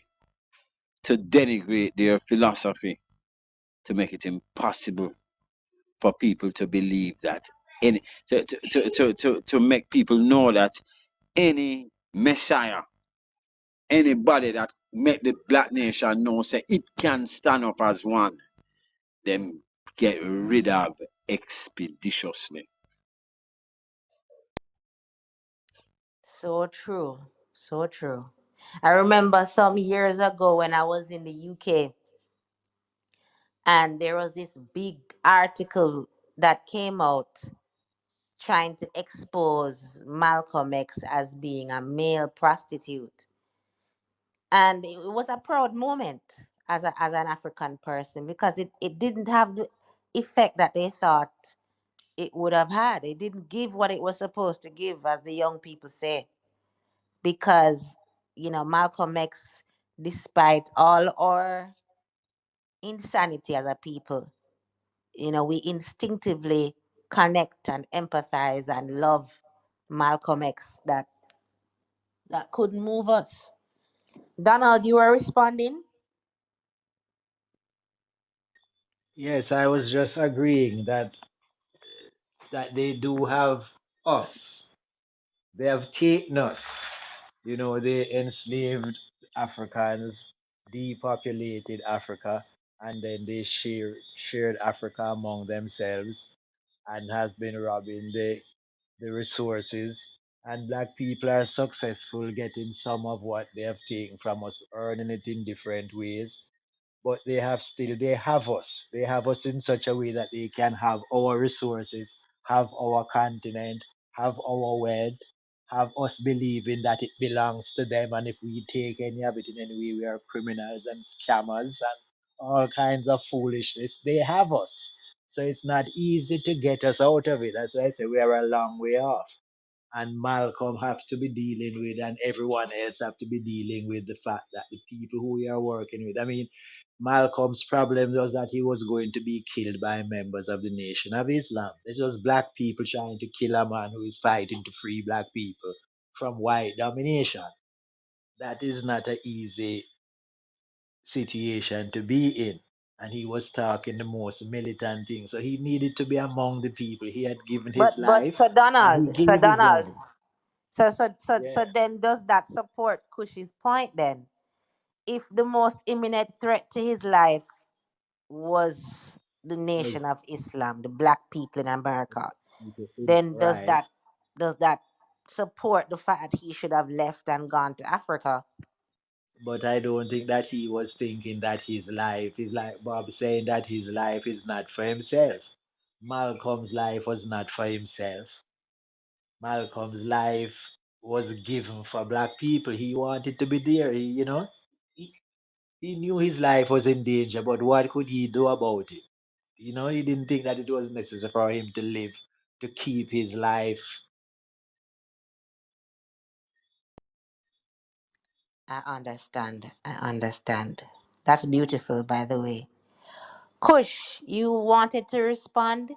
to denigrate their philosophy, to make it impossible for people to believe that any to make people know that any messiah, anybody that make the black nation know say it can stand up as one, them get rid of expeditiously. So true. So true. I remember some years ago when I was in the UK, and there was this big article that came out trying to expose Malcolm X as being a male prostitute. And it was a proud moment as an African person, because it didn't have the effect that they thought it would have had. It didn't give what it was supposed to give, as the young people say. Because, Malcolm X, despite all our insanity as a people, we instinctively connect and empathize and love Malcolm X, that couldn't move us. Donald, you were responding? Yes, I was just agreeing that they do have us. They have taken us. They enslaved Africans, depopulated Africa, and then they shared Africa among themselves and has been robbing the resources. And black people are successful getting some of what they have taken from us, earning it in different ways. But they have us. They have us in such a way that they can have our resources, have our continent, have our wealth, have us believing that it belongs to them, and if we take any of it in any way, we are criminals and scammers and all kinds of foolishness. They have us. So it's not easy to get us out of it. That's why I say we are a long way off. And Malcolm have to be dealing with, and everyone else have to be dealing with the fact that the people who we are working with. I mean, Malcolm's problem was that he was going to be killed by members of the Nation of Islam. This was black people trying to kill a man who is fighting to free black people from white domination. That is not an easy situation to be in. And he was talking the most militant thing. So he needed to be among the people. He had given his But life so and Donald, he gave his life. so Yeah. then does that support Kush's point then? If the most imminent threat to his life was the Well, nation of Islam, the black people in America, then right. does that support the fact that he should have left and gone to Africa? But I don't think that he was thinking that his life is like Bob saying that his life is not for himself. Malcolm's life was not for himself. Malcolm's life was given for black people. He wanted to be there. He, he knew his life was in danger, but what could he do about it? He didn't think that it was necessary for him to live to keep his life. I understand. I understand. That's beautiful, by the way. Kush, you wanted to respond?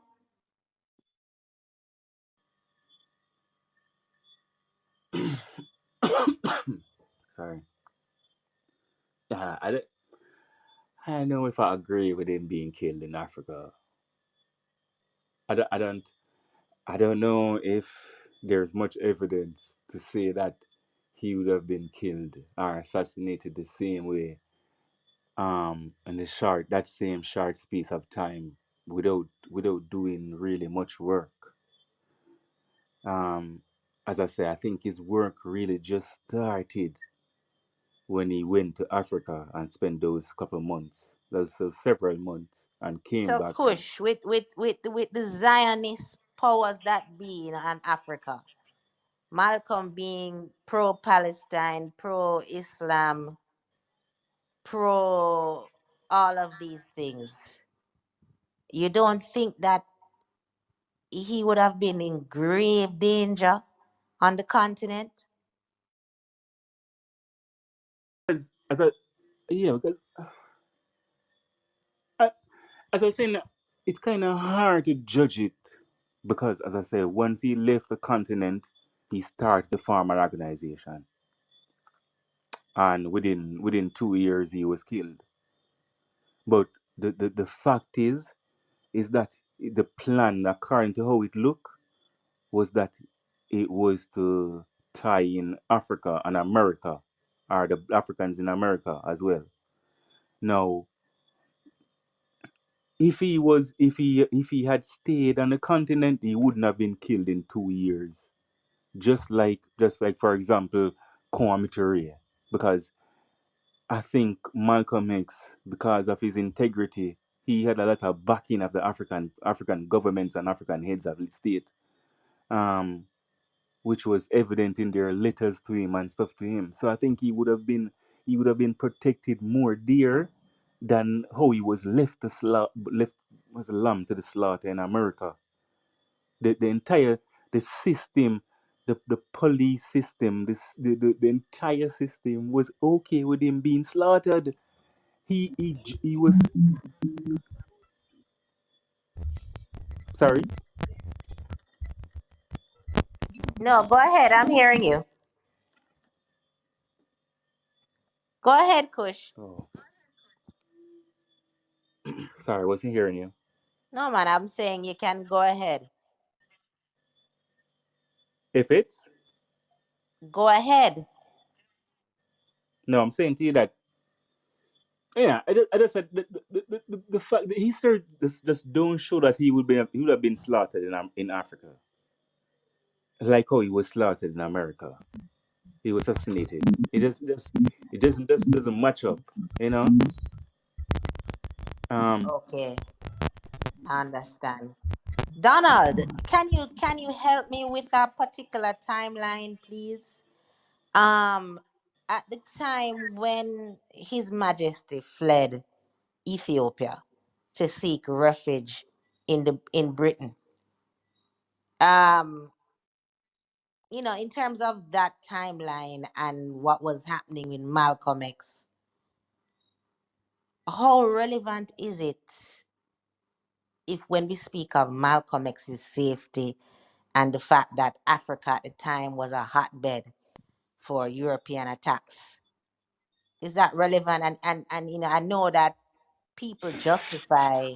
Sorry. I don't know if I agree with him being killed in Africa. I don't, I don't, I don't know if there's much evidence to say that he would have been killed or assassinated the same way, in the that same short space of time without doing really much work. Um, as I say, I think his work really just started when he went to Africa and spent those couple months, those several months, and came So back. And Kush, with the Zionist powers that be in Africa, Malcolm being pro Palestine, pro Islam, pro all of these things, you don't think that he would have been in grave danger on the continent? as I yeah, because I, as I was saying, it's kind of hard to judge it because, as I say, once he left the continent, he started to form an organization, and within 2 years he was killed. But the fact is that the plan, according to how it looked, was that it was to tie in Africa and America, or the Africans in America as well. Now, if he had stayed on the continent, he wouldn't have been killed in 2 years. Just like for example, Kwame Ture, because I think Malcolm X, because of his integrity, he had a lot of backing of the African governments and African heads of state, um, which was evident in their letters to him and stuff to him. So I think he would have been protected more there than how he was left as a lamb to the slaughter in America. The entire the system, the police system, the entire system was okay with him being slaughtered. He was sorry. No, go ahead. I'm hearing you. Go ahead, Kush. Oh, sorry, I wasn't hearing you. No, man, I'm saying you can go ahead. If it's Go ahead. no, I'm saying to you that yeah, I just said the fact that he said this just don't show that he would have been slaughtered in Africa like how he was slaughtered in America. He was assassinated. It doesn't match up, you know. Um, Okay, I understand. Donald, can you help me with a particular timeline, please? Um, at the time when His Majesty fled Ethiopia to seek refuge in Britain, um, in terms of that timeline and what was happening with Malcolm X, how relevant is it if when we speak of Malcolm X's safety and the fact that Africa at the time was a hotbed for European attacks? Is that relevant? And I know that people justify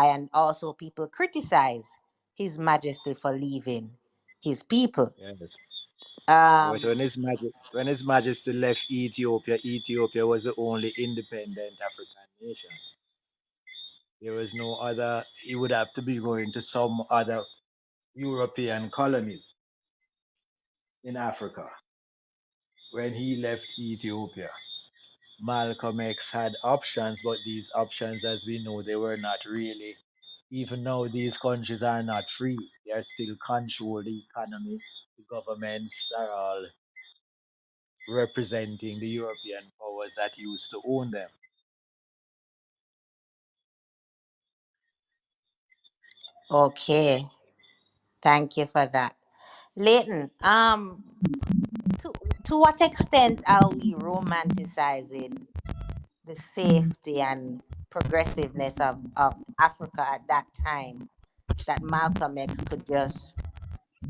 and also people criticize His Majesty for leaving his people. Yes. But Um, when His Majesty left Ethiopia, Ethiopia was the only independent African nation. There was no other, he would have to be going to some other European colonies in Africa when he left Ethiopia. Malcolm X had options, but these options, as we know, they were not really. Even now, these countries are not free. They are still controlled. The economy, the governments are all representing the European powers that used to own them. Okay, thank you for that. Leighton, to what extent are we romanticizing the safety and progressiveness of Africa at that time that Malcolm X could just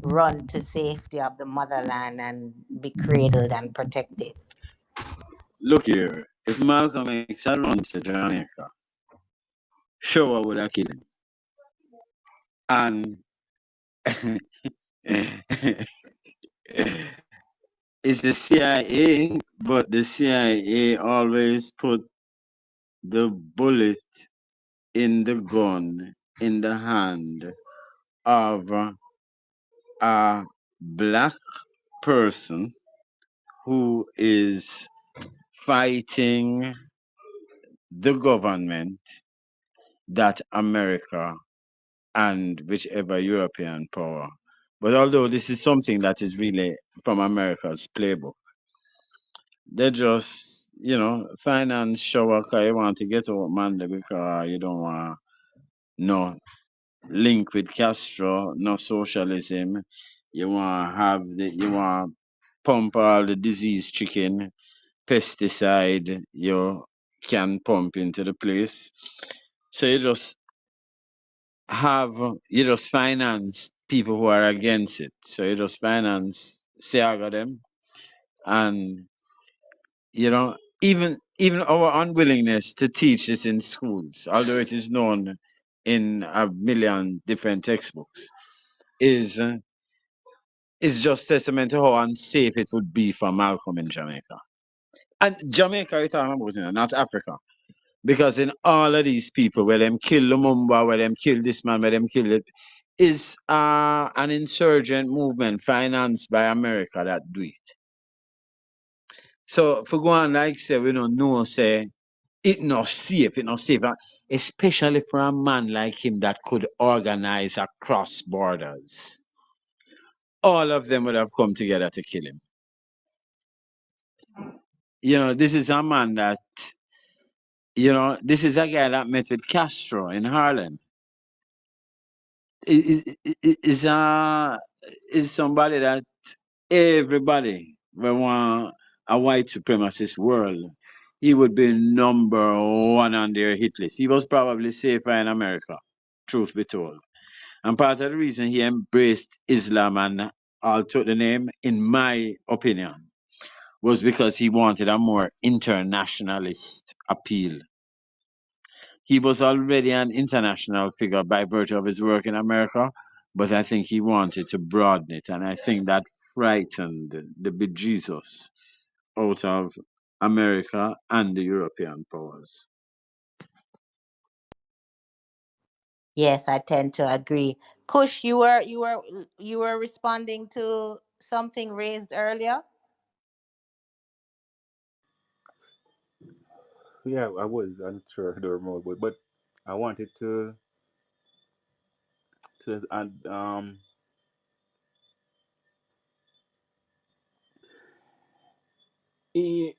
run to safety of the motherland and be cradled and protected? Look here, if Malcolm X had run to Jamaica, Showa would have killed him. And it's the CIA, but the CIA always put the bullet in the gun in the hand of a black person who is fighting the government that America and whichever European power. But although this is something that is really from America's playbook, they just, finance show because you want to get out Monday because you don't want no link with Castro, no socialism. You want pump all the disease chicken, pesticide you can pump into the place. So have you just finance people who are against it. So you just finance Siaga them and even our unwillingness to teach this in schools, although it is known in a million different textbooks, is is just testament to how unsafe it would be for Malcolm in Jamaica. And Jamaica you're talking about, not Africa. Because in all of these people, where them kill Lumumba, where them kill this man, where them kill it, is an insurgent movement financed by America that do it. So for go on like say we don't know say it not safe, especially for a man like him that could organize across borders. All of them would have come together to kill him. This is a man that this is a guy that met with Castro in Harlem. Is is somebody that everybody will want a white supremacist world. He would be number one on their hit list. He was probably safer in America, truth be told. And part of the reason he embraced Islam and all took the name, in my opinion, was because he wanted a more internationalist appeal. He was already an international figure by virtue of his work in America, but I think he wanted to broaden it, and I think that frightened the bejesus out of America and the European powers. Yes, I tend to agree. Kush, you were responding to something raised earlier. Yeah, I was. I'm not sure the remote, but I wanted to add he,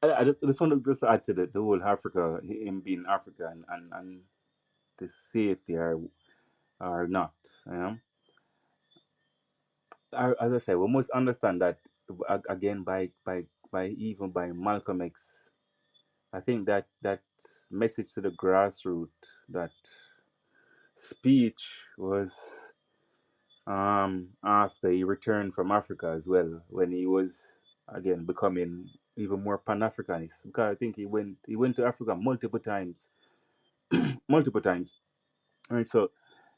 I just want to just add to the whole Africa, him being Africa and the safety or not. You know, as I said, we must understand that again by Malcolm X. I think that message to the grassroots, that speech was after he returned from Africa as well, when he was again becoming even more Pan-Africanist, because I think he went to Africa multiple times, multiple times, and so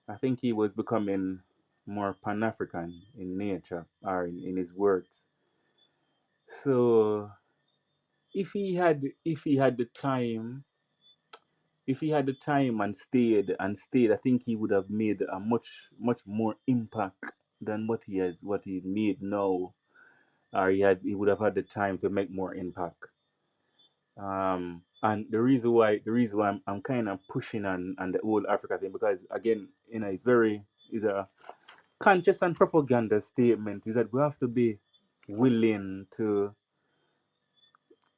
I think he was becoming more Pan-African in nature or in his words. So if he had the time if he had the time and stayed, I think he would have made a much more impact than what he made now, or he would have had the time to make more impact. And the reason why I'm kind of pushing on the whole Africa thing, because again, it's a conscious and propaganda statement, is that we have to be willing to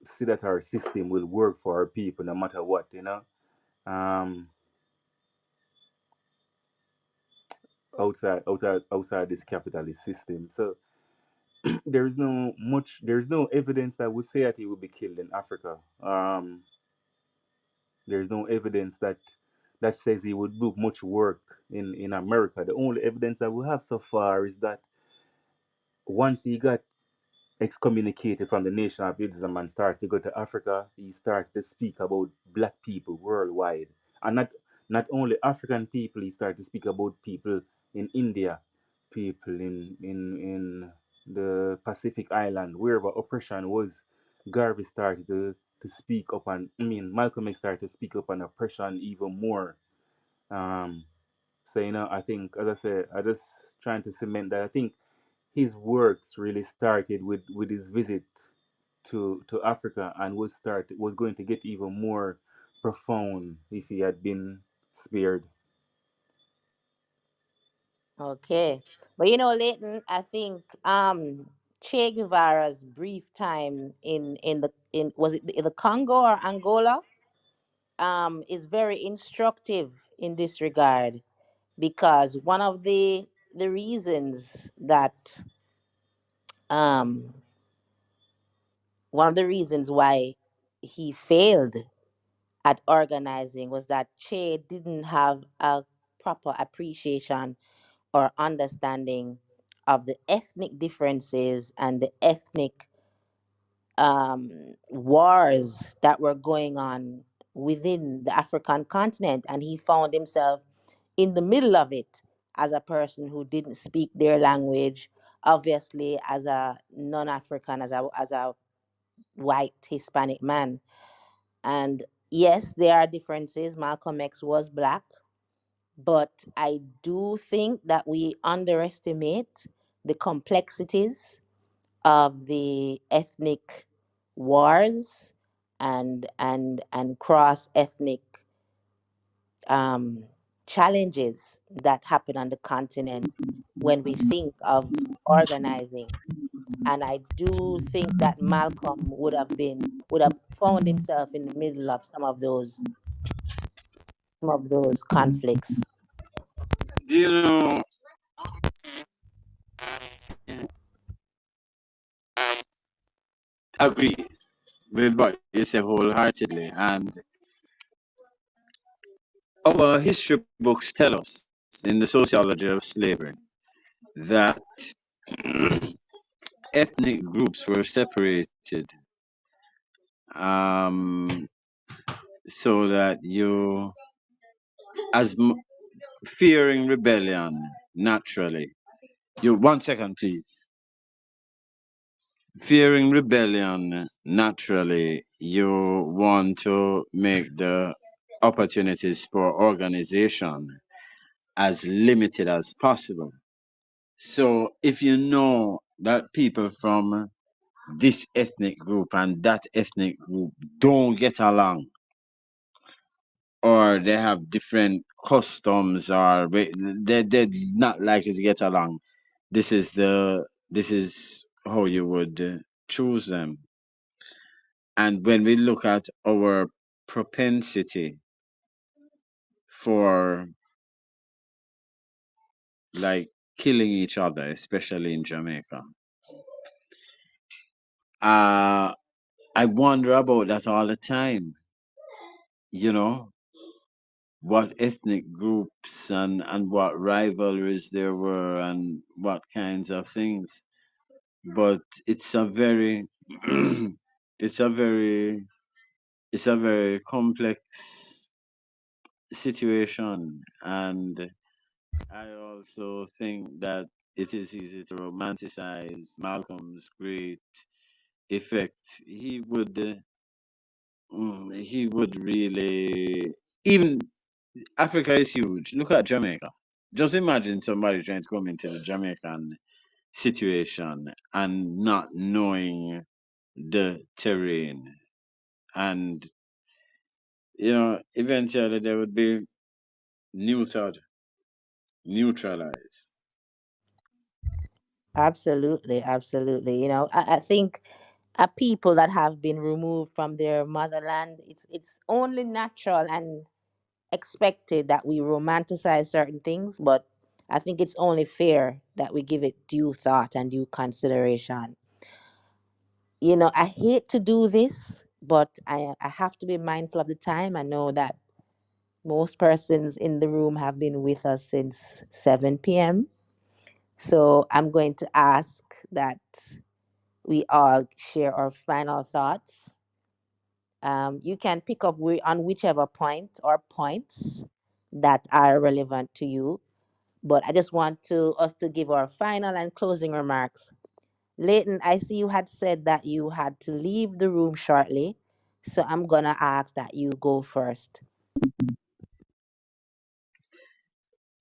see that our system will work for our people no matter what. Um, outside this capitalist system. So there's no evidence that would say that he will be killed in Africa. There's no evidence that says he would do much work in America. The only evidence that we have so far is that once he got excommunicated from the Nation of Islam and started to go to Africa, he started to speak about black people worldwide. And not only African people, he started to speak about people in India, people in the Pacific Island, wherever oppression was. Garvey started to speak up on, Malcolm X started to speak up on oppression even more. Um, so, I think, as I said, I just trying to cement that I think his works really started with his visit to Africa, and was going to get even more profound if he had been spared. Okay. But Leighton, I think Che Guevara's brief time in the in was it the Congo or Angola is very instructive in this regard, because one of the reasons that um one of the reasons why he failed at organizing was that Che didn't have a proper appreciation or understanding of the ethnic differences and the ethnic wars that were going on within the African continent. And he found himself in the middle of it as a person who didn't speak their language, obviously, as a non African, as a white Hispanic man. And yes, there are differences. Malcolm X was black, but I do think that we underestimate the complexities of the ethnic wars and cross ethnic um, challenges that happen on the continent when we think of organizing. And I do think that Malcolm would have found himself in the middle of some of those conflicts. Do you know? Agree with what you say wholeheartedly, and our history books tell us in the sociology of slavery that ethnic groups were separated, um, so that you, as fearing rebellion, naturally, you, 1 second, please. Fearing rebellion, naturally, you want to make the opportunities for organization as limited as possible. So if you know that people from this ethnic group and that ethnic group don't get along, or they have different customs, or they're not likely to get along, this is how you would choose them. And when we look at our propensity for, like, killing each other, especially in Jamaica, I wonder about that all the time. You know, what ethnic groups and what rivalries there were and what kinds of things. But it's a very it's a very it's a very complex situation, and I also think that it is easy to romanticize Malcolm's great effect. He would really Even Africa is huge. Look at Jamaica. Just imagine somebody trying to come into the Jamaican situation and not knowing the terrain. And, eventually they would be neutered, neutralized. Absolutely, absolutely. I think people that have been removed from their motherland, it's only natural and expected that we romanticize certain things, but I think it's only fair that we give it due thought and due consideration. I hate to do this, but I have to be mindful of the time. I know that most persons in the room have been with us since 7 p.m. So I'm going to ask that we all share our final thoughts. You can pick up on whichever point or points that are relevant to you. But I just want us to give our final and closing remarks. Leighton, I see you had said that you had to leave the room shortly, so I'm gonna ask that you go first.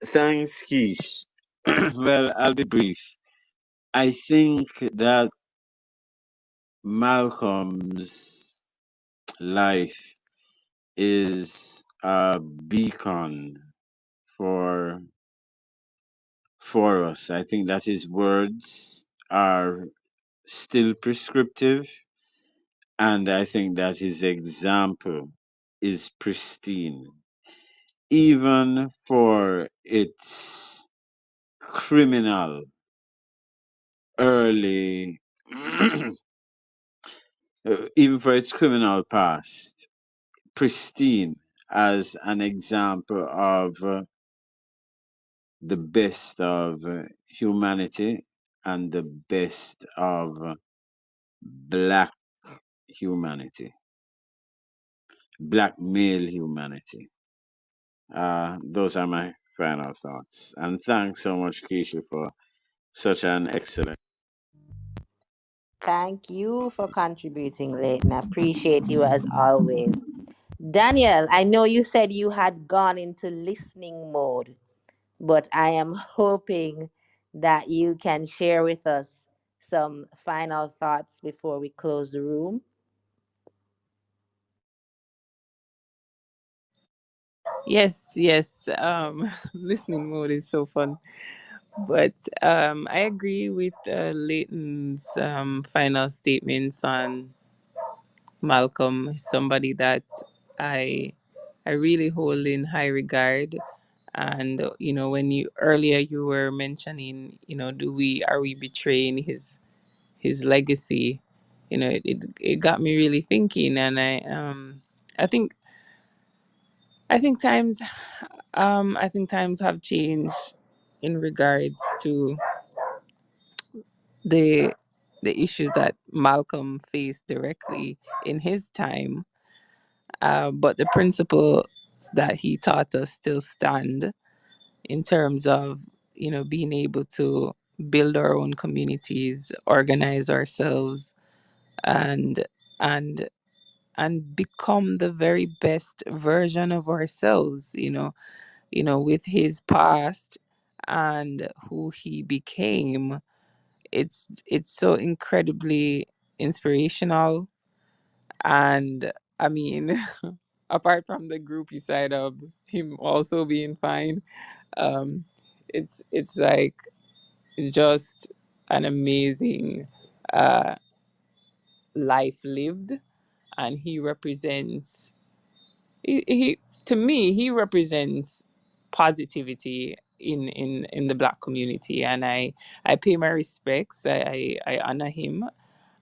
Thanks, Keish. Well, I'll be brief. I think that Malcolm's life is a beacon for for us. I think that his words are still prescriptive, and I think that his example is pristine, even for its criminal early, even for its criminal past, pristine as an example of the best of humanity and the best of black humanity, black male humanity. Those are my final thoughts. And thanks so much, Keisha, for such an excellent. Thank you for contributing, Leighton. I appreciate you as always. Daniel, I know you said you had gone into listening mode, but I am hoping that you can share with us some final thoughts before we close the room. Yes, yes. Listening mode is so fun. But I agree with Leighton's final statements on Malcolm. He's somebody that I I really hold in high regard. And when you were mentioning, do we are we betraying his legacy? It got me really thinking, and I think I think times have changed in regards to the the issues that Malcolm faced directly in his time, but the principles that he taught us still stand in terms of being able to build our own communities, organize ourselves, and and and become the very best version of ourselves. With his past and who he became, it's so incredibly inspirational. And I mean, apart from the groupie side of him also being fine, um it's like just an amazing uh life lived. And he represents he to me he represents positivity in the black community. And I pay my respects. I honor him.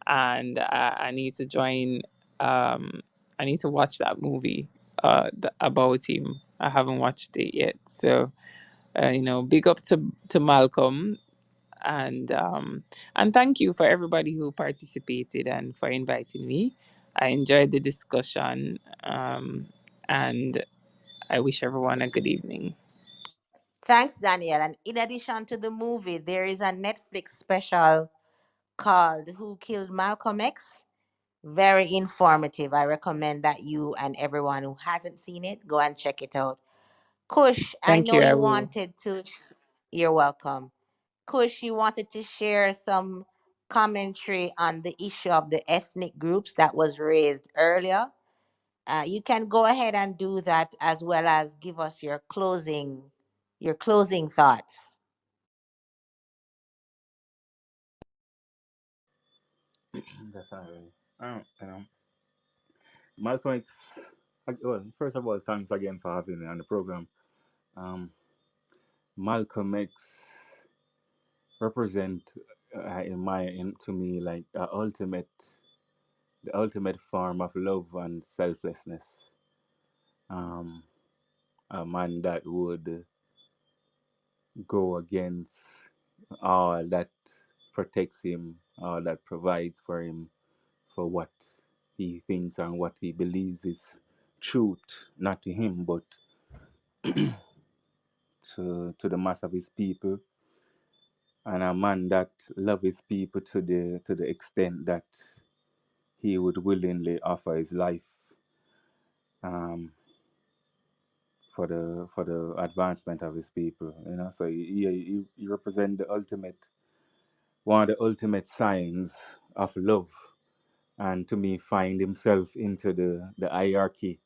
And I need to join. I need to watch that movie about him. I haven't watched it yet. So big up to Malcolm. And thank you for everybody who participated and for inviting me. I enjoyed the discussion. And I wish everyone a good evening. Thanks, Daniel. And in addition to the movie, there is a Netflix special called Who Killed Malcolm X? Very informative. I recommend that you and everyone who hasn't seen it go and check it out. Kush, I Thank know you. I you will. wanted to. You're welcome. Kush, you wanted to share some commentary on the issue of the ethnic groups that was raised earlier. You can go ahead and do that as well as give us your closing thoughts. Definitely. Malcolm X. Well, first of all, thanks again for having me on the program. Um, Malcolm X represent, to me, like the ultimate form of love and selflessness. Um, a man that would go against all that protects him, all that provides for him, for what he thinks and what he believes is truth, not to him, but to the mass of his people, and a man that love his people to the extent that he would willingly offer his life, um, for the advancement of his people. You know, so he represent the ultimate, one of the ultimate signs of love, and to me find himself into the hierarchy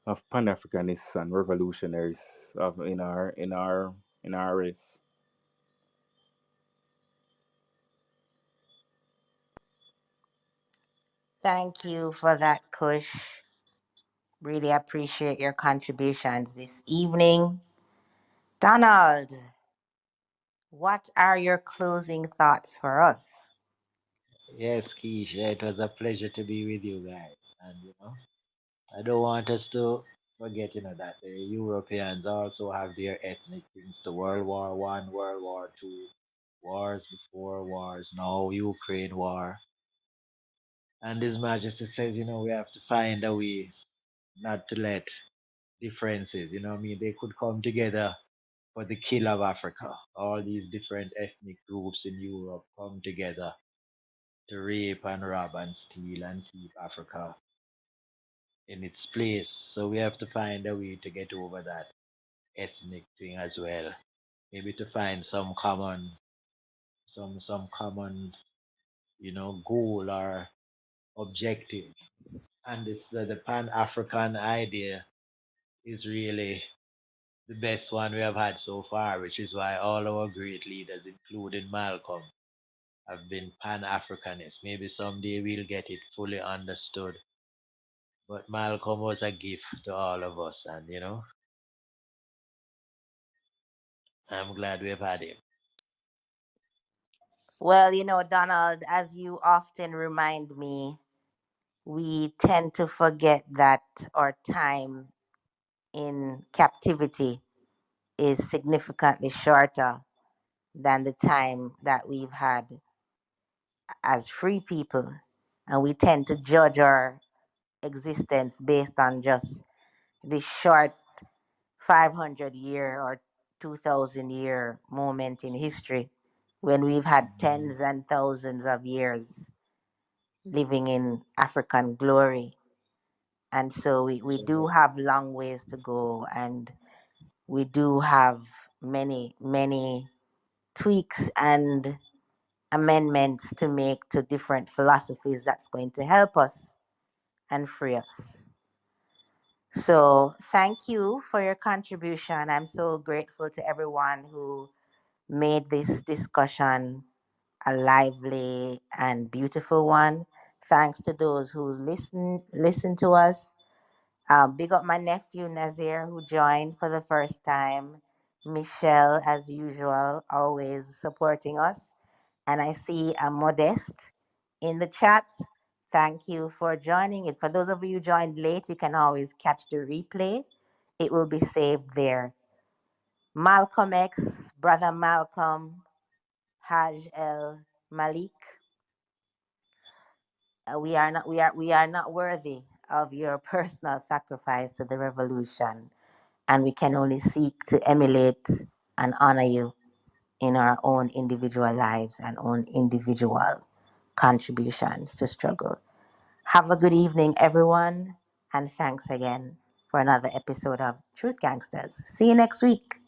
of Pan-Africanists and revolutionaries of in our race. Thank you for that, Kush. Really appreciate your contributions this evening. Donald, what are your closing thoughts for us? Yes, Keisha, it was a pleasure to be with you guys. And I don't want us to forget, that the Europeans also have their ethnic things, the World War One, World War Two, wars before wars, now Ukraine war. And His Majesty says, we have to find a way not to let differences, what I mean, they could come together for the kill of Africa. All these different ethnic groups in Europe come together to rape and rob and steal and keep Africa in its place. So we have to find a way to get over that ethnic thing as well. Maybe to find some common, goal or objective. And this the Pan African idea is really the best one we have had so far, which is why all our great leaders, including Malcolm, have been Pan Africanists. Maybe someday we'll get it fully understood. But Malcolm was a gift to all of us, and I'm glad we've had him. Well, Donald, as you often remind me, we tend to forget that our time in captivity is significantly shorter than the time that we've had as free people. And we tend to judge our existence based on just this short 500-year or 2,000-year moment in history when we've had Mhm. tens and thousands of years living in African glory. And so we So, do have long ways to go, and we do have many, many tweaks and amendments to make to different philosophies that's going to help us and free us. So, thank you for your contribution. I'm so grateful to everyone who made this discussion a lively and beautiful one. Thanks to those who listen to us. Big up my nephew Nazir who joined for the first time. Michelle, as usual, always supporting us. And I see a Modest in the chat. Thank you for joining it. For those of you who joined late, you can always catch the replay. It will be saved there. Malcolm X, Brother Malcolm, Haj El Malik. We are not worthy of your personal sacrifice to the revolution, and we can only seek to emulate and honor you in our own individual lives and own individual contributions to struggle. Have a good evening, everyone, and thanks again for another episode of Truth Gangsters. See you next week.